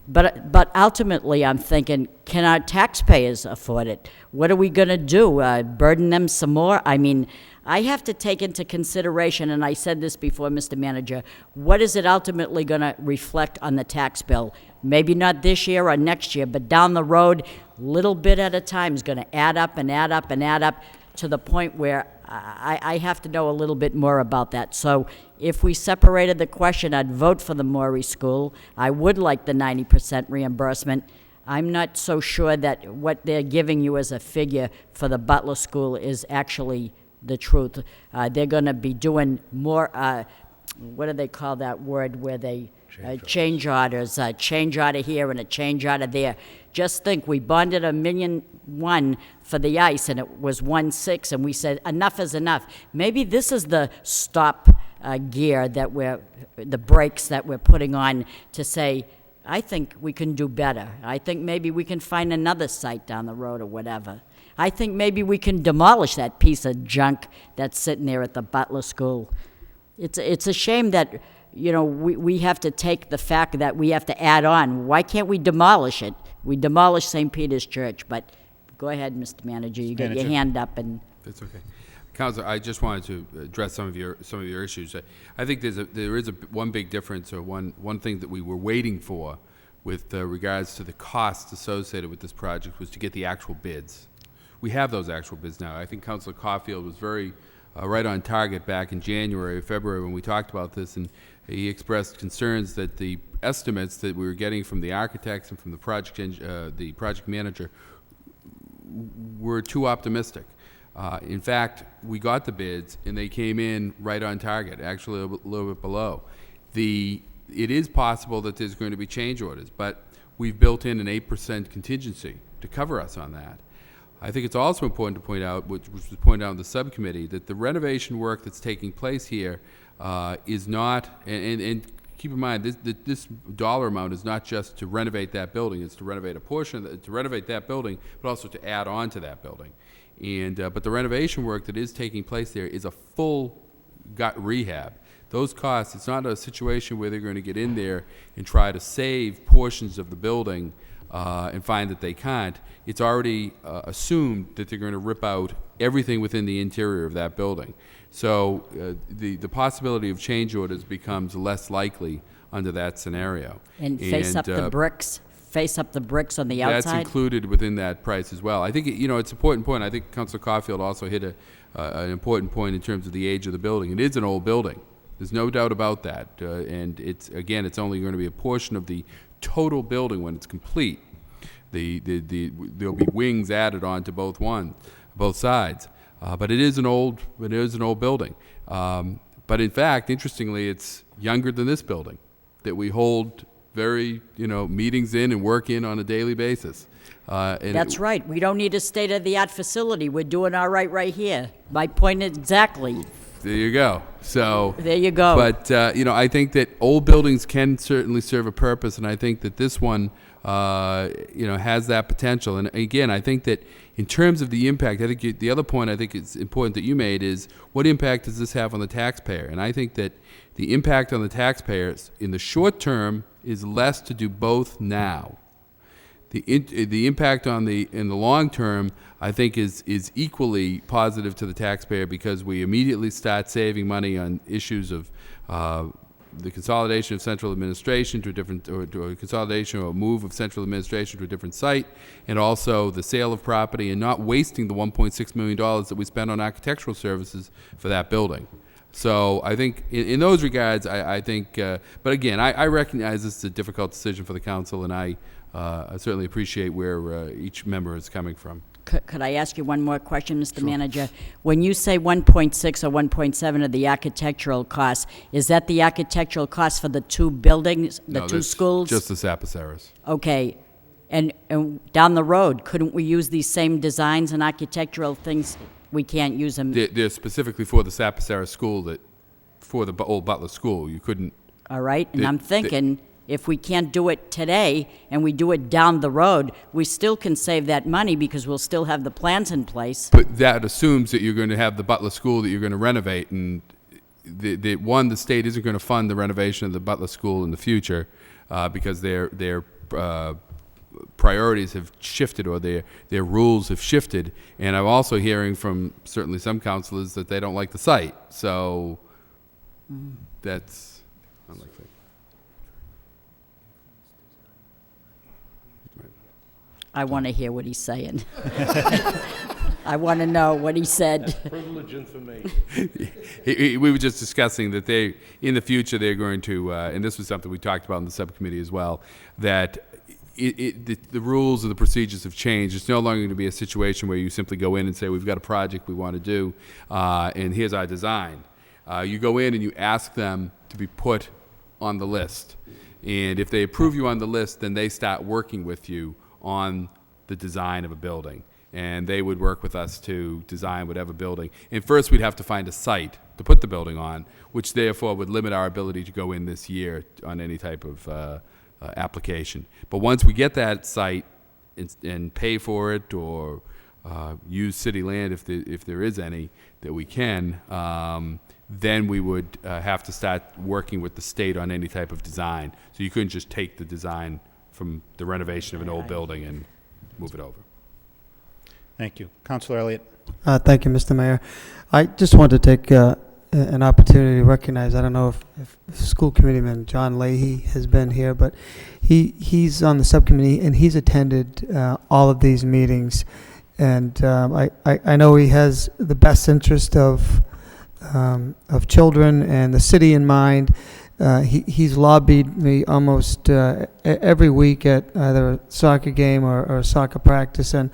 But ultimately, I'm thinking, can our taxpayers afford it? What are we going to do? Burden them some more? I mean, I have to take into consideration, and I said this before, Mr. Manager, what is it ultimately going to reflect on the tax bill? Maybe not this year or next year, but down the road, little bit at a time is going to add up and add up and add up to the point where I have to know a little bit more about that. So if we separated the question, I'd vote for the Morey School. I would like the 90% reimbursement. I'm not so sure that what they're giving you as a figure for the Butler School is actually the truth. They're going to be doing more, what do they call that word where they change orders, change order here and a change order there. Just think, we bonded $1.1 million for the ice, and it was 1.6, and we said enough is enough. Maybe this is the stop gear that the brakes that we're putting on to say, I think we can do better. I think maybe we can find another site down the road or whatever. I think maybe we can demolish that piece of junk that's sitting there at the Butler School. It's a shame that, you know, we have to take the fact that we have to add on. Why can't we demolish it? We demolished St. Peter's Church, but go ahead, Mr. Manager. You got your hand up and. That's okay. Councilor, I just wanted to address some of your issues. I think there is one big difference, or one thing that we were waiting for with regards to the costs associated with this project was to get the actual bids. We have those actual bids now. I think Councilor Caulfield was very right on target back in January or February when we talked about this, and he expressed concerns that the estimates that we were getting from the architects and from the project manager were too optimistic. In fact, we got the bids, and they came in right on target, actually a little bit below. It is possible that there's going to be change orders, but we've built in an 8% contingency to cover us on that. I think it's also important to point out, which was pointed out in the subcommittee, that the renovation work that's taking place here is not, and keep in mind, this dollar amount is not just to renovate that building, it's to renovate a portion, to renovate that building, but also to add on to that building. And, but the renovation work that is taking place there is a full gut rehab. Those costs, it's not a situation where they're going to get in there and try to save portions of the building and find that they can't, it's already assumed that they're going to rip out everything within the interior of that building. So the possibility of change orders becomes less likely under that scenario. And face up the bricks on the outside? That's included within that price as well. I think, it's an important point. I think Councilor Caulfield also hit an important point in terms of the age of the building. It is an old building. There's no doubt about that. And it's only going to be a portion of the total building when it's complete. There'll be wings added onto both sides. But it is an old building. But in fact, interestingly, it's younger than this building that we hold meetings in and work in on a daily basis. That's right. We don't need a state-of-the-art facility. We're doing all right here. My point exactly. There you go. So there you go. But I think that old buildings can certainly serve a purpose, and I think that this one, has that potential. And again, I think that in terms of the impact, I think the other point I think is important that you made is what impact does this have on the taxpayer? And I think that the impact on the taxpayers in the short term is less to do both now. The impact in the long term, I think, is equally positive to the taxpayer because we immediately start saving money on issues of the consolidation of central administration to a different, or a consolidation or a move of central administration to a different site, and also the sale of property and not wasting the $1.6 million that we spent on architectural services for that building. So I think in those regards, I think, but again, I recognize this is a difficult decision for the council, and I certainly appreciate where each member is coming from. Could I ask you one more question, Mr. Manager? When you say 1.6 or 1.7 of the architectural costs, is that the architectural cost for the two buildings, the two schools? Just the Sapaceras. Okay. And down the road, couldn't we use these same designs and architectural things? We can't use them. They're specifically for the Sapacera school, for the old Butler School. You couldn't. All right. And I'm thinking, if we can't do it today and we do it down the road, we still can save that money because we'll still have the plans in place. But that assumes that you're going to have the Butler School that you're going to renovate, and the state isn't going to fund the renovation of the Butler School in the future because their priorities have shifted, or their rules have shifted. And I'm also hearing from certainly some councilors that they don't like the site. So that's unlikely. I want to hear what he's saying. I want to know what he said. Privileged information. We were just discussing that in the future, they're going to, and this was something we talked about in the subcommittee as well, that the rules and the procedures have changed. It's no longer going to be a situation where you simply go in and say, we've got a project we want to do, and here's our design. You go in and you ask them to be put on the list. And if they approve you on the list, then they start working with you on the design of a building. And they would work with us to design whatever building. And first we'd have to find a site to put the building on, which therefore would limit our ability to go in this year on any type of application. But once we get that site and pay for it, or use city land if there is any that we can, then we would have to start working with the state on any type of design. So you couldn't just take the design from the renovation of an old building and move it over. Thank you. Councilor Elliott. Thank you, Mr. Mayor. I just want to take an opportunity to recognize, I don't know if school committeeman John Leahy has been here, but he's on the subcommittee and he's attended all of these meetings. And I know he has the best interest of children and the city in mind. He's lobbied me almost every week at either a soccer game or a soccer practice, and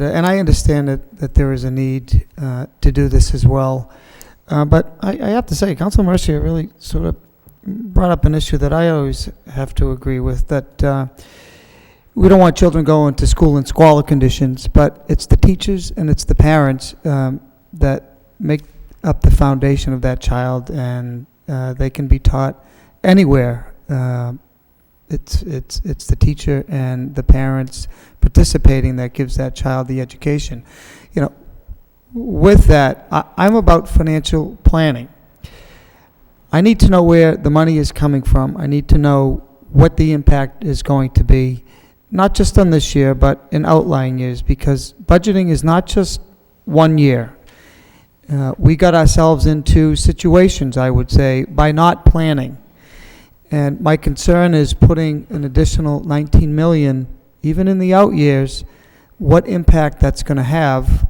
I understand that there is a need to do this as well. But I have to say, Councilor Mercier really sort of brought up an issue that I always have to agree with, that we don't want children going to school in squalor conditions, but it's the teachers and it's the parents that make up the foundation of that child, and they can be taught anywhere. It's the teacher and the parents participating that gives that child the education. You know, with that, I'm about financial planning. I need to know where the money is coming from. I need to know what the impact is going to be. not just on this year, but in outlying years, because budgeting is not just 1 year. We got ourselves into situations, I would say, by not planning. And my concern is putting an additional 19 million, even in the out years, what impact that's going to have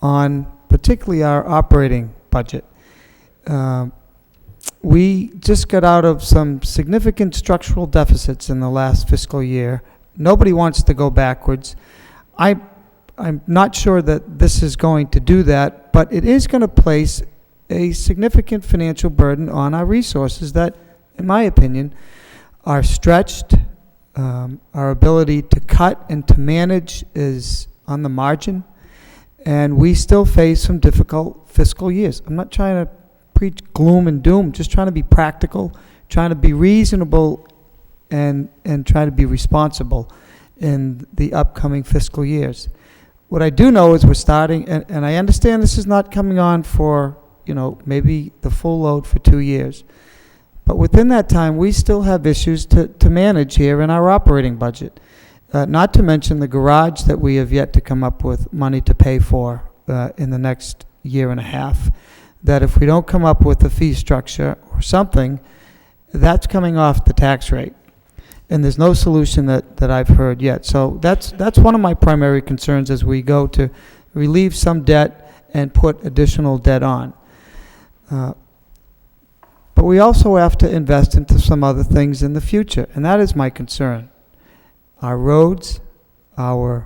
on particularly our operating budget. We just got out of some significant structural deficits in the last fiscal year. Nobody wants to go backwards. I'm not sure that this is going to do that, but it is going to place a significant financial burden on our resources that, in my opinion, are stretched. Our ability to cut and to manage is on the margin, and we still face some difficult fiscal years. I'm not trying to preach gloom and doom, just trying to be practical, trying to be reasonable, and try to be responsible in the upcoming fiscal years. What I do know is we're starting, and I understand this is not coming on for, maybe the full load for 2 years. But within that time, we still have issues to manage here in our operating budget. Not to mention the garage that we have yet to come up with money to pay for in the next year and a half. That if we don't come up with a fee structure or something, that's coming off the tax rate. And there's no solution that I've heard yet. So that's one of my primary concerns as we go to relieve some debt and put additional debt on. But we also have to invest into some other things in the future, and that is my concern. Our roads, a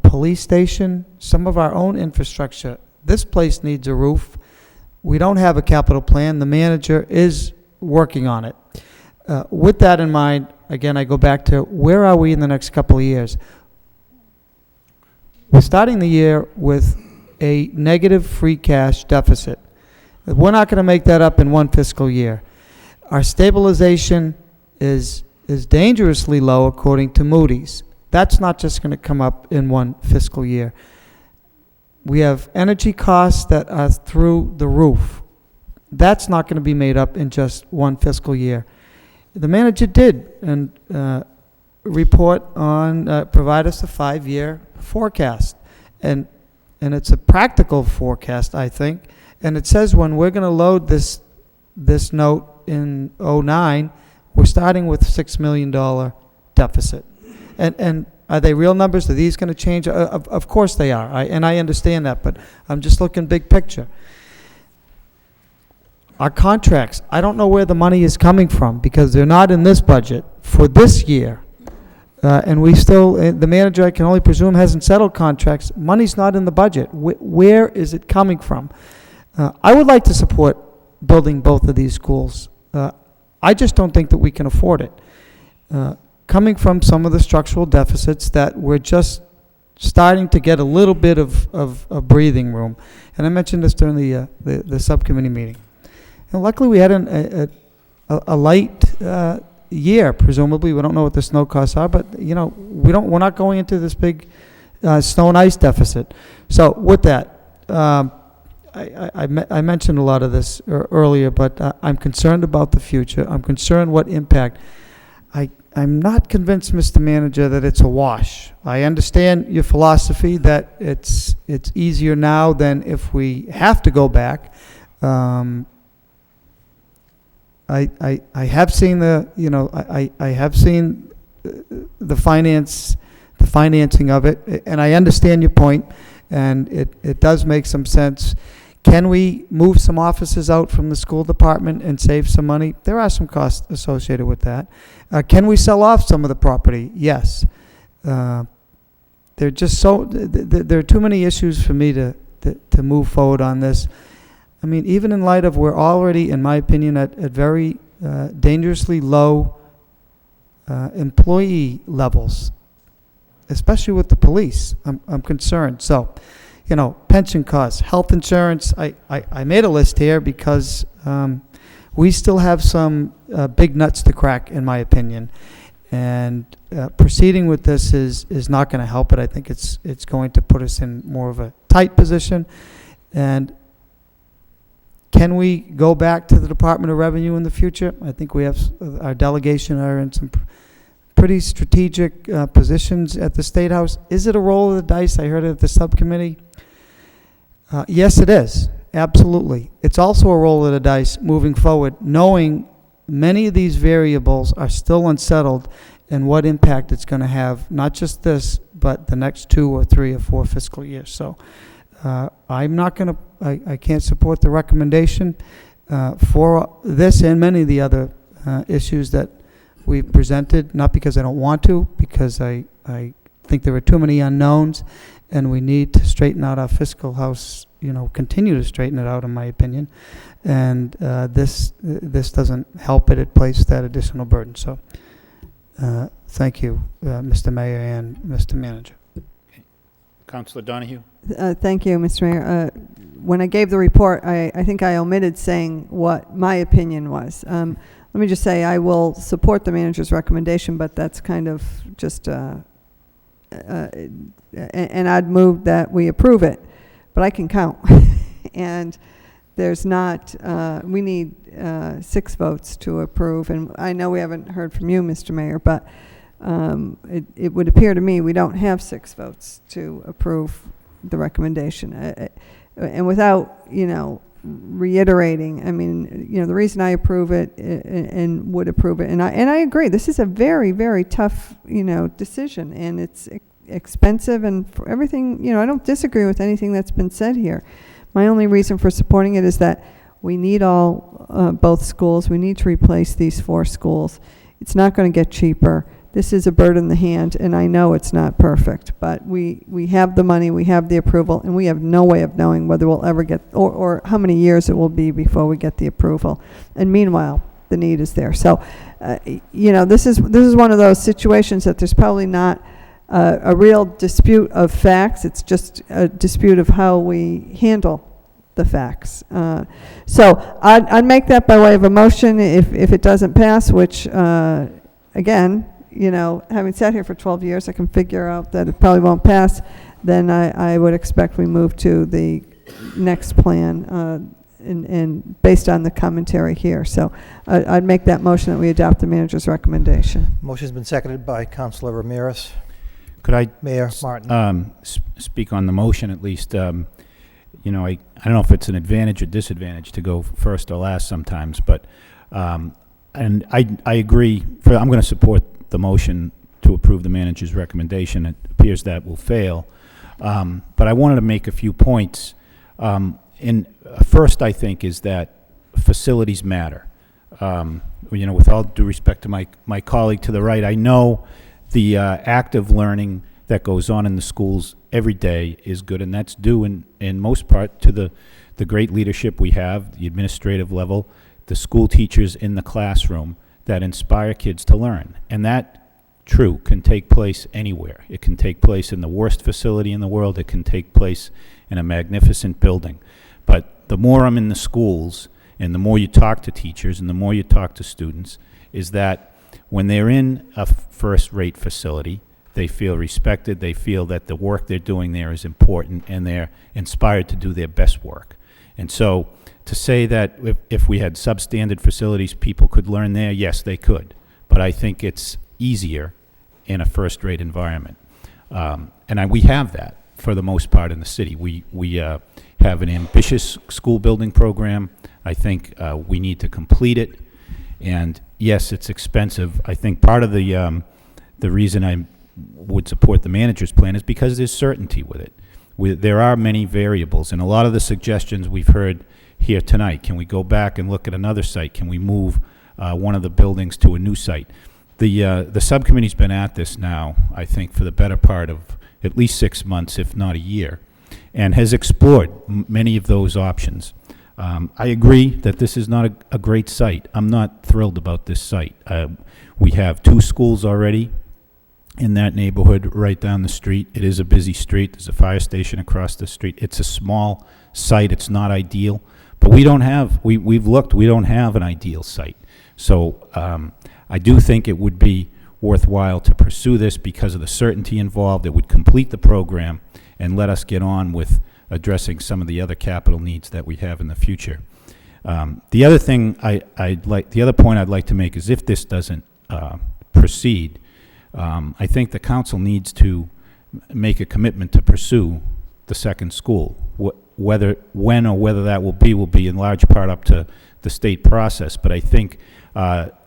police station, some of our own infrastructure. This place needs a roof. We don't have a capital plan. The manager is working on it. With that in mind, again, I go back to where are we in the next couple of years? We're starting the year with a negative free cash deficit. We're not going to make that up in one fiscal year. Our stabilization is dangerously low according to Moody's. That's not just going to come up in one fiscal year. We have energy costs that are through the roof. That's not going to be made up in just one fiscal year. The manager did report on, provide us a 5-year forecast. And it's a practical forecast, I think. And it says when we're going to load this note in '09, we're starting with $6 million deficit. And are they real numbers? Are these going to change? Of course they are. I understand that, but I'm just looking big picture. Our contracts, I don't know where the money is coming from because they're not in this budget for this year. And we still, the manager, I can only presume, hasn't settled contracts. Money's not in the budget. Where is it coming from? I would like to support building both of these schools. I just don't think that we can afford it. Coming from some of the structural deficits that we're just starting to get a little bit of breathing room. And I mentioned this during the subcommittee meeting. And luckily we had a light year, presumably. We don't know what the snow costs are, but we're not going into this big snow and ice deficit. So with that, I mentioned a lot of this earlier, but I'm concerned about the future. I'm concerned what impact. I'm not convinced, Mr. Manager, that it's a wash. I understand your philosophy that it's easier now than if we have to go back. I have seen I have seen the financing of it, and I understand your point, and it does make some sense. Can we move some offices out from the school department and save some money? There are some costs associated with that. Can we sell off some of the property? Yes. There are too many issues for me to move forward on this. I mean, even in light of we're already, in my opinion, at very dangerously low employee levels, especially with the police. I'm concerned. So, pension costs, health insurance. I made a list here because we still have some big nuts to crack, in my opinion. And proceeding with this is not going to help it. I think it's going to put us in more of a tight position. And can we go back to the Department of Revenue in the future? I think we have our delegation are in some pretty strategic positions at the State House. Is it a roll of the dice? I heard it at the subcommittee. Yes, it is. Absolutely. It's also a roll of the dice moving forward, knowing many of these variables are still unsettled and what impact it's going to have, not just this, but the next 2 or 3 or 4 fiscal years. So I'm not going to, I can't support the recommendation for this and many of the other issues that we've presented, not because I don't want to, because I think there are too many unknowns, and we need to straighten out our fiscal house, continue to straighten it out, in my opinion. And this doesn't help it. It places that additional burden. So thank you, Mr. Mayor and Mr. Manager. Councilor Donahue? Thank you, Mr. Mayor. When I gave the report, I think I omitted saying what my opinion was. Let me just say I will support the manager's recommendation, but that's kind of just, and I'd move that we approve it, but I can count. And there's not, we need 6 votes to approve, and I know we haven't heard from you, Mr. Mayor, but it would appear to me we don't have 6 votes to approve the recommendation. And without, reiterating, I mean, the reason I approve it and would approve it, and I agree, this is a very, very tough, decision, and it's expensive, and for everything, I don't disagree with anything that's been said here. My only reason for supporting it is that we need both schools. We need to replace these 4 schools. It's not going to get cheaper. This is a bird in the hand, and I know it's not perfect, but we have the money, we have the approval, and we have no way of knowing whether we'll ever get, or how many years it will be before we get the approval. And meanwhile, the need is there. So, this is one of those situations that there's probably not a real dispute of facts. It's just a dispute of how we handle the facts. So I'd make that by way of a motion if it doesn't pass, which, again, having sat here for 12 years, I can figure out that it probably won't pass. Then I would expect we move to the next plan and based on the commentary here. So I'd make that motion that we adopt the manager's recommendation. Motion's been seconded by Councilor Ramirez. Could I, Mayor Martin. Speak on the motion at least? I don't know if it's an advantage or disadvantage to go first or last sometimes, but and I agree. I'm going to support the motion to approve the manager's recommendation. It appears that will fail, but I wanted to make a few points. First, I think, is that facilities matter. With all due respect to my colleague to the right, I know the active learning that goes on in the schools every day is good, and that's due in most part to the great leadership we have, the administrative level, the school teachers in the classroom that inspire kids to learn. And that, true, can take place anywhere. It can take place in the worst facility in the world. It can take place in a magnificent building. But the more I'm in the schools, and the more you talk to teachers, and the more you talk to students, is that when they're in a first-rate facility, they feel respected, they feel that the work they're doing there is important, and they're inspired to do their best work. And so to say that if we had substandard facilities, people could learn there, yes, they could. But I think it's easier in a first-rate environment. We have that for the most part in the city. We have an ambitious school building program. I think we need to complete it. And yes, it's expensive. I think part of the reason I would support the manager's plan is because there's certainty with it. There are many variables, and a lot of the suggestions we've heard here tonight. Can we go back and look at another site? Can we move one of the buildings to a new site? The subcommittee's been at this now, I think, for the better part of at least 6 months, if not a year, and has explored many of those options. I agree that this is not a great site. I'm not thrilled about this site. We have 2 schools already in that neighborhood right down the street. It is a busy street. There's a fire station across the street. It's a small site. It's not ideal. But we don't have, we've looked, we don't have an ideal site. So I do think it would be worthwhile to pursue this because of the certainty involved. It would complete the program and let us get on with addressing some of the other capital needs that we have in the future. The other thing the other point I'd like to make is if this doesn't proceed, I think the council needs to make a commitment to pursue the second school. When or whether that will be in large part up to the state process. But I think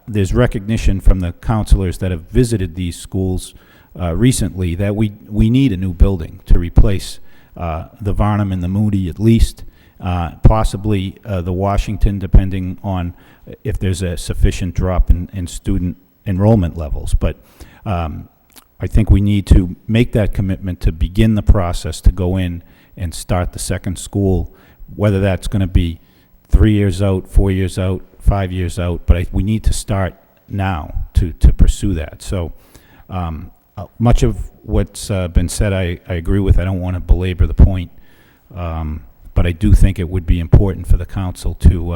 there's recognition from the counselors that have visited these schools recently that we need a new building to replace the Varnum and the Moody at least, possibly the Washington, depending on if there's a sufficient drop in student enrollment levels. But I think we need to make that commitment to begin the process to go in and start the second school, whether that's going to be 3 years out, 4 years out, 5 years out, but we need to start now to pursue that. So much of what's been said I agree with. I don't want to belabor the point, but I do think it would be important for the council to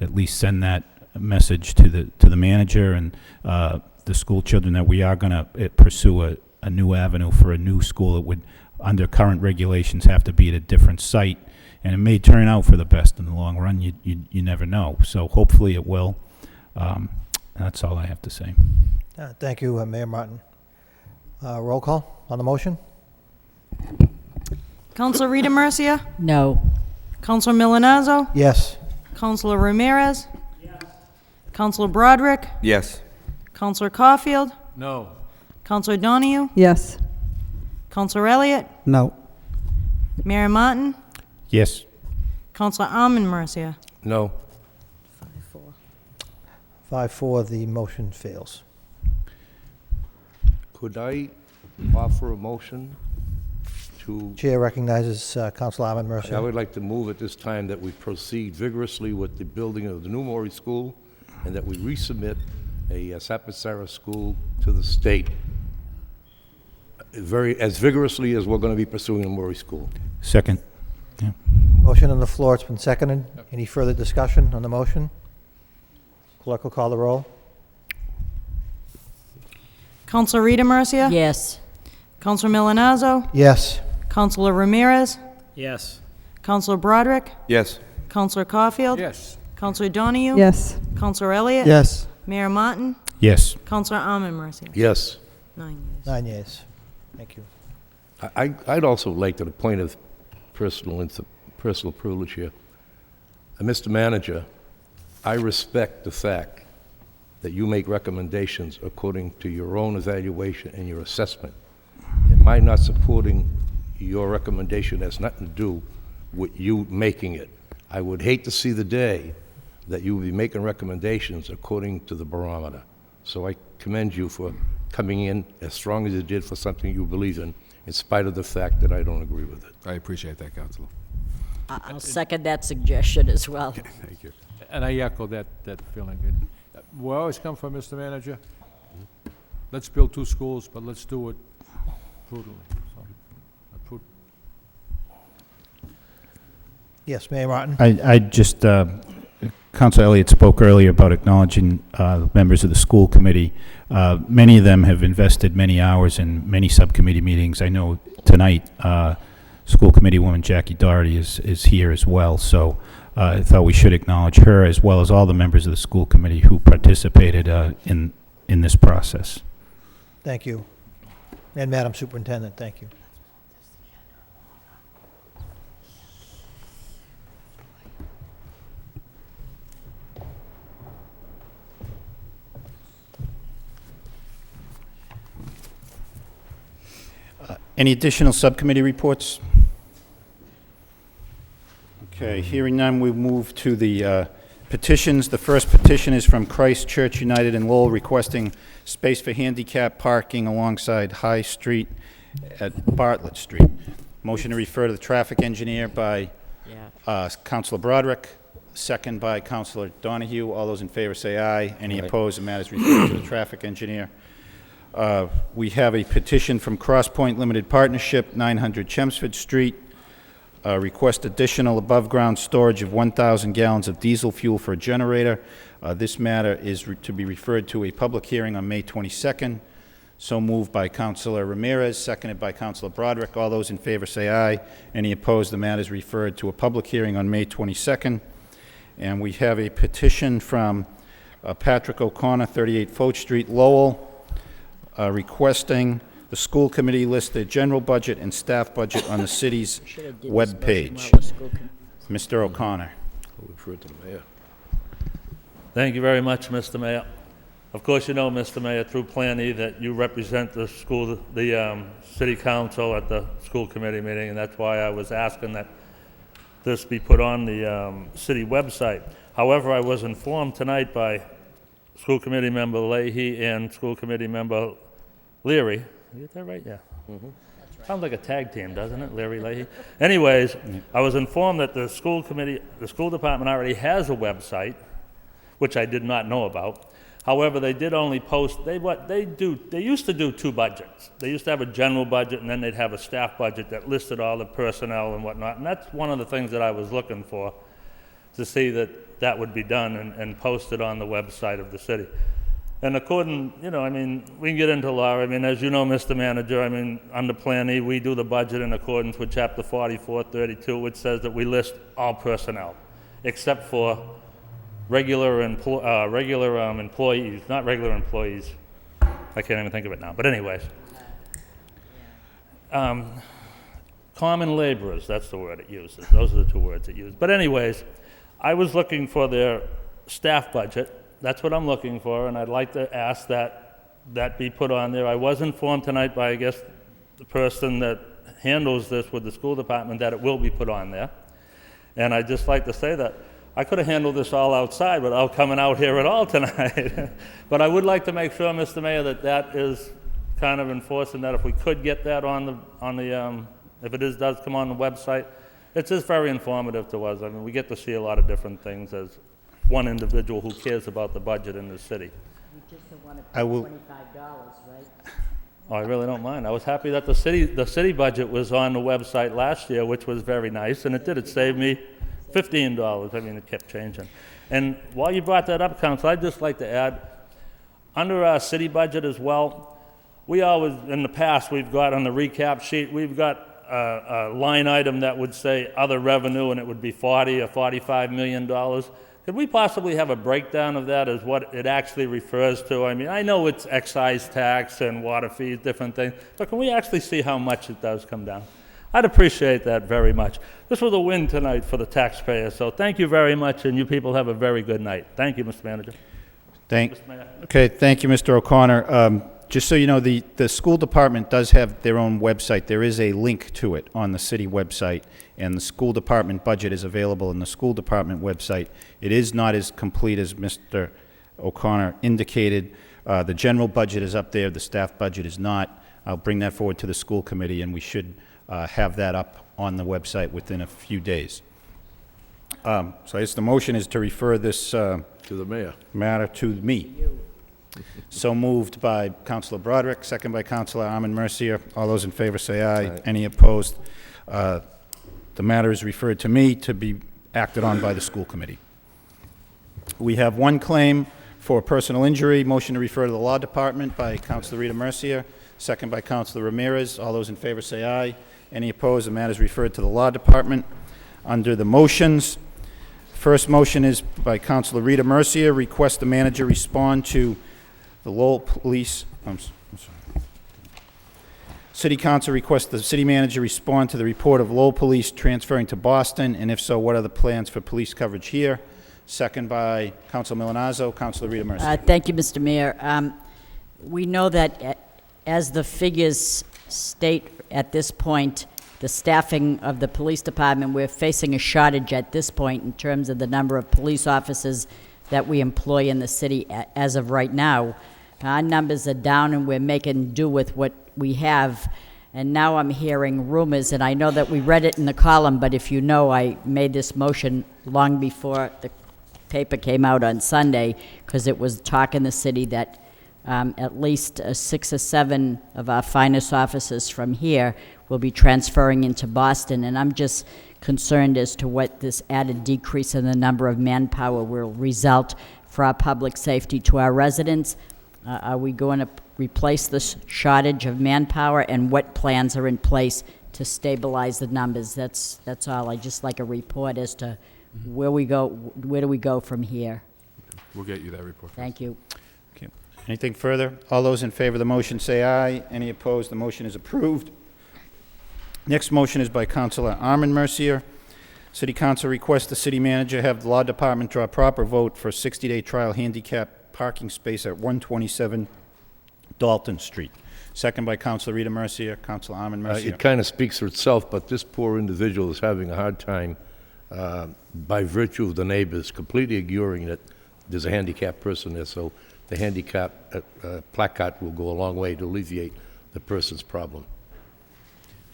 at least send that message to the manager and the school children that we are going to pursue a new avenue for a new school. It would, under current regulations, have to be at a different site, and it may turn out for the best in the long run. You never know. So hopefully it will. That's all I have to say. Thank you, Mayor Martin. Roll call on the motion? Counselor Rita Mercia? No. Counselor Milonazo? Yes. Counselor Ramirez? Yes. Counselor Broderick? Yes. Counselor Caulfield? No. Counselor Donahue? Yes. Counselor Elliott? No. Mayor Martin? Yes. Counselor Almond Mercia? No. 5-4, the motion fails. Could I offer a motion to... Chair recognizes Councilor Ahmed Mercia. I would like to move at this time that we proceed vigorously with the building of the new Maury School and that we resubmit a Sapasara school to the state as vigorously as we're going to be pursuing a Maury School. Second. Yeah. Motion on the floor, it's been seconded. Any further discussion on the motion? Clerk will call the roll. Counselor Rita Mercia? Yes. Counselor Milonazo? Yes. Counselor Ramirez? Yes. Counselor Broderick? Yes. Counselor Caulfield? Yes. Counselor Donahue? Yes. Counselor Elliott? Yes. Mayor Martin? Yes. Counselor Almond Mercia? Yes. 9 yeas. 9 yeas. Thank you. I'd also like, to the point of personal privilege here, Mr. Manager, I respect the fact that you make recommendations according to your own evaluation and your assessment. And my not supporting your recommendation has nothing to do with you making it. I would hate to see the day that you would be making recommendations according to the barometer. So I commend you for coming in as strong as you did for something you believe in spite of the fact that I don't agree with it. I appreciate that, Councilor. I'll second that suggestion as well. Okay, thank you. And I echo that feeling. And we always come from, Mr. Manager, let's build 2 schools, but let's do it prudently. So, Yes, Mayor Martin. I just, Councilor Elliott spoke earlier about acknowledging members of the school committee. Many of them have invested many hours in many subcommittee meetings. I know tonight, school committee woman Jackie Doherty is here as well. So I thought we should acknowledge her as well as all the members of the school committee who participated in this process. Thank you. And Madam Superintendent, thank you. Any additional subcommittee reports? Okay, hearing none, we move to the petitions. The first petition is from Christ Church United in Lowell requesting space for handicap parking alongside High Street at Bartlett Street. Motion to refer to the traffic engineer by Councilor Broderick, second by Councilor Donahue. All those in favor say aye. Any opposed? The matter is referred to the traffic engineer. We have a petition from Crosspoint Limited Partnership, 900 Chelmsford Street. Request additional above-ground storage of 1,000 gallons of diesel fuel for a generator. This matter is to be referred to a public hearing on May 22nd. So moved by Councilor Ramirez, seconded by Councilor Broderick. All those in favor say aye. Any opposed? The matter is referred to a public hearing on May 22nd. And we have a petition from Patrick O'Connor, 38 Foch Street, Lowell. requesting the school committee list their general budget and staff budget on the city's webpage. Mr. O'Connor. I'll refer it to the mayor. Thank you very much, Mr. Mayor. Of course, you know, Mr. Mayor, through Plan E, that you represent the school, the city council at the school committee meeting, and that's why I was asking that this be put on the city website. However, I was informed tonight by school committee member Leahy and school committee member Leary. Did I get that right? Yeah. Sounds like a tag team, doesn't it, Leary Leahy? Anyways, I was informed that the school department already has a website, which I did not know about. However, they did only post, they used to do two budgets. They used to have a general budget, and then they'd have a staff budget that listed all the personnel and whatnot. And that's one of the things that I was looking for, to see that that would be done and posted on the website of the city. And according, you know, I mean, we can get into law. I mean, as you know, Mr. Manager, I mean, under Plan E, we do the budget in accordance with Chapter 4432, which says that we list all personnel, except for regular employees, not regular employees. I can't even think of it now. But anyways, common laborers, that's the word it uses. Those are the two words it uses. But anyways, I was looking for their staff budget. That's what I'm looking for, and I'd like to ask that be put on there. I was informed tonight by, I guess, the person that handles this with the school department that it will be put on there. And I'd just like to say that I could have handled this all outside without coming out here at all tonight. But I would like to make sure, Mr. Mayor, that that is kind of enforced, and that if we could get that on the if it does come on the website, it's just very informative to us. I mean, we get to see a lot of different things as one individual who cares about the budget in the city. You just don't want to pay $25, right? Oh, I really don't mind. I was happy that the city budget was on the website last year, which was very nice, and it did. It saved me $15. I mean, it kept changing. And while you brought that up, Council, I'd just like to add, under our city budget as well, we always, in the past, we've got on the recap sheet, we've got a line item that would say other revenue, and it would be $40 or $45 million. Could we possibly have a breakdown of that as what it actually refers to? I mean, I know it's excise tax and water fees, different things, but can we actually see how much it does come down? I'd appreciate that very much. This was a win tonight for the taxpayers, so thank you very much, and you people have a very good night. Thank you, Mr. Manager. Okay, thank you, Mr. O'Connor. Just so you know, the school department does have their own website. There is a link to it on the city website, and the school department budget is available in the school department website. It is not as complete as Mr. O'Connor indicated. The general budget is up there. The staff budget is not. I'll bring that forward to the school committee, and we should have that up on the website within a few days. So I guess the motion is to refer this To the mayor. matter to me. So moved by Councilor Broderick, second by Councilor Armin Mercier. All those in favor say aye. Aye. Any opposed? The matter is referred to me to be acted on by the school committee. We have one claim for personal injury. Motion to refer to the law department by Councilor Rita Mercier, second by Councilor Ramirez. All those in favor say aye. Any opposed? The matter is referred to the law department. Under the motions, first motion is by Councilor Rita Mercier, request the manager respond to the Lowell Police, I'm sorry. City Council requests the city manager respond to the report of Lowell Police transferring to Boston, and if so, what are the plans for police coverage here? Second by Councilor Milanazzo. Councilor Rita Mercier. Thank you, Mr. Mayor. We know that as the figures state at this point, the staffing of the police department, we're facing a shortage at this point in terms of the number of police officers that we employ in the city as of right now. Our numbers are down, and we're making do with what we have. And now I'm hearing rumors, and I know that we read it in the column, but if you know, I made this motion long before the paper came out on Sunday, because it was talk in the city that at least 6 or 7 of our finest officers from here will be transferring into Boston, and I'm just concerned as to what this added decrease in the number of manpower will result for our public safety to our residents. Are we going to replace this shortage of manpower, and what plans are in place to stabilize the numbers? That's all. I just like a report as to where we go, where do we go from here? We'll get you that report. Thank you. Okay. Anything further? All those in favor of the motion say aye. Any opposed? The motion is approved. Next motion is by Councilor Armin Mercier. City Council requests the city manager have the law department draw proper vote for a 60-day trial handicap parking space at 127 Dalton Street. Second by Councilor Rita Mercier. Councilor Armin Mercier. It kind of speaks for itself, but this poor individual is having a hard time by virtue of the neighbors completely ignoring that there's a handicapped person there, so the handicap placard will go a long way to alleviate the person's problem.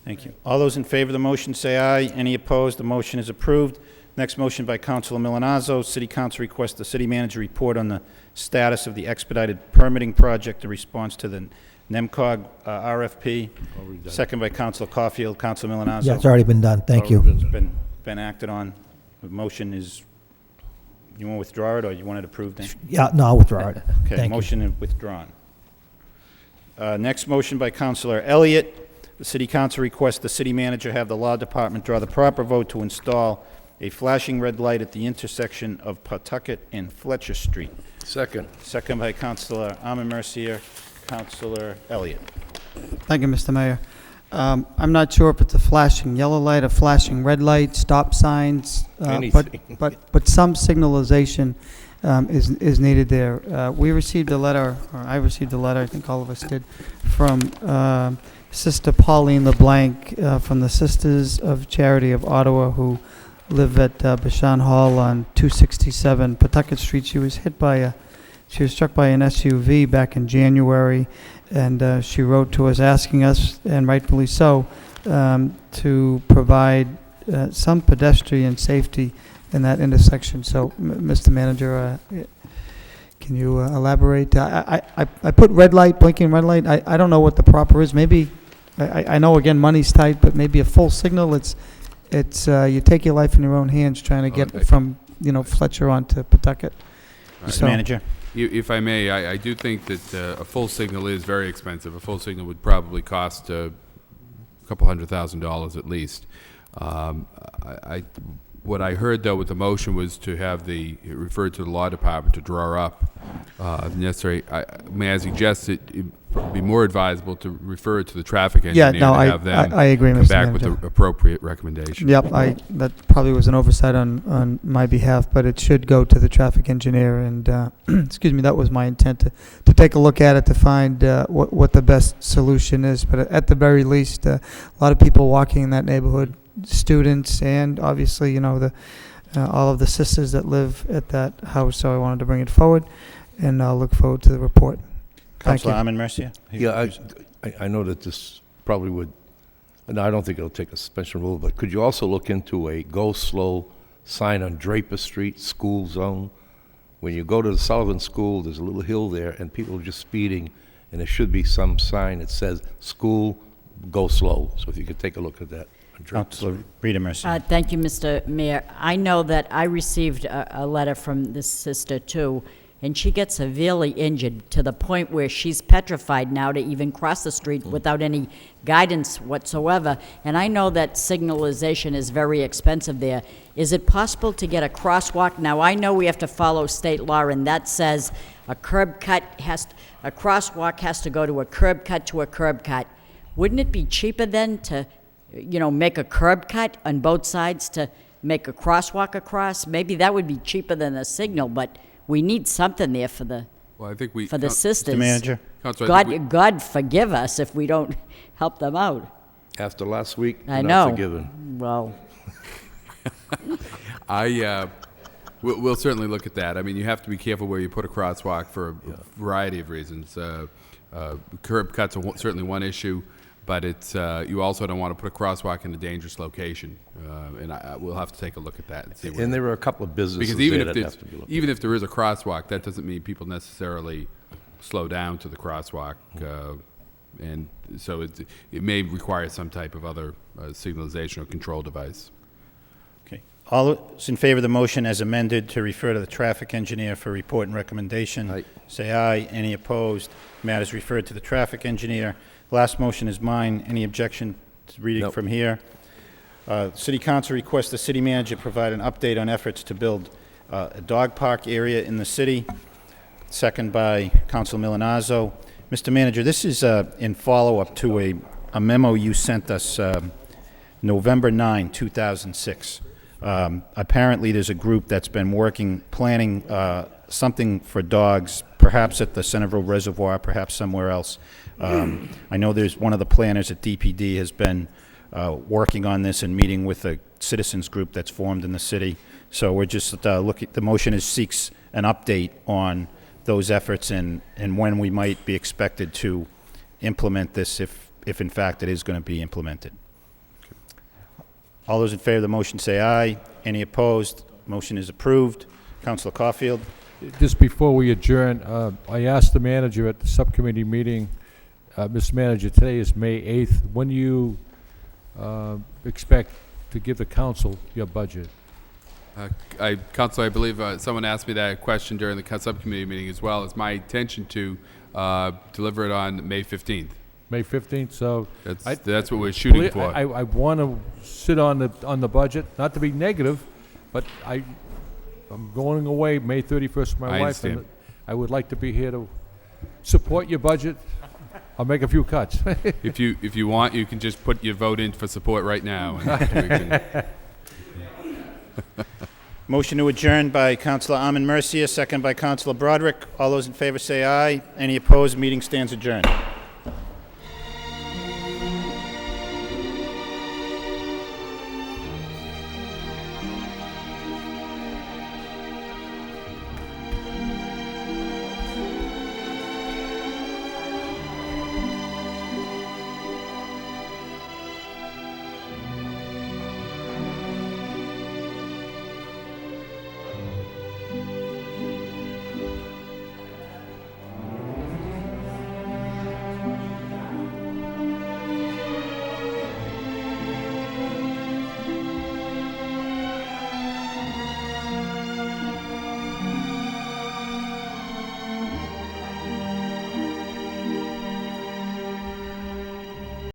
Thank you. All those in favor of the motion say aye. Any opposed? The motion is approved. Next motion by Councilor Milonazo. City Council requests the city manager report on the status of the expedited permitting project in response to the NEMCOG RFP. Second by Councilor Caulfield. Councilor Milonazo. Yeah, it's already been done. Thank you. It's been acted on. The motion is, you want to withdraw it or you want it approved? Then? Yeah, no, I'll withdraw it. Okay, Thank you. motion is withdrawn. Next motion by Councilor Elliott. The City Council requests the city manager have the law department draw the proper vote to install a flashing red light at the intersection of Pawtucket and Fletcher Street. Second. Second by Councilor Armin Mercier. Councilor Elliott. Thank you, Mr. Mayor. I'm not sure if it's a flashing yellow light, a flashing red light, stop signs, but some signalization is needed there. We received a letter, or I received a letter, I think all of us did, from Sister Pauline LeBlanc from the Sisters of Charity of Ottawa, who live at Bashan Hall on 267 Pawtucket Street. She was struck by an SUV back in January, and she wrote to us asking us, and rightfully so, to provide some pedestrian safety in that intersection. So, Mr. Manager, can you elaborate? I put red light, blinking red light. I don't know what the proper is. Maybe, I know again money's tight, but maybe a full signal. It's you take your life in your own hands trying to get from Fletcher on to Pawtucket. Mr. Manager. If I may, I do think that a full signal is very expensive. A full signal would probably cost a couple $100,000 at least. What I heard, though, with the motion was to have it referred to the law department to draw up necessary. May I suggest it would be more advisable to refer it to the traffic engineer to have them I agree, come Mr. back Manager. with the appropriate recommendation. Yep, that probably was an oversight on my behalf, but it should go to the traffic engineer, and excuse me, that was my intent, to take a look at it to find what the best solution is. But at the very least, a lot of people walking in that neighborhood, students, and obviously, all of the sisters that live at that house, so I wanted to bring it forward, and I'll look forward to the report. Thank Councilor you. Armin Mercier. Yeah, I know that this probably would, and I don't think it'll take a suspension rule, but could you also look into a go slow sign on Draper Street, school zone? When you go to the Sullivan School, there's a little hill there, and people are just speeding, and there should be some sign that says, school, go slow. So if you could take a look at that. Councilor Rita Mercier. Thank you, Mr. Mayor. I know that I received a letter from this sister, too, and she gets severely injured to the point where she's petrified now to even cross the street without any guidance whatsoever. And I know that signalization is very expensive there. Is it possible to get a crosswalk? Now, I know we have to follow state law, and that says a crosswalk has to go to a curb cut to a curb cut. Wouldn't it be cheaper then to make a curb cut on both sides to make a crosswalk across? Maybe that would be cheaper than a signal, but we need something there for the sisters. Mr. Manager. God forgive us if we don't help them out. After last week, I you're know. not forgiven. Well, We'll certainly look at that. I mean, you have to be careful where you put a crosswalk for a variety of reasons. Curb cuts are certainly one issue. But you also don't want to put a crosswalk in a dangerous location, and we'll have to take a look at that and see. And there are a couple of businesses because there that have to be looked at. even if there is a crosswalk, that doesn't mean people necessarily slow down to the crosswalk, and so it may require some type of other signalization or control device. Okay. All those in favor of the motion as amended to refer to the traffic engineer for report and recommendation, say aye. Any opposed? Matters referred to the traffic engineer. Last motion is mine. Any objection to reading from here? City Council requests the city manager provide an update on efforts to build a dog park area in the city. second by Council Milonazo. Mr. Manager, this is in follow-up to a memo you sent us November 9, 2006. Apparently, there's a group that's been planning something for dogs, perhaps at the Centerville Reservoir, perhaps somewhere else. I know there's one of the planners at DPD has been working on this and meeting with a citizens group that's formed in the city. So we're just looking, the motion seeks an update on those efforts and when we might be expected to implement this if in fact it is going to be implemented. All those in favor of the motion say aye. Any opposed? Motion is approved. Councilor Caulfield. Just before we adjourn, I asked the manager at the subcommittee meeting, Mr. Manager, today is May 8th. When do you expect to give the council your budget? Council, I believe someone asked me that question during the subcommittee meeting as well. It's my intention to deliver it on May 15th. May 15th, so... That's what we're shooting for. I want to sit on the budget, not to be negative, but I'm going away May 31st with my wife, and I would like to be here to support your budget. I'll make a few cuts. If you want, you can just put your vote in for support right now. And we can Motion to adjourn by Councilor Armin Mercia, second by Councilor Broderick. All those in favor say aye. Any opposed? Meeting stands adjourned.